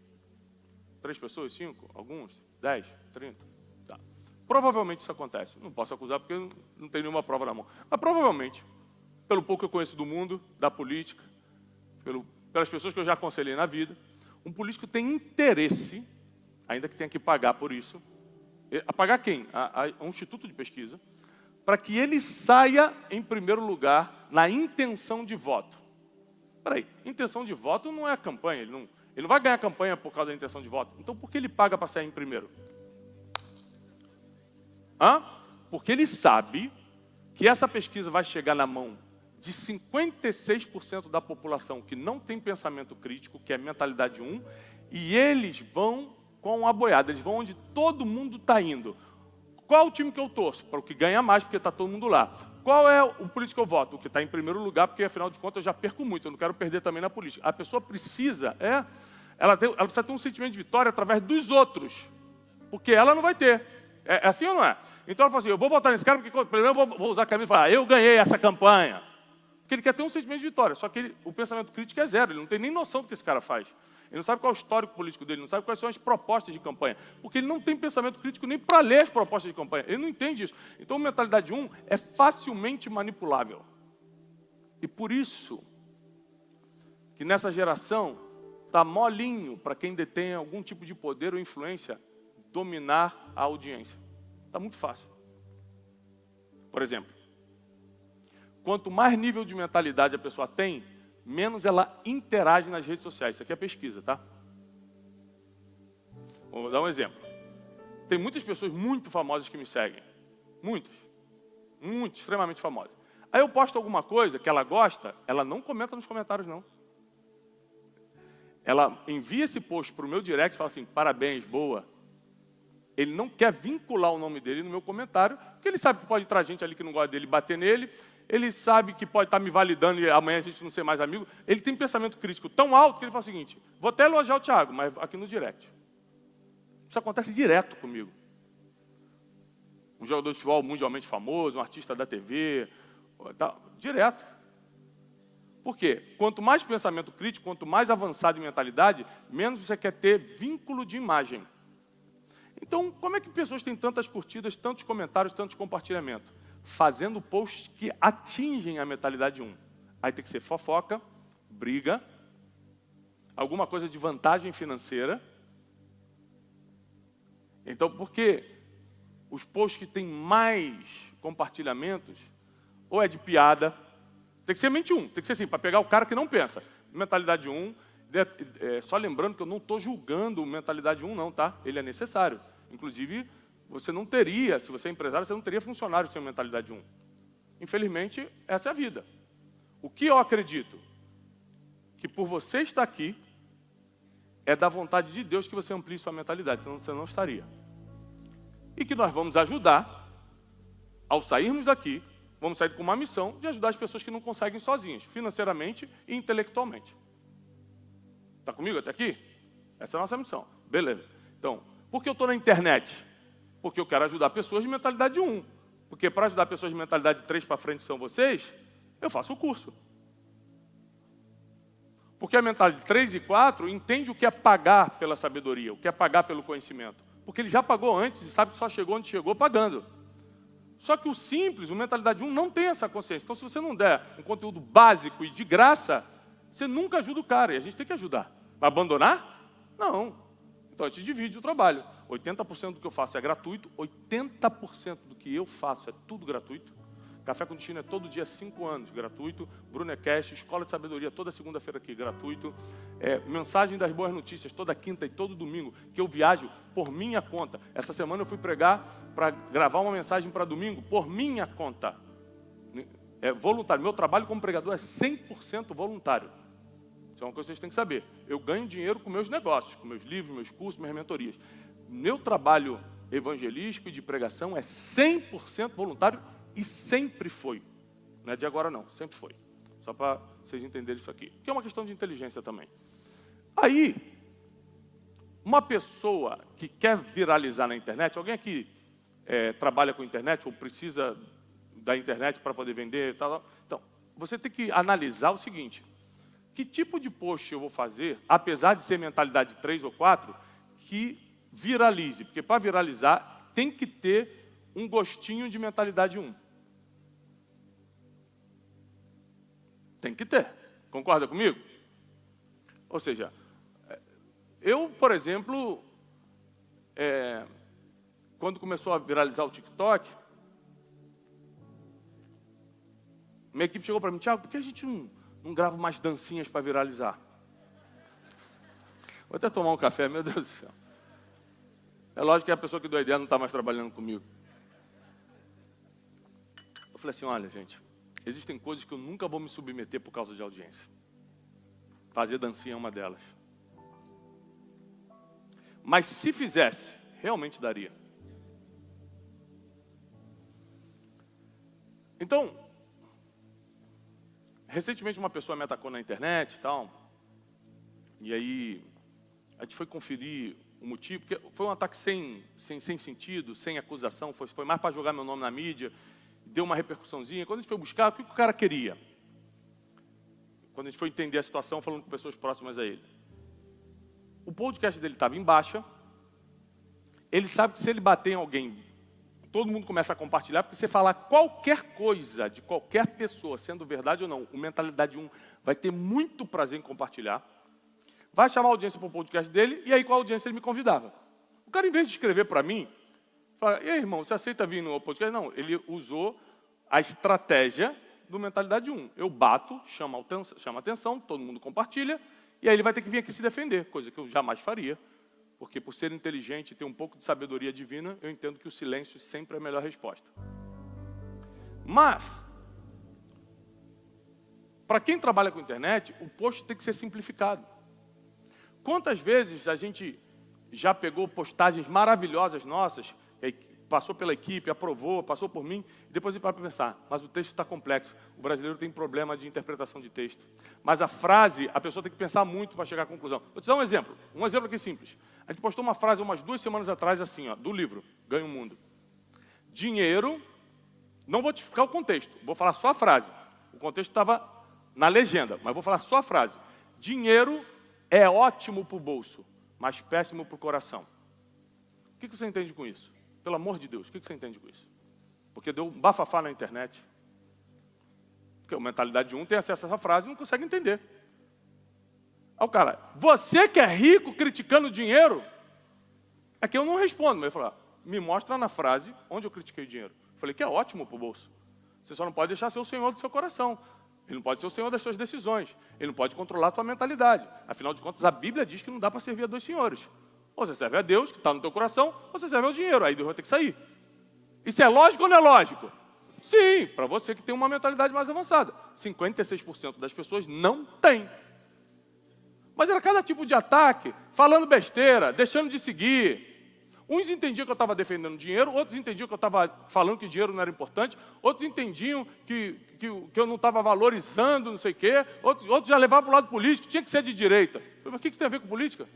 3 pessoas? 5? Alguns? 10? 30? Tá. Provavelmente isso acontece. Não posso acusar porque não tem nenhuma prova na mão. Mas provavelmente, pelo pouco que eu conheço do mundo, da política, pelas pessoas que eu já aconselhei na vida, um político tem interesse, ainda que tenha que pagar por isso, a pagar quem? A um instituto de pesquisa, para que ele saia em primeiro lugar na intenção de voto. Peraí, intenção de voto não é a campanha, ele não vai ganhar a campanha por causa da intenção de voto. Então por que ele paga para sair em primeiro? Porque ele sabe que essa pesquisa vai chegar na mão de 56% da população que não tem pensamento crítico, que é mentalidade 1, e eles vão com a boiada, eles vão onde todo mundo está indo. Qual o time que eu torço? Para o que ganha mais, porque está todo mundo lá. Qual é o político que eu voto? O que está em primeiro lugar, porque afinal de contas eu já perco muito, eu não quero perder também na política. A pessoa precisa, ela precisa ter um sentimento de vitória através dos outros, porque ela não vai ter. É assim ou não é? Então ela fala assim, eu vou votar nesse cara, porque primeiro eu vou usar a camisa e falar, eu ganhei essa campanha. Porque ele quer ter um sentimento de vitória, só que o pensamento crítico é zero, ele não tem nem noção do que esse cara faz. Ele não sabe qual é o histórico político dele, não sabe quais são as propostas de campanha, porque ele não tem pensamento crítico nem para ler as propostas de campanha, ele não entende isso. Então, a mentalidade 1 é facilmente manipulável. E por isso, que nessa geração, está molinho para quem detém algum tipo de poder ou influência, dominar a audiência. Está muito fácil. Por exemplo, quanto mais nível de mentalidade a pessoa tem, menos ela interage nas redes sociais. Isso aqui é pesquisa, tá? Vou dar um exemplo. Tem muitas pessoas muito famosas que me seguem. Muitas. Muito, extremamente famosas. Aí eu posto alguma coisa que ela gosta, ela não comenta nos comentários, não. Ela envia esse post para o meu direct e fala assim, parabéns, boa. Ele não quer vincular o nome dele no meu comentário, porque ele sabe que pode entrar gente ali que não gosta dele, bater nele. Ele sabe que pode estar me validando e amanhã a gente não ser mais amigo. Ele tem pensamento crítico tão alto que ele fala o seguinte, vou até elogiar o Thiago, mas aqui no direct. Isso acontece direto comigo. Um jogador de futebol mundialmente famoso, um artista da TV, direto. Por quê? Quanto mais pensamento crítico, quanto mais avançado em mentalidade, menos você quer ter vínculo de imagem. Então, como é que pessoas têm tantas curtidas, tantos comentários, tantos compartilhamentos? Fazendo posts que atingem a mentalidade 1. Aí tem que ser fofoca, briga, alguma coisa de vantagem financeira. Então, por que os posts que têm mais compartilhamentos, ou é de piada, tem que ser mente 1, tem que ser assim, para pegar o cara que não pensa. Mentalidade 1, só lembrando que eu não estou julgando mentalidade 1 não, tá? Ele é necessário. Inclusive, você não teria, se você é empresário, você não teria funcionário sem mentalidade 1. Infelizmente, essa é a vida. O que eu acredito? Que por você estar aqui, é da vontade de Deus que você amplie sua mentalidade, senão você não estaria. E que nós vamos ajudar, ao sairmos daqui, vamos sair com uma missão de ajudar as pessoas que não conseguem sozinhas, financeiramente e intelectualmente. Está comigo até aqui? Essa é a nossa missão. Beleza. Então, por que eu estou na internet? Porque eu quero ajudar pessoas de mentalidade 1. Porque para ajudar pessoas de mentalidade 3 para frente são vocês, eu faço o curso. Porque a mentalidade 3 e 4 entende o que é pagar pela sabedoria, o que é pagar pelo conhecimento. Porque ele já pagou antes e sabe que só chegou onde chegou pagando. Só que o simples, o mentalidade 1, não tem essa consciência. Então, se você não der um conteúdo básico e de graça, você nunca ajuda o cara. E a gente tem que ajudar. Vai abandonar? Não. Então, a gente divide o trabalho. 80% do que eu faço é gratuito, 80% do que eu faço é tudo gratuito. Café com Destino é todo dia 5 anos, gratuito. Brunecast, Escola de Sabedoria, toda segunda-feira aqui, gratuito. Mensagem das Boas Notícias, toda quinta e todo domingo, que eu viajo por minha conta. Essa semana eu fui pregar para gravar uma mensagem para domingo por minha conta. É voluntário. Meu trabalho como pregador é 100% voluntário. Isso é uma coisa que vocês têm que saber. Eu ganho dinheiro com meus negócios, com meus livros, meus cursos, minhas mentorias. Meu trabalho evangelístico e de pregação é 100% voluntário e sempre foi. Não é de agora não, sempre foi. Só para vocês entenderem isso aqui. Que é uma questão de inteligência também. Aí, uma pessoa que quer viralizar na internet, alguém aqui trabalha com internet ou precisa da internet para poder vender, tal. Então, você tem que analisar o seguinte: que tipo de post eu vou fazer, apesar de ser mentalidade 3 ou 4, que viralize? Porque para viralizar tem que ter um gostinho de mentalidade 1. Tem que ter. Concorda comigo? Ou seja, eu, por exemplo, quando começou a viralizar o TikTok, minha equipe chegou para mim, Thiago, por que a gente não grava mais dancinhas para viralizar? Vou até tomar um café, meu Deus do céu. É lógico que a pessoa que deu a ideia não está mais trabalhando comigo. Eu falei assim, olha, gente, existem coisas que eu nunca vou me submeter por causa de audiência. Fazer dancinha é uma delas. Mas se fizesse, realmente daria. Então, recentemente uma pessoa me atacou na internet e tal. E aí, a gente foi conferir o motivo, porque foi um ataque sem sentido, sem acusação, foi mais para jogar meu nome na mídia. Deu uma repercussãozinha. Quando a gente foi buscar, o que o cara queria? Quando a gente foi entender a situação, falando com pessoas próximas a ele. O podcast dele estava em baixa. Ele sabe que se ele bater em alguém, todo mundo começa a compartilhar, porque você falar qualquer coisa de qualquer pessoa, sendo verdade ou não, o Mentalidade 1 vai ter muito prazer em compartilhar. Vai chamar a audiência para o podcast dele, e aí com a audiência ele me convidava. O cara, em vez de escrever para mim, fala, e aí, irmão, você aceita vir no podcast? Não, ele usou a estratégia do mentalidade 1. Eu bato, chama atenção, todo mundo compartilha, e aí ele vai ter que vir aqui se defender, coisa que eu jamais faria, porque por ser inteligente e ter um pouco de sabedoria divina, eu entendo que o silêncio sempre é a melhor resposta. Mas, para quem trabalha com internet, o post tem que ser simplificado. Quantas vezes a gente já pegou postagens maravilhosas nossas, passou pela equipe, aprovou, passou por mim, e depois ele para pensar, mas o texto está complexo, o brasileiro tem problema de interpretação de texto. Mas a frase, a pessoa tem que pensar muito para chegar à conclusão. Vou te dar um exemplo aqui simples. A gente postou uma frase umas 2 semanas atrás, assim, ó, do livro, Ganha o Mundo. Dinheiro, não vou te explicar o contexto, vou falar só a frase. O contexto estava na legenda, mas vou falar só a frase. Dinheiro é ótimo para o bolso, mas péssimo para o coração. O que você entende com isso? Pelo amor de Deus, o que você entende com isso? Porque deu um bafafá na internet. Porque a mentalidade de um tem acesso a essa frase e não consegue entender. Aí o cara, você que é rico criticando o dinheiro? É que eu não respondo, mas eu falo, me mostra na frase onde eu critiquei o dinheiro. Eu falei que é ótimo para o bolso. Você só não pode deixar ser o senhor do seu coração. Ele não pode ser o senhor das suas decisões. Ele não pode controlar a sua mentalidade. Afinal de contas, a Bíblia diz que não dá para servir a 2 senhores. Ou você serve a Deus, que está no teu coração, ou você serve ao dinheiro. Aí Deus vai ter que sair. Isso é lógico ou não é lógico? Sim, para você que tem uma mentalidade mais avançada. 56% das pessoas não tem. Mas era cada tipo de ataque, falando besteira, deixando de seguir. Uns entendiam que eu estava defendendo dinheiro, outros entendiam que eu estava falando que dinheiro não era importante, outros entendiam que eu não estava valorizando não sei o quê, outros já levavam para o lado político, tinha que ser de direita. Eu falei, mas o que isso tem a ver com política?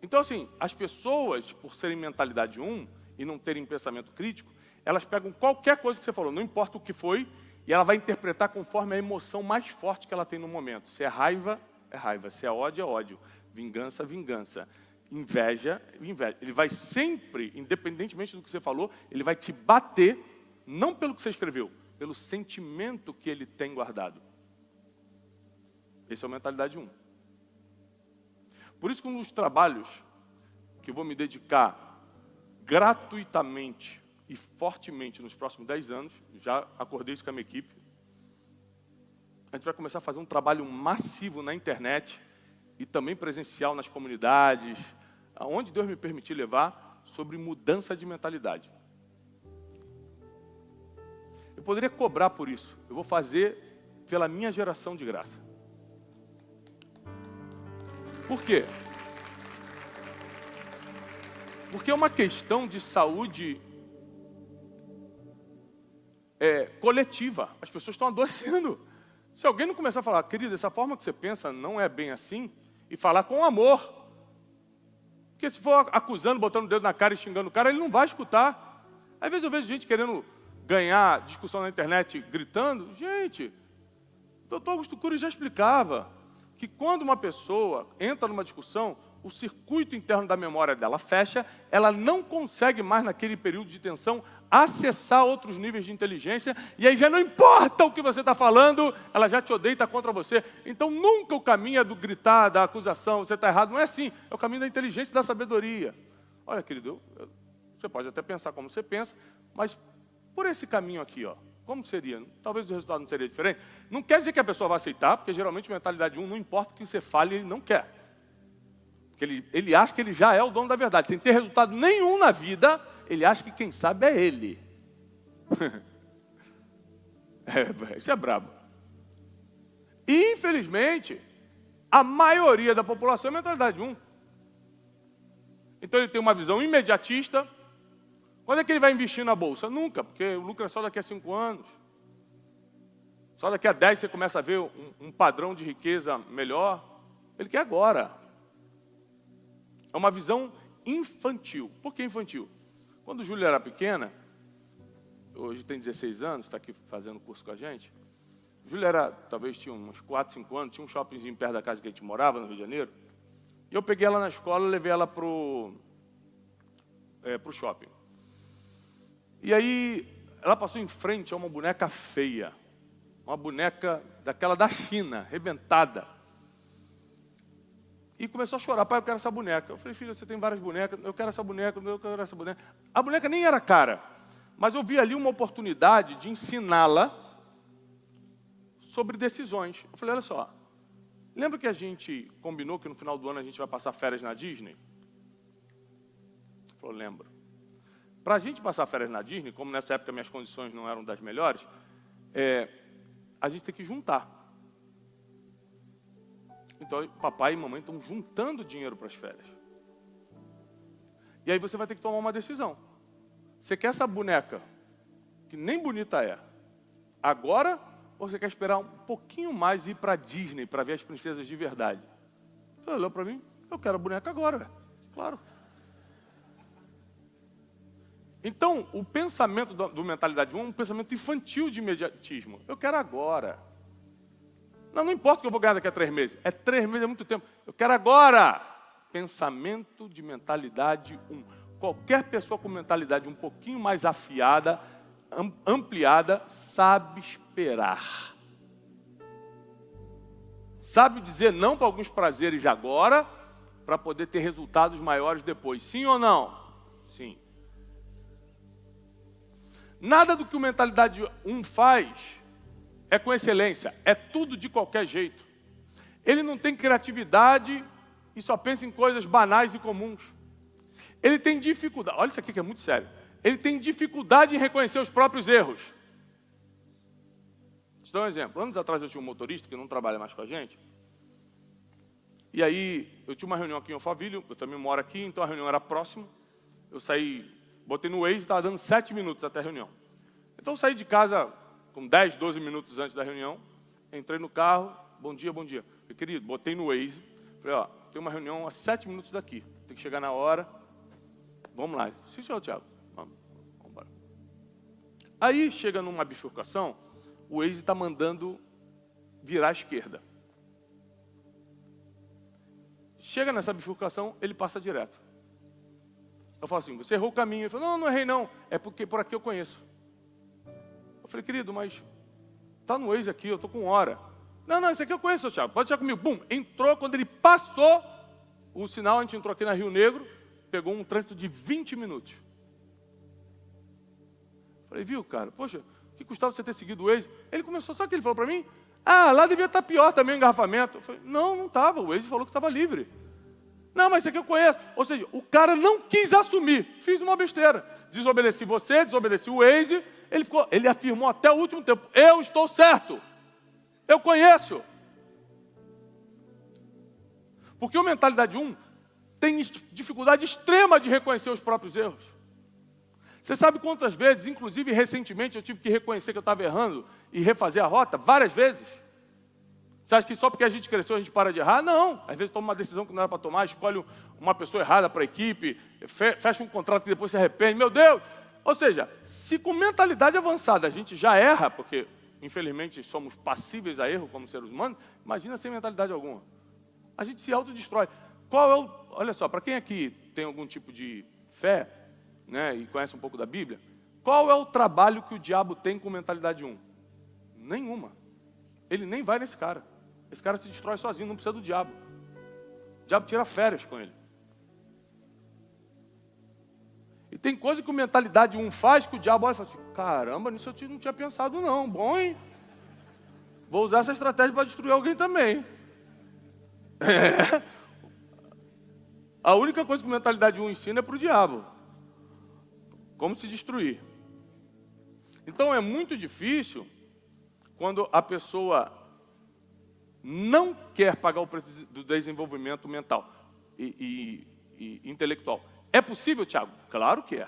Então, assim, as pessoas, por serem mentalidade 1 e não terem pensamento crítico, elas pegam qualquer coisa que você falou, não importa o que foi, e ela vai interpretar conforme a emoção mais forte que ela tem no momento. Se é raiva, é raiva. Se é ódio, é ódio. Vingança, vingança. Inveja, inveja. Ele vai sempre, independentemente do que você falou, ele vai te bater, não pelo que você escreveu, pelo sentimento que ele tem guardado. Esse é a mentalidade 1. Por isso que um dos trabalhos que eu vou me dedicar gratuitamente e fortemente nos próximos 10 anos, já acordei isso com a minha equipe, a gente vai começar a fazer um trabalho massivo na internet e também presencial nas comunidades, aonde Deus me permitir levar, sobre mudança de mentalidade. Eu poderia cobrar por isso, eu vou fazer pela minha geração de graça. Por quê? Porque é uma questão de saúde coletiva. As pessoas estão adoecendo. Se alguém não começar a falar, querido, essa forma que você pensa não é bem assim, e falar com amor. Porque se for acusando, botando o dedo na cara e xingando o cara, ele não vai escutar. Às vezes eu vejo gente querendo ganhar discussão na internet gritando. Gente, o doutor Augusto Cury já explicava que quando uma pessoa entra numa discussão, o circuito interno da memória dela fecha, ela não consegue mais, naquele período de tensão, acessar outros níveis de inteligência, e aí já não importa o que você está falando, ela já te odeia e está contra você. Então, nunca o caminho é do gritar, da acusação, você está errado, não é assim. É o caminho da inteligência e da sabedoria. Olha, querido, você pode até pensar como você pensa, mas por esse caminho aqui, ó, como seria? Talvez o resultado não seria diferente. Não quer dizer que a pessoa vai aceitar, porque geralmente a mentalidade 1, não importa o que você fale, ele não quer. Porque ele acha que ele já é o dono da verdade. Sem ter resultado nenhum na vida, ele acha que quem sabe é ele. Isso é brabo. E, infelizmente, a maioria da população é mentalidade 1. Então ele tem uma visão imediatista. Quando é que ele vai investir na bolsa? Nunca, porque o lucro é só daqui a 5 anos. Só daqui a 10 você começa a ver um padrão de riqueza melhor. Ele quer agora. É uma visão infantil. Por que infantil? Quando o Júlio era pequena, hoje tem 16 anos, está aqui fazendo curso com a gente. O Júlio talvez tinha uns 4, 5 anos, tinha um shoppingzinho perto da casa que a gente morava, no Rio de Janeiro. E eu peguei ela na escola e levei ela pro shopping. E aí, ela passou em frente a uma boneca feia. Uma boneca daquela da China, arrebentada. e começou a chorar. Pai, eu quero essa boneca. Eu falei, filho, você tem várias bonecas, eu quero essa boneca, eu quero essa boneca. A boneca nem era cara, mas eu vi ali uma oportunidade de ensiná-la sobre decisões. Eu falei, olha só, lembra que a gente combinou que no final do ano a gente vai passar férias na Disney? Ele falou, lembro. Para a gente passar férias na Disney, como nessa época minhas condições não eram das melhores, a gente tem que juntar. Então, papai e mamãe estão juntando dinheiro para as férias. E aí você vai ter que tomar uma decisão. Você quer essa boneca, que nem bonita é, agora, ou você quer esperar um pouquinho mais e ir para a Disney para ver as princesas de verdade? Ele olhou para mim, eu quero a boneca agora, claro. Então, o pensamento do Mentalidade 1 é um pensamento infantil de imediatismo. Eu quero agora. Não importa o que eu vou ganhar daqui a 3 meses. 3 meses é muito tempo. Eu quero agora. Pensamento de Mentalidade 1. Qualquer pessoa com mentalidade um pouquinho mais afiada, ampliada, sabe esperar. Sabe dizer não para alguns prazeres agora, para poder ter resultados maiores depois. Sim ou não? Sim. Nada do que o Mentalidade 1 faz é com excelência, é tudo de qualquer jeito. Ele não tem criatividade e só pensa em coisas banais e comuns. Ele tem dificuldade, olha isso aqui que é muito sério, ele tem dificuldade em reconhecer os próprios erros. Vou te dar um exemplo. Anos atrás eu tinha um motorista que não trabalha mais com a gente, e aí eu tinha uma reunião aqui em Alphaville, eu também moro aqui, então a reunião era próxima, eu saí, botei no Waze, estava dando 7 minutos até a reunião. Então eu saí de casa com 10, 12 minutos antes da reunião, entrei no carro, bom dia, bom dia. Falei, querido, botei no Waze, falei, ó, tem uma reunião a 7 minutos daqui, tem que chegar na hora, vamos lá. Sim, senhor Thiago, vamos embora. Aí chega numa bifurcação, o Waze está mandando virar à esquerda. Chega nessa bifurcação, ele passa direto. Eu falo assim, você errou o caminho. Ele fala, não, não errei não, é porque por aqui eu conheço. Eu falei, querido, mas está no Waze aqui, eu estou com hora. Não, isso aqui eu conheço, Thiago, pode chegar comigo. Bum, entrou, quando ele passou o sinal, a gente entrou aqui na Rio Negro, pegou um trânsito de 20 minutos. Eu falei, viu, cara, poxa, o que custava você ter seguido o Waze? Ele começou, sabe o que ele falou para mim? Lá devia estar pior também o engarrafamento. Eu falei, não estava, o Waze falou que estava livre. Não, mas isso aqui eu conheço. Ou seja, o cara não quis assumir. Fiz uma besteira. Desobedeci você, desobedeci o Waze. Ele afirmou até o último tempo, eu estou certo. Eu conheço. Porque o Mentalidade 1 tem dificuldade extrema de reconhecer os próprios erros. Você sabe quantas vezes, inclusive recentemente, eu tive que reconhecer que eu estava errando e refazer a rota? Várias vezes. Você acha que só porque a gente cresceu a gente para de errar? Não. Às vezes toma uma decisão que não era para tomar, escolhe uma pessoa errada para a equipe, fecha um contrato que depois se arrepende. Meu Deus! Ou seja, se com mentalidade avançada a gente já erra, porque infelizmente somos passíveis a erro como seres humanos, imagina sem mentalidade alguma. A gente se autodestrói. Olha só, para quem aqui tem algum tipo de fé, né, e conhece um pouco da Bíblia, qual é o trabalho que o diabo tem com mentalidade 1? Nenhuma. Ele nem vai nesse cara. Esse cara se destrói sozinho, não precisa do diabo. O diabo tira férias com ele. E tem coisa que o Mentalidade 1 faz que o diabo olha e fala assim, caramba, nisso eu não tinha pensado não, bom, hein? Vou usar essa estratégia para destruir alguém também. A única coisa que o Mentalidade 1 ensina é para o diabo. Como se destruir. Então é muito difícil quando a pessoa não quer pagar o preço do desenvolvimento mental e intelectual. É possível, Thiago? Claro que é.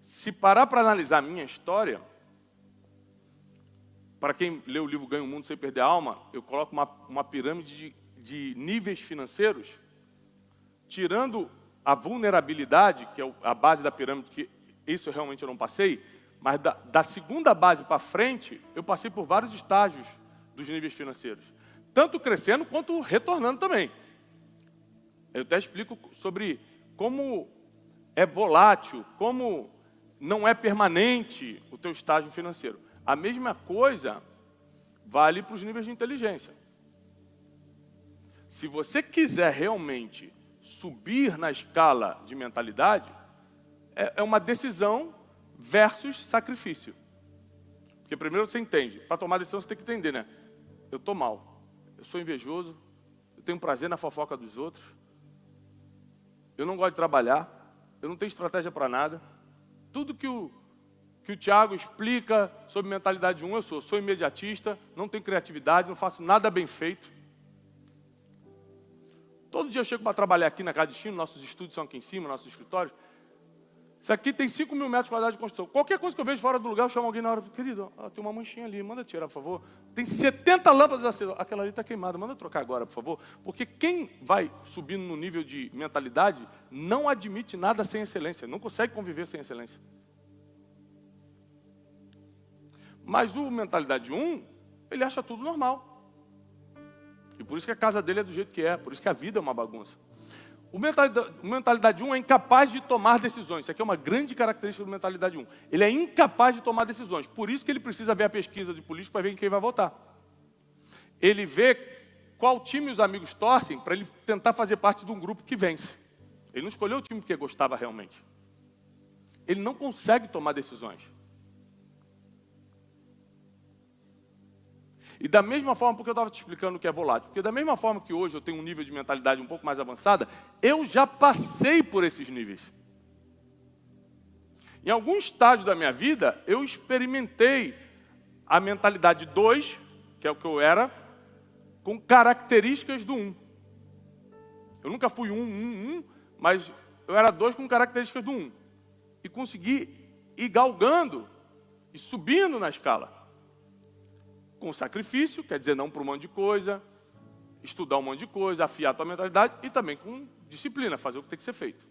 Se parar para analisar a minha história, para quem lê o livro Ganha o Mundo Sem Perder a Alma, eu coloco uma pirâmide de níveis financeiros, tirando a vulnerabilidade, que é a base da pirâmide, que isso realmente eu não passei, mas da segunda base para frente, eu passei por vários estágios dos níveis financeiros. Tanto crescendo quanto retornando também. Eu até explico sobre como é volátil, como não é permanente o teu estágio financeiro. A mesma coisa vale para os níveis de inteligência. Se você quiser realmente subir na escala de mentalidade, é uma decisão versus sacrifício. Porque primeiro você entende, para tomar decisão você tem que entender, né? Eu estou mal, eu sou invejoso, eu tenho prazer na fofoca dos outros, eu não gosto de trabalhar, eu não tenho estratégia para nada. Tudo que o Tiago explica sobre mentalidade 1, eu sou imediatista, não tenho criatividade, não faço nada bem feito. Todo dia eu chego para trabalhar aqui na Casa de Destino, nossos estúdios são aqui em cima, nossos escritórios. Isso aqui tem 5 mil metros quadrados de construção. Qualquer coisa que eu vejo fora do lugar, eu chamo alguém na hora. Querido, tem uma manchinha ali, manda tirar, por favor. Tem 70 lâmpadas acesas. Aquela ali está queimada, manda trocar agora, por favor. Porque quem vai subindo no nível de mentalidade não admite nada sem excelência, não consegue conviver sem excelência. Mas o mentalidade 1, ele acha tudo normal. E por isso que a casa dele é do jeito que é, por isso que a vida é uma bagunça. O mentalidade 1 é incapaz de tomar decisões. Isso aqui é uma grande característica do mentalidade 1. Ele é incapaz de tomar decisões. Por isso que ele precisa ver a pesquisa de político para ver em quem vai votar. Ele vê qual time os amigos torcem para ele tentar fazer parte de um grupo que vence. Ele não escolheu o time porque gostava realmente. Ele não consegue tomar decisões. E da mesma forma, porque eu estava te explicando o que é volátil, porque da mesma forma que hoje eu tenho um nível de mentalidade um pouco mais avançada, eu já passei por esses níveis. Em algum estágio da minha vida, eu experimentei a mentalidade 2, que é o que eu era, com características do 1. Eu nunca fui 1, mas eu era 2 com características do 1. E consegui ir galgando e subindo na escala. Com sacrifício, quer dizer, não para um monte de coisa, estudar um monte de coisa, afiar a tua mentalidade, e também com disciplina, fazer o que tem que ser feito.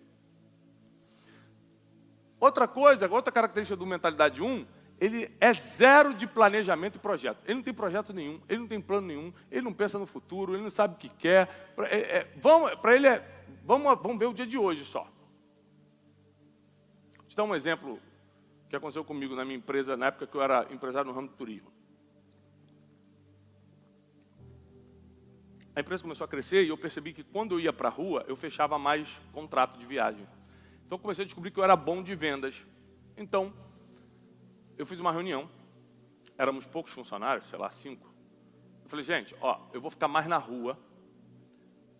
Outra coisa, outra característica do mentalidade 1, ele é zero de planejamento e projeto. Ele não tem projeto nenhum, ele não tem plano nenhum, ele não pensa no futuro, ele não sabe o que quer. Vamos ver o dia de hoje só. Vou te dar um exemplo que aconteceu comigo na minha empresa, na época que eu era empresário no ramo do turismo. A empresa começou a crescer e eu percebi que quando eu ia para a rua, eu fechava mais contrato de viagem. Então, eu comecei a descobrir que eu era bom de vendas. Então, eu fiz uma reunião, éramos poucos funcionários, sei lá, 5. Eu falei, gente, eu vou ficar mais na rua,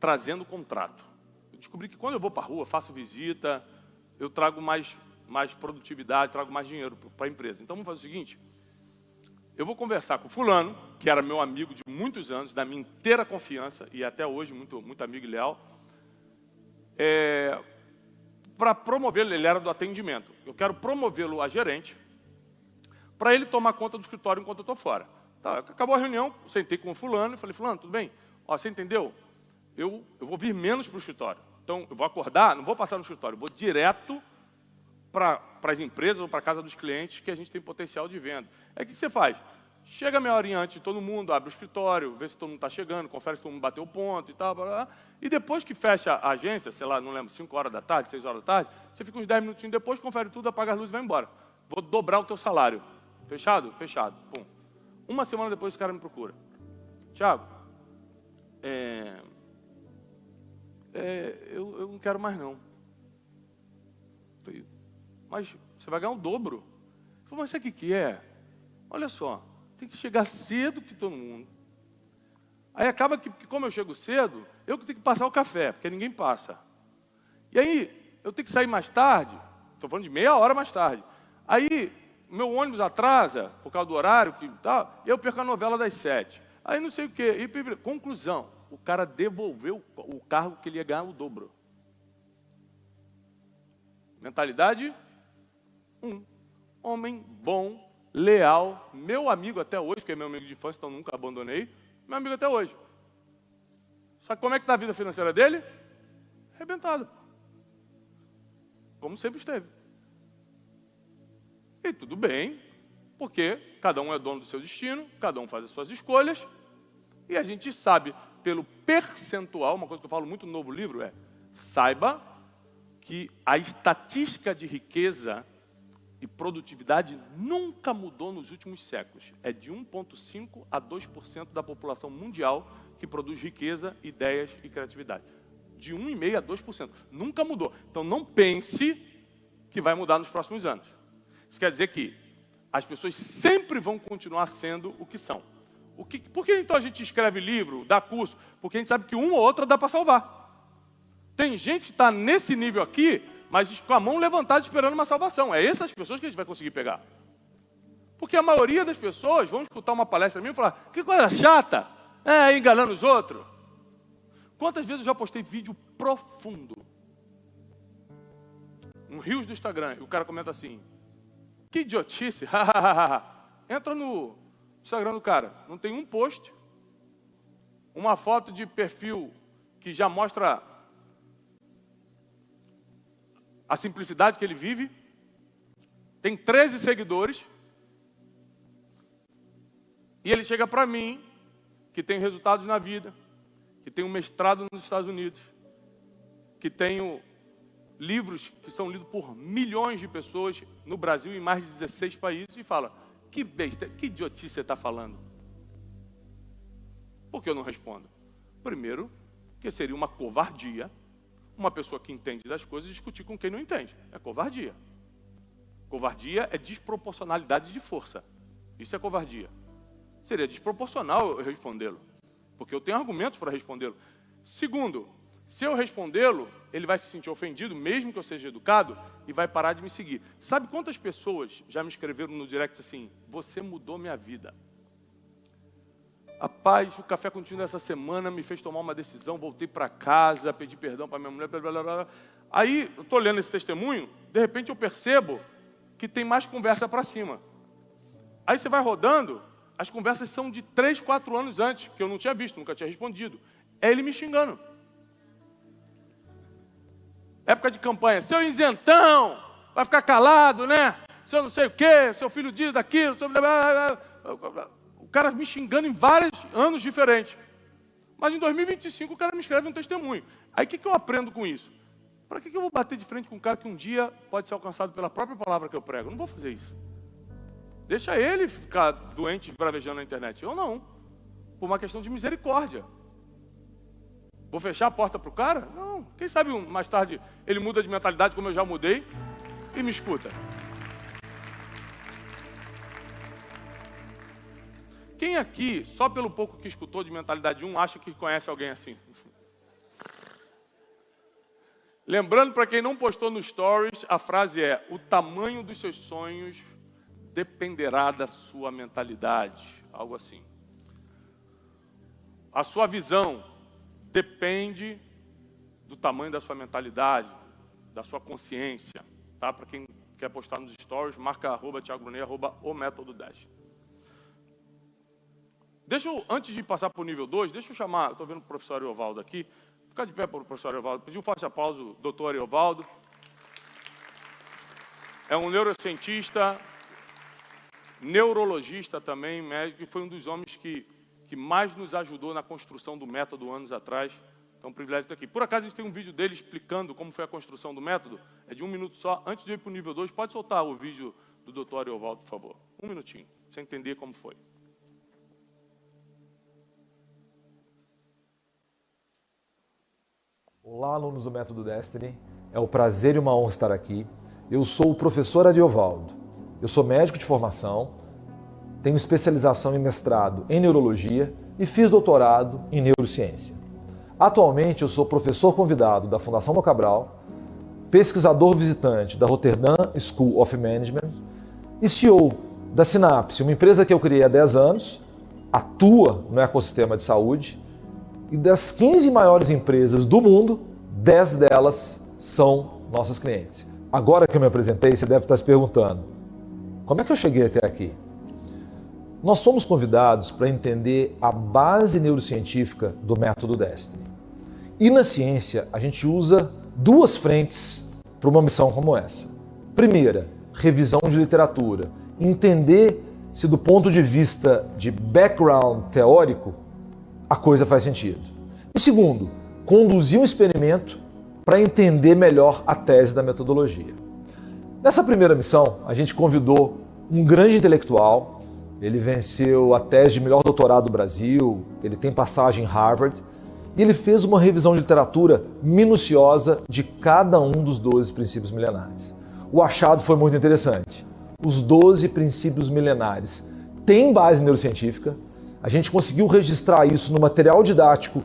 trazendo contrato. Eu descobri que quando eu vou para a rua, faço visita, eu trago mais produtividade, trago mais dinheiro para a empresa. Então, vamos fazer o seguinte, eu vou conversar com o fulano, que era meu amigo de muitos anos, da minha inteira confiança, e até hoje muito, muito amigo e leal, para promovê-lo, ele era do atendimento. Eu quero promovê-lo a gerente, para ele tomar conta do escritório enquanto eu estou fora. Tá, acabou a reunião, sentei com o fulano e falei, fulano, tudo bem? Você entendeu? Eu vou vir menos para o escritório. Então, eu vou acordar, não vou passar no escritório, eu vou direto para as empresas ou para a casa dos clientes que a gente tem potencial de venda. O que você faz? Chega meia horinha antes de todo mundo, abre o escritório, vê se todo mundo está chegando, confere se todo mundo bateu o ponto e tal, blá, blá. E depois que fecha a agência, sei lá, não lembro, 5 horas da tarde, 6 horas da tarde, você fica uns 10 minutinhos depois, confere tudo, apaga as luzes e vai embora. Vou dobrar o teu salário. Fechado? Fechado. Pum. Uma semana depois, esse cara me procura. Tiago, eu não quero mais não. Falei, mas você vai ganhar o dobro. Ele falou, mas sabe o que é? Olha só, tem que chegar cedo que todo mundo. Aí acaba que como eu chego cedo, eu que tenho que passar o café, porque ninguém passa. E aí, eu tenho que sair mais tarde, estou falando de meia hora mais tarde. Aí, meu ônibus atrasa, por causa do horário, e eu perco a novela das 7. Aí não sei o quê. E, conclusão, o cara devolveu o cargo que ele ia ganhar o dobro. Mentalidade 1. Homem bom, leal, meu amigo até hoje, porque é meu amigo de infância, então nunca abandonei, meu amigo até hoje. Só que como é que está a vida financeira dele? Arrebentada. Como sempre esteve. E tudo bem, porque cada um é dono do seu destino, cada um faz as suas escolhas, e a gente sabe, pelo percentual, uma coisa que eu falo muito no novo livro saiba que a estatística de riqueza e produtividade nunca mudou nos últimos séculos. É de 1,5% a 2% da população mundial que produz riqueza, ideias e criatividade. De 1,5% a 2%. Nunca mudou. Então não pense que vai mudar nos próximos anos. Isso quer dizer que as pessoas sempre vão continuar sendo o que são. Por que então a gente escreve livro, dá curso? Porque a gente sabe que uma ou outra dá para salvar. Tem gente que está nesse nível aqui, mas com a mão levantada esperando uma salvação. É essas pessoas que a gente vai conseguir pegar. Porque a maioria das pessoas vão escutar uma palestra minha e falar: que coisa chata, enganando os outros. Quantas vezes eu já postei vídeo profundo, um rios do Instagram, e o cara comenta assim: que idiotice, entra no Instagram do cara, não tem um post, uma foto de perfil que já mostra a simplicidade que ele vive, tem 13 seguidores, e ele chega para mim, que tem resultados na vida, que tem um mestrado nos Estados Unidos, que tenho livros que são lidos por milhões de pessoas no Brasil e em mais de 16 países, e fala: que besta, que idiotice você está falando? Por que eu não respondo? Primeiro, que seria uma covardia uma pessoa que entende das coisas discutir com quem não entende. É covardia. Covardia é desproporcionalidade de força. Isso é covardia. Seria desproporcional eu respondê-lo, porque eu tenho argumentos para respondê-lo. Segundo, se eu respondê-lo, ele vai se sentir ofendido, mesmo que eu seja educado, e vai parar de me seguir. Sabe quantas pessoas já me escreveram no direct assim: você mudou minha vida. Rapaz, o café contigo dessa semana me fez tomar uma decisão, voltei para casa, pedi perdão para minha mulher, blá, blá, blá, blá. Aí, eu estou lendo esse testemunho, de repente eu percebo que tem mais conversa para cima. Aí você vai rodando, as conversas são de 3, 4 anos antes, que eu não tinha visto, nunca tinha respondido. É ele me xingando. Época de campanha: seu isentão, vai ficar calado, né? Seu não sei o quê, seu filho diz daquilo, seu... O cara me xingando em vários anos diferentes. Mas em 2025 o cara me escreve um testemunho. Aí o que eu aprendo com isso? Para que eu vou bater de frente com um cara que um dia pode ser alcançado pela própria palavra que eu prego? Eu não vou fazer isso. Deixa ele ficar doente, bravejando na internet. Eu não. Por uma questão de misericórdia. Vou fechar a porta para o cara? Não. Quem sabe mais tarde ele muda de mentalidade, como eu já mudei, e me escuta. Quem aqui, só pelo pouco que escutou de mentalidade 1, acha que conhece alguém assim? Lembrando, para quem não postou no Stories, a frase é: o tamanho dos seus sonhos dependerá da sua mentalidade. Algo assim. A sua visão depende do tamanho da sua mentalidade, da sua consciência. Tá? Para quem quer postar nos Stories, marca @Thiago Brunet, @OMétodo10. Deixa eu, antes de passar para o nível 2, deixa eu chamar, estou vendo o professor Ariovaldo aqui, ficar de pé para o professor Ariovaldo, pedir um forte aplauso, doutor Ariovaldo. É um neurocientista, neurologista também, médico, e foi um dos homens que mais nos ajudou na construção do método anos atrás. Então, um privilégio estar aqui. Por acaso, a gente tem um vídeo dele explicando como foi a construção do método, é de 1 minuto só. Antes de ir para o nível 2, pode soltar o vídeo do doutor Ariovaldo, por favor. 1 minutinho, para você entender como foi. Olá, alunos do Método Destiny. É um prazer e uma honra estar aqui. Eu sou o professor Ariovaldo. Eu sou médico de formação, tenho especialização em mestrado em neurologia e fiz doutorado em neurociência. Atualmente, eu sou professor convidado da Fundação Dom Cabral, pesquisador visitante da Rotterdam School of Management e CEO da Synapse, uma empresa que eu criei há 10 anos, atua no ecossistema de saúde. E das 15 maiores empresas do mundo, 10 delas são nossas clientes. Agora que eu me apresentei, você deve estar se perguntando: como é que eu cheguei até aqui? Nós somos convidados para entender a base neurocientífica do Método Destiny. E na ciência, a gente usa 2 frentes para uma missão como essa. Primeira, revisão de literatura. Entender se do ponto de vista de background teórico, a coisa faz sentido. E segundo, conduzir um experimento para entender melhor a tese da metodologia. Nessa primeira missão, a gente convidou um grande intelectual, ele venceu a tese de melhor doutorado do Brasil, ele tem passagem em Harvard, e ele fez uma revisão de literatura minuciosa de cada um dos 12 princípios milenares. O achado foi muito interessante. Os 12 princípios milenares têm base neurocientífica, a gente conseguiu registrar isso no material didático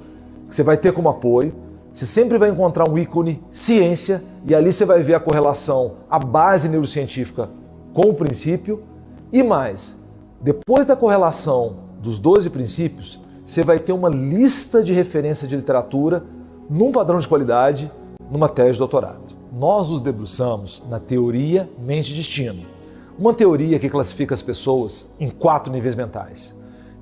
que você vai ter como apoio. Você sempre vai encontrar um ícone ciência e ali você vai ver a correlação, a base neurocientífica com o princípio. E mais, depois da correlação dos 12 princípios, você vai ter uma lista de referência de literatura num padrão de qualidade, numa tese de doutorado. Nós nos debruçamos na teoria mente-destino, uma teoria que classifica as pessoas em 4 níveis mentais.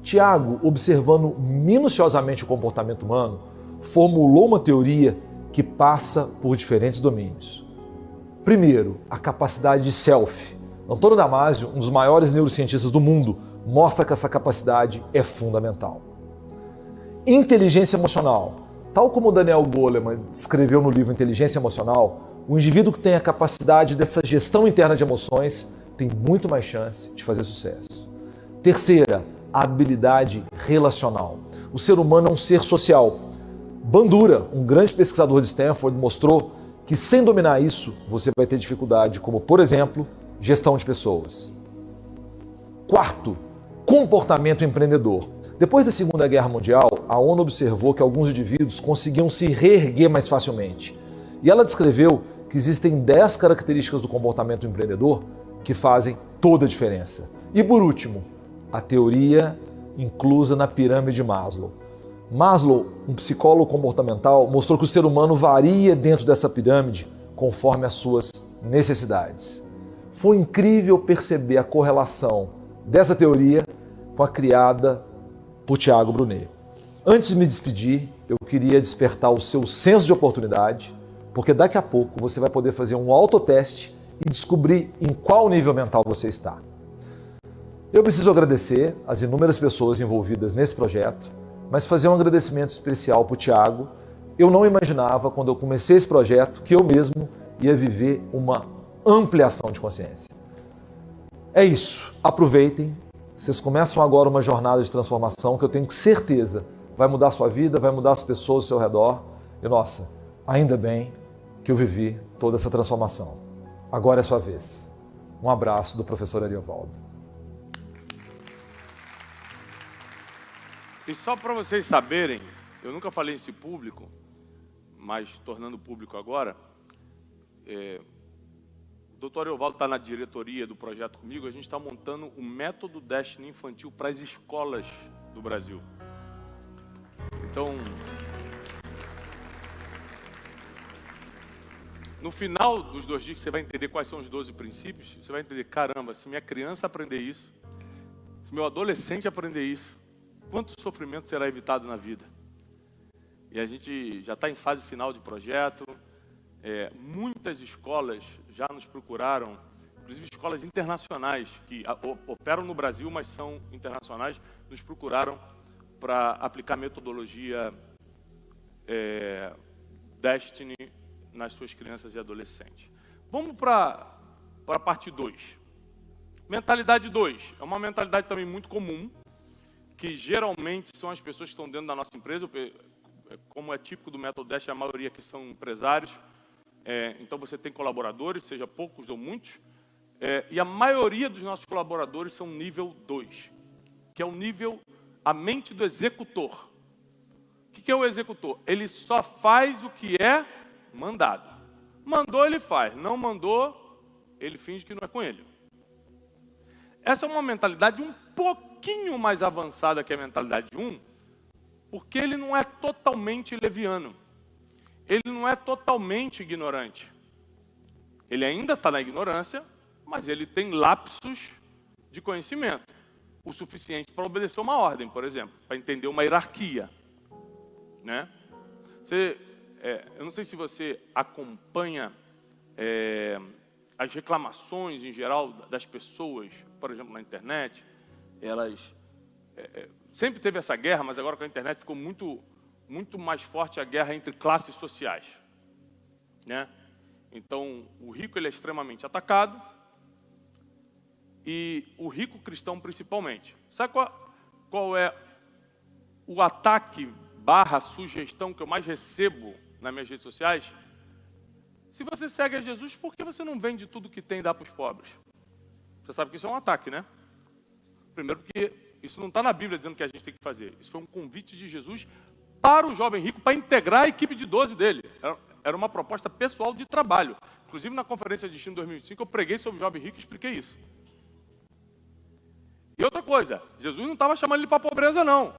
Tiago, observando minuciosamente o comportamento humano, formulou uma teoria que passa por diferentes domínios. Primeiro, a capacidade de self. Antônio Damasio, um dos maiores neurocientistas do mundo, mostra que essa capacidade é fundamental. Inteligência emocional. Tal como o Daniel Goleman escreveu no livro Inteligência Emocional, o indivíduo que tem a capacidade dessa gestão interna de emoções tem muito mais chance de fazer sucesso. Terceira, a habilidade relacional. O ser humano é um ser social. Bandura, um grande pesquisador de Stanford, mostrou que sem dominar isso, você vai ter dificuldade, como, por exemplo, gestão de pessoas. Quarto, comportamento empreendedor. Depois da Segunda Guerra Mundial, a ONU observou que alguns indivíduos conseguiam se reerguer mais facilmente. E ela descreveu que existem 10 características do comportamento empreendedor que fazem toda a diferença. E por último, a teoria inclusa na pirâmide de Maslow. Maslow, um psicólogo comportamental, mostrou que o ser humano varia dentro dessa pirâmide conforme as suas necessidades. Foi incrível perceber a correlação dessa teoria com a criada por Tiago Brunet. Antes de me despedir, eu queria despertar o seu senso de oportunidade, porque daqui a pouco você vai poder fazer um autoteste e descobrir em qual nível mental você está. Eu preciso agradecer as inúmeras pessoas envolvidas nesse projeto, mas fazer um agradecimento especial para o Tiago. Eu não imaginava, quando eu comecei esse projeto, que eu mesmo ia viver uma ampliação de consciência. É isso. Aproveitem. Vocês começam agora uma jornada de transformação que eu tenho certeza vai mudar a sua vida, vai mudar as pessoas ao seu redor. E, nossa, ainda bem que eu vivi toda essa transformação. Agora é a sua vez. Um abraço do professor Ariovaldo. E só para vocês saberem, eu nunca falei isso em público, mas tornando público agora, o doutor Ariovaldo está na diretoria do projeto comigo, a gente está montando o método Destiny infantil para as escolas do Brasil. Então, no final dos 2 dias que você vai entender quais são os 12 princípios, você vai entender, caramba, se minha criança aprender isso, se meu adolescente aprender isso, quanto sofrimento será evitado na vida? E a gente já está em fase final de projeto. Muitas escolas já nos procuraram, inclusive escolas internacionais que operam no Brasil, mas são internacionais, nos procuraram para aplicar metodologia Destiny nas suas crianças e adolescentes. Vamos para a parte 2. Mentalidade 2. É uma mentalidade também muito comum, que geralmente são as pessoas que estão dentro da nossa empresa, como é típico do método Destiny, a maioria que são empresários. Então você tem colaboradores, seja poucos ou muitos, e a maioria dos nossos colaboradores são nível 2, que é o nível, a mente do executor. O que é o executor? Ele só faz o que é mandado. Mandou, ele faz. Não mandou, ele finge que não é com ele. Essa é uma mentalidade um pouquinho mais avançada que a mentalidade 1, porque ele não é totalmente leviano. Ele não é totalmente ignorante. Ele ainda está na ignorância, mas ele tem lapsos de conhecimento. O suficiente para obedecer uma ordem, por exemplo, para entender uma hierarquia. Né? Eu não sei se você acompanha as reclamações em geral das pessoas, por exemplo, na internet. Elas sempre teve essa guerra, mas agora com a internet ficou muito mais forte a guerra entre classes sociais, né? Então, o rico ele é extremamente atacado, e o rico cristão principalmente. Sabe qual é o ataque / sugestão que eu mais recebo nas minhas redes sociais? Se você segue a Jesus, por que você não vende tudo que tem e dá para os pobres? Você sabe que isso é um ataque, né? Primeiro porque isso não está na Bíblia dizendo que a gente tem que fazer. Isso foi um convite de Jesus para o jovem rico, para integrar a equipe de 12 dele. Era uma proposta pessoal de trabalho. Inclusive, na conferência de Destino 2005, eu preguei sobre o jovem rico e expliquei isso. E outra coisa, Jesus não estava chamando ele para a pobreza, não.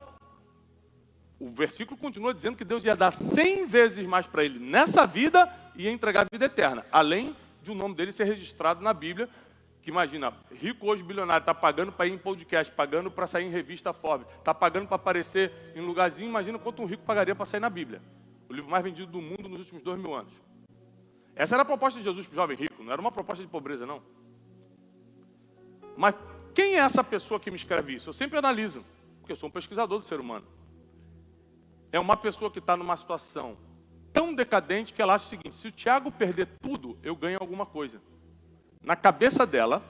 O versículo continua dizendo que Deus ia dar 100 vezes mais para ele nessa vida e ia entregar a vida eterna. Além de o nome dele ser registrado na Bíblia, que imagina, rico hoje, bilionário, está pagando para ir em podcast, pagando para sair em revista Forbes, está pagando para aparecer em lugarzinho, imagina quanto um rico pagaria para sair na Bíblia. O livro mais vendido do mundo nos últimos 2000 anos. Essa era a proposta de Jesus para o jovem rico, não era uma proposta de pobreza, não. Mas quem é essa pessoa que me escreve isso? Eu sempre analiso, porque eu sou um pesquisador do ser humano. É uma pessoa que está numa situação tão decadente que ela acha o seguinte: se o Tiago perder tudo, eu ganho alguma coisa. Na cabeça dela,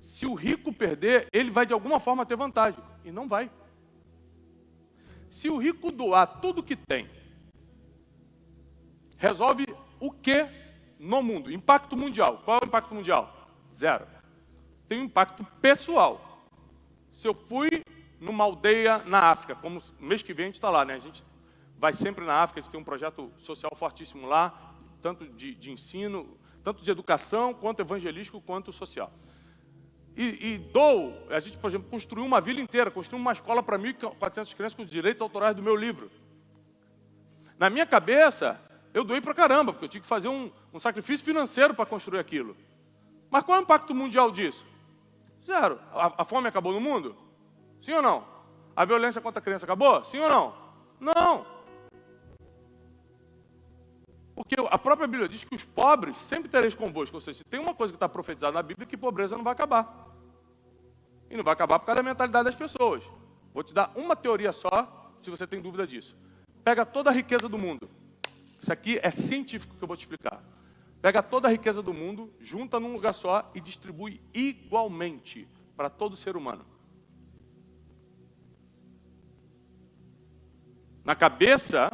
se o rico perder, ele vai de alguma forma ter vantagem. E não vai. Se o rico doar tudo que tem, resolve o que no mundo? Impacto mundial. Qual é o impacto mundial? 0. Tem um impacto pessoal. Se eu fui numa aldeia na África, como mês que vem a gente está lá, né? A gente vai sempre na África, a gente tem um projeto social fortíssimo lá, tanto de ensino, tanto de educação, quanto evangelístico, quanto social. A gente, por exemplo, construiu uma vila inteira, construiu uma escola para 1.400 crianças com os direitos autorais do meu livro. Na minha cabeça, eu doei para caramba, porque eu tinha que fazer um sacrifício financeiro para construir aquilo. Mas qual é o impacto mundial disso? 0. A fome acabou no mundo? Sim ou não? A violência contra a criança acabou? Sim ou não? Não. Porque a própria Bíblia diz que os pobres sempre tereis convosco. Ou seja, se tem uma coisa que está profetizada na Bíblia, é que pobreza não vai acabar. E não vai acabar por causa da mentalidade das pessoas. Vou te dar uma teoria só, se você tem dúvida disso. Pega toda a riqueza do mundo. Isso aqui é científico que eu vou te explicar. Pega toda a riqueza do mundo, junta num lugar só e distribui igualmente para todo ser humano. Na cabeça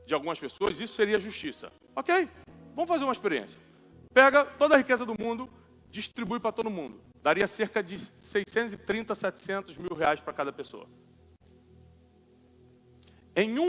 de algumas pessoas, isso seria justiça. Ok, vamos fazer uma experiência. Pega toda a riqueza do mundo, distribui para todo mundo. Daria cerca de 630, 700 mil reais para cada pessoa. Em um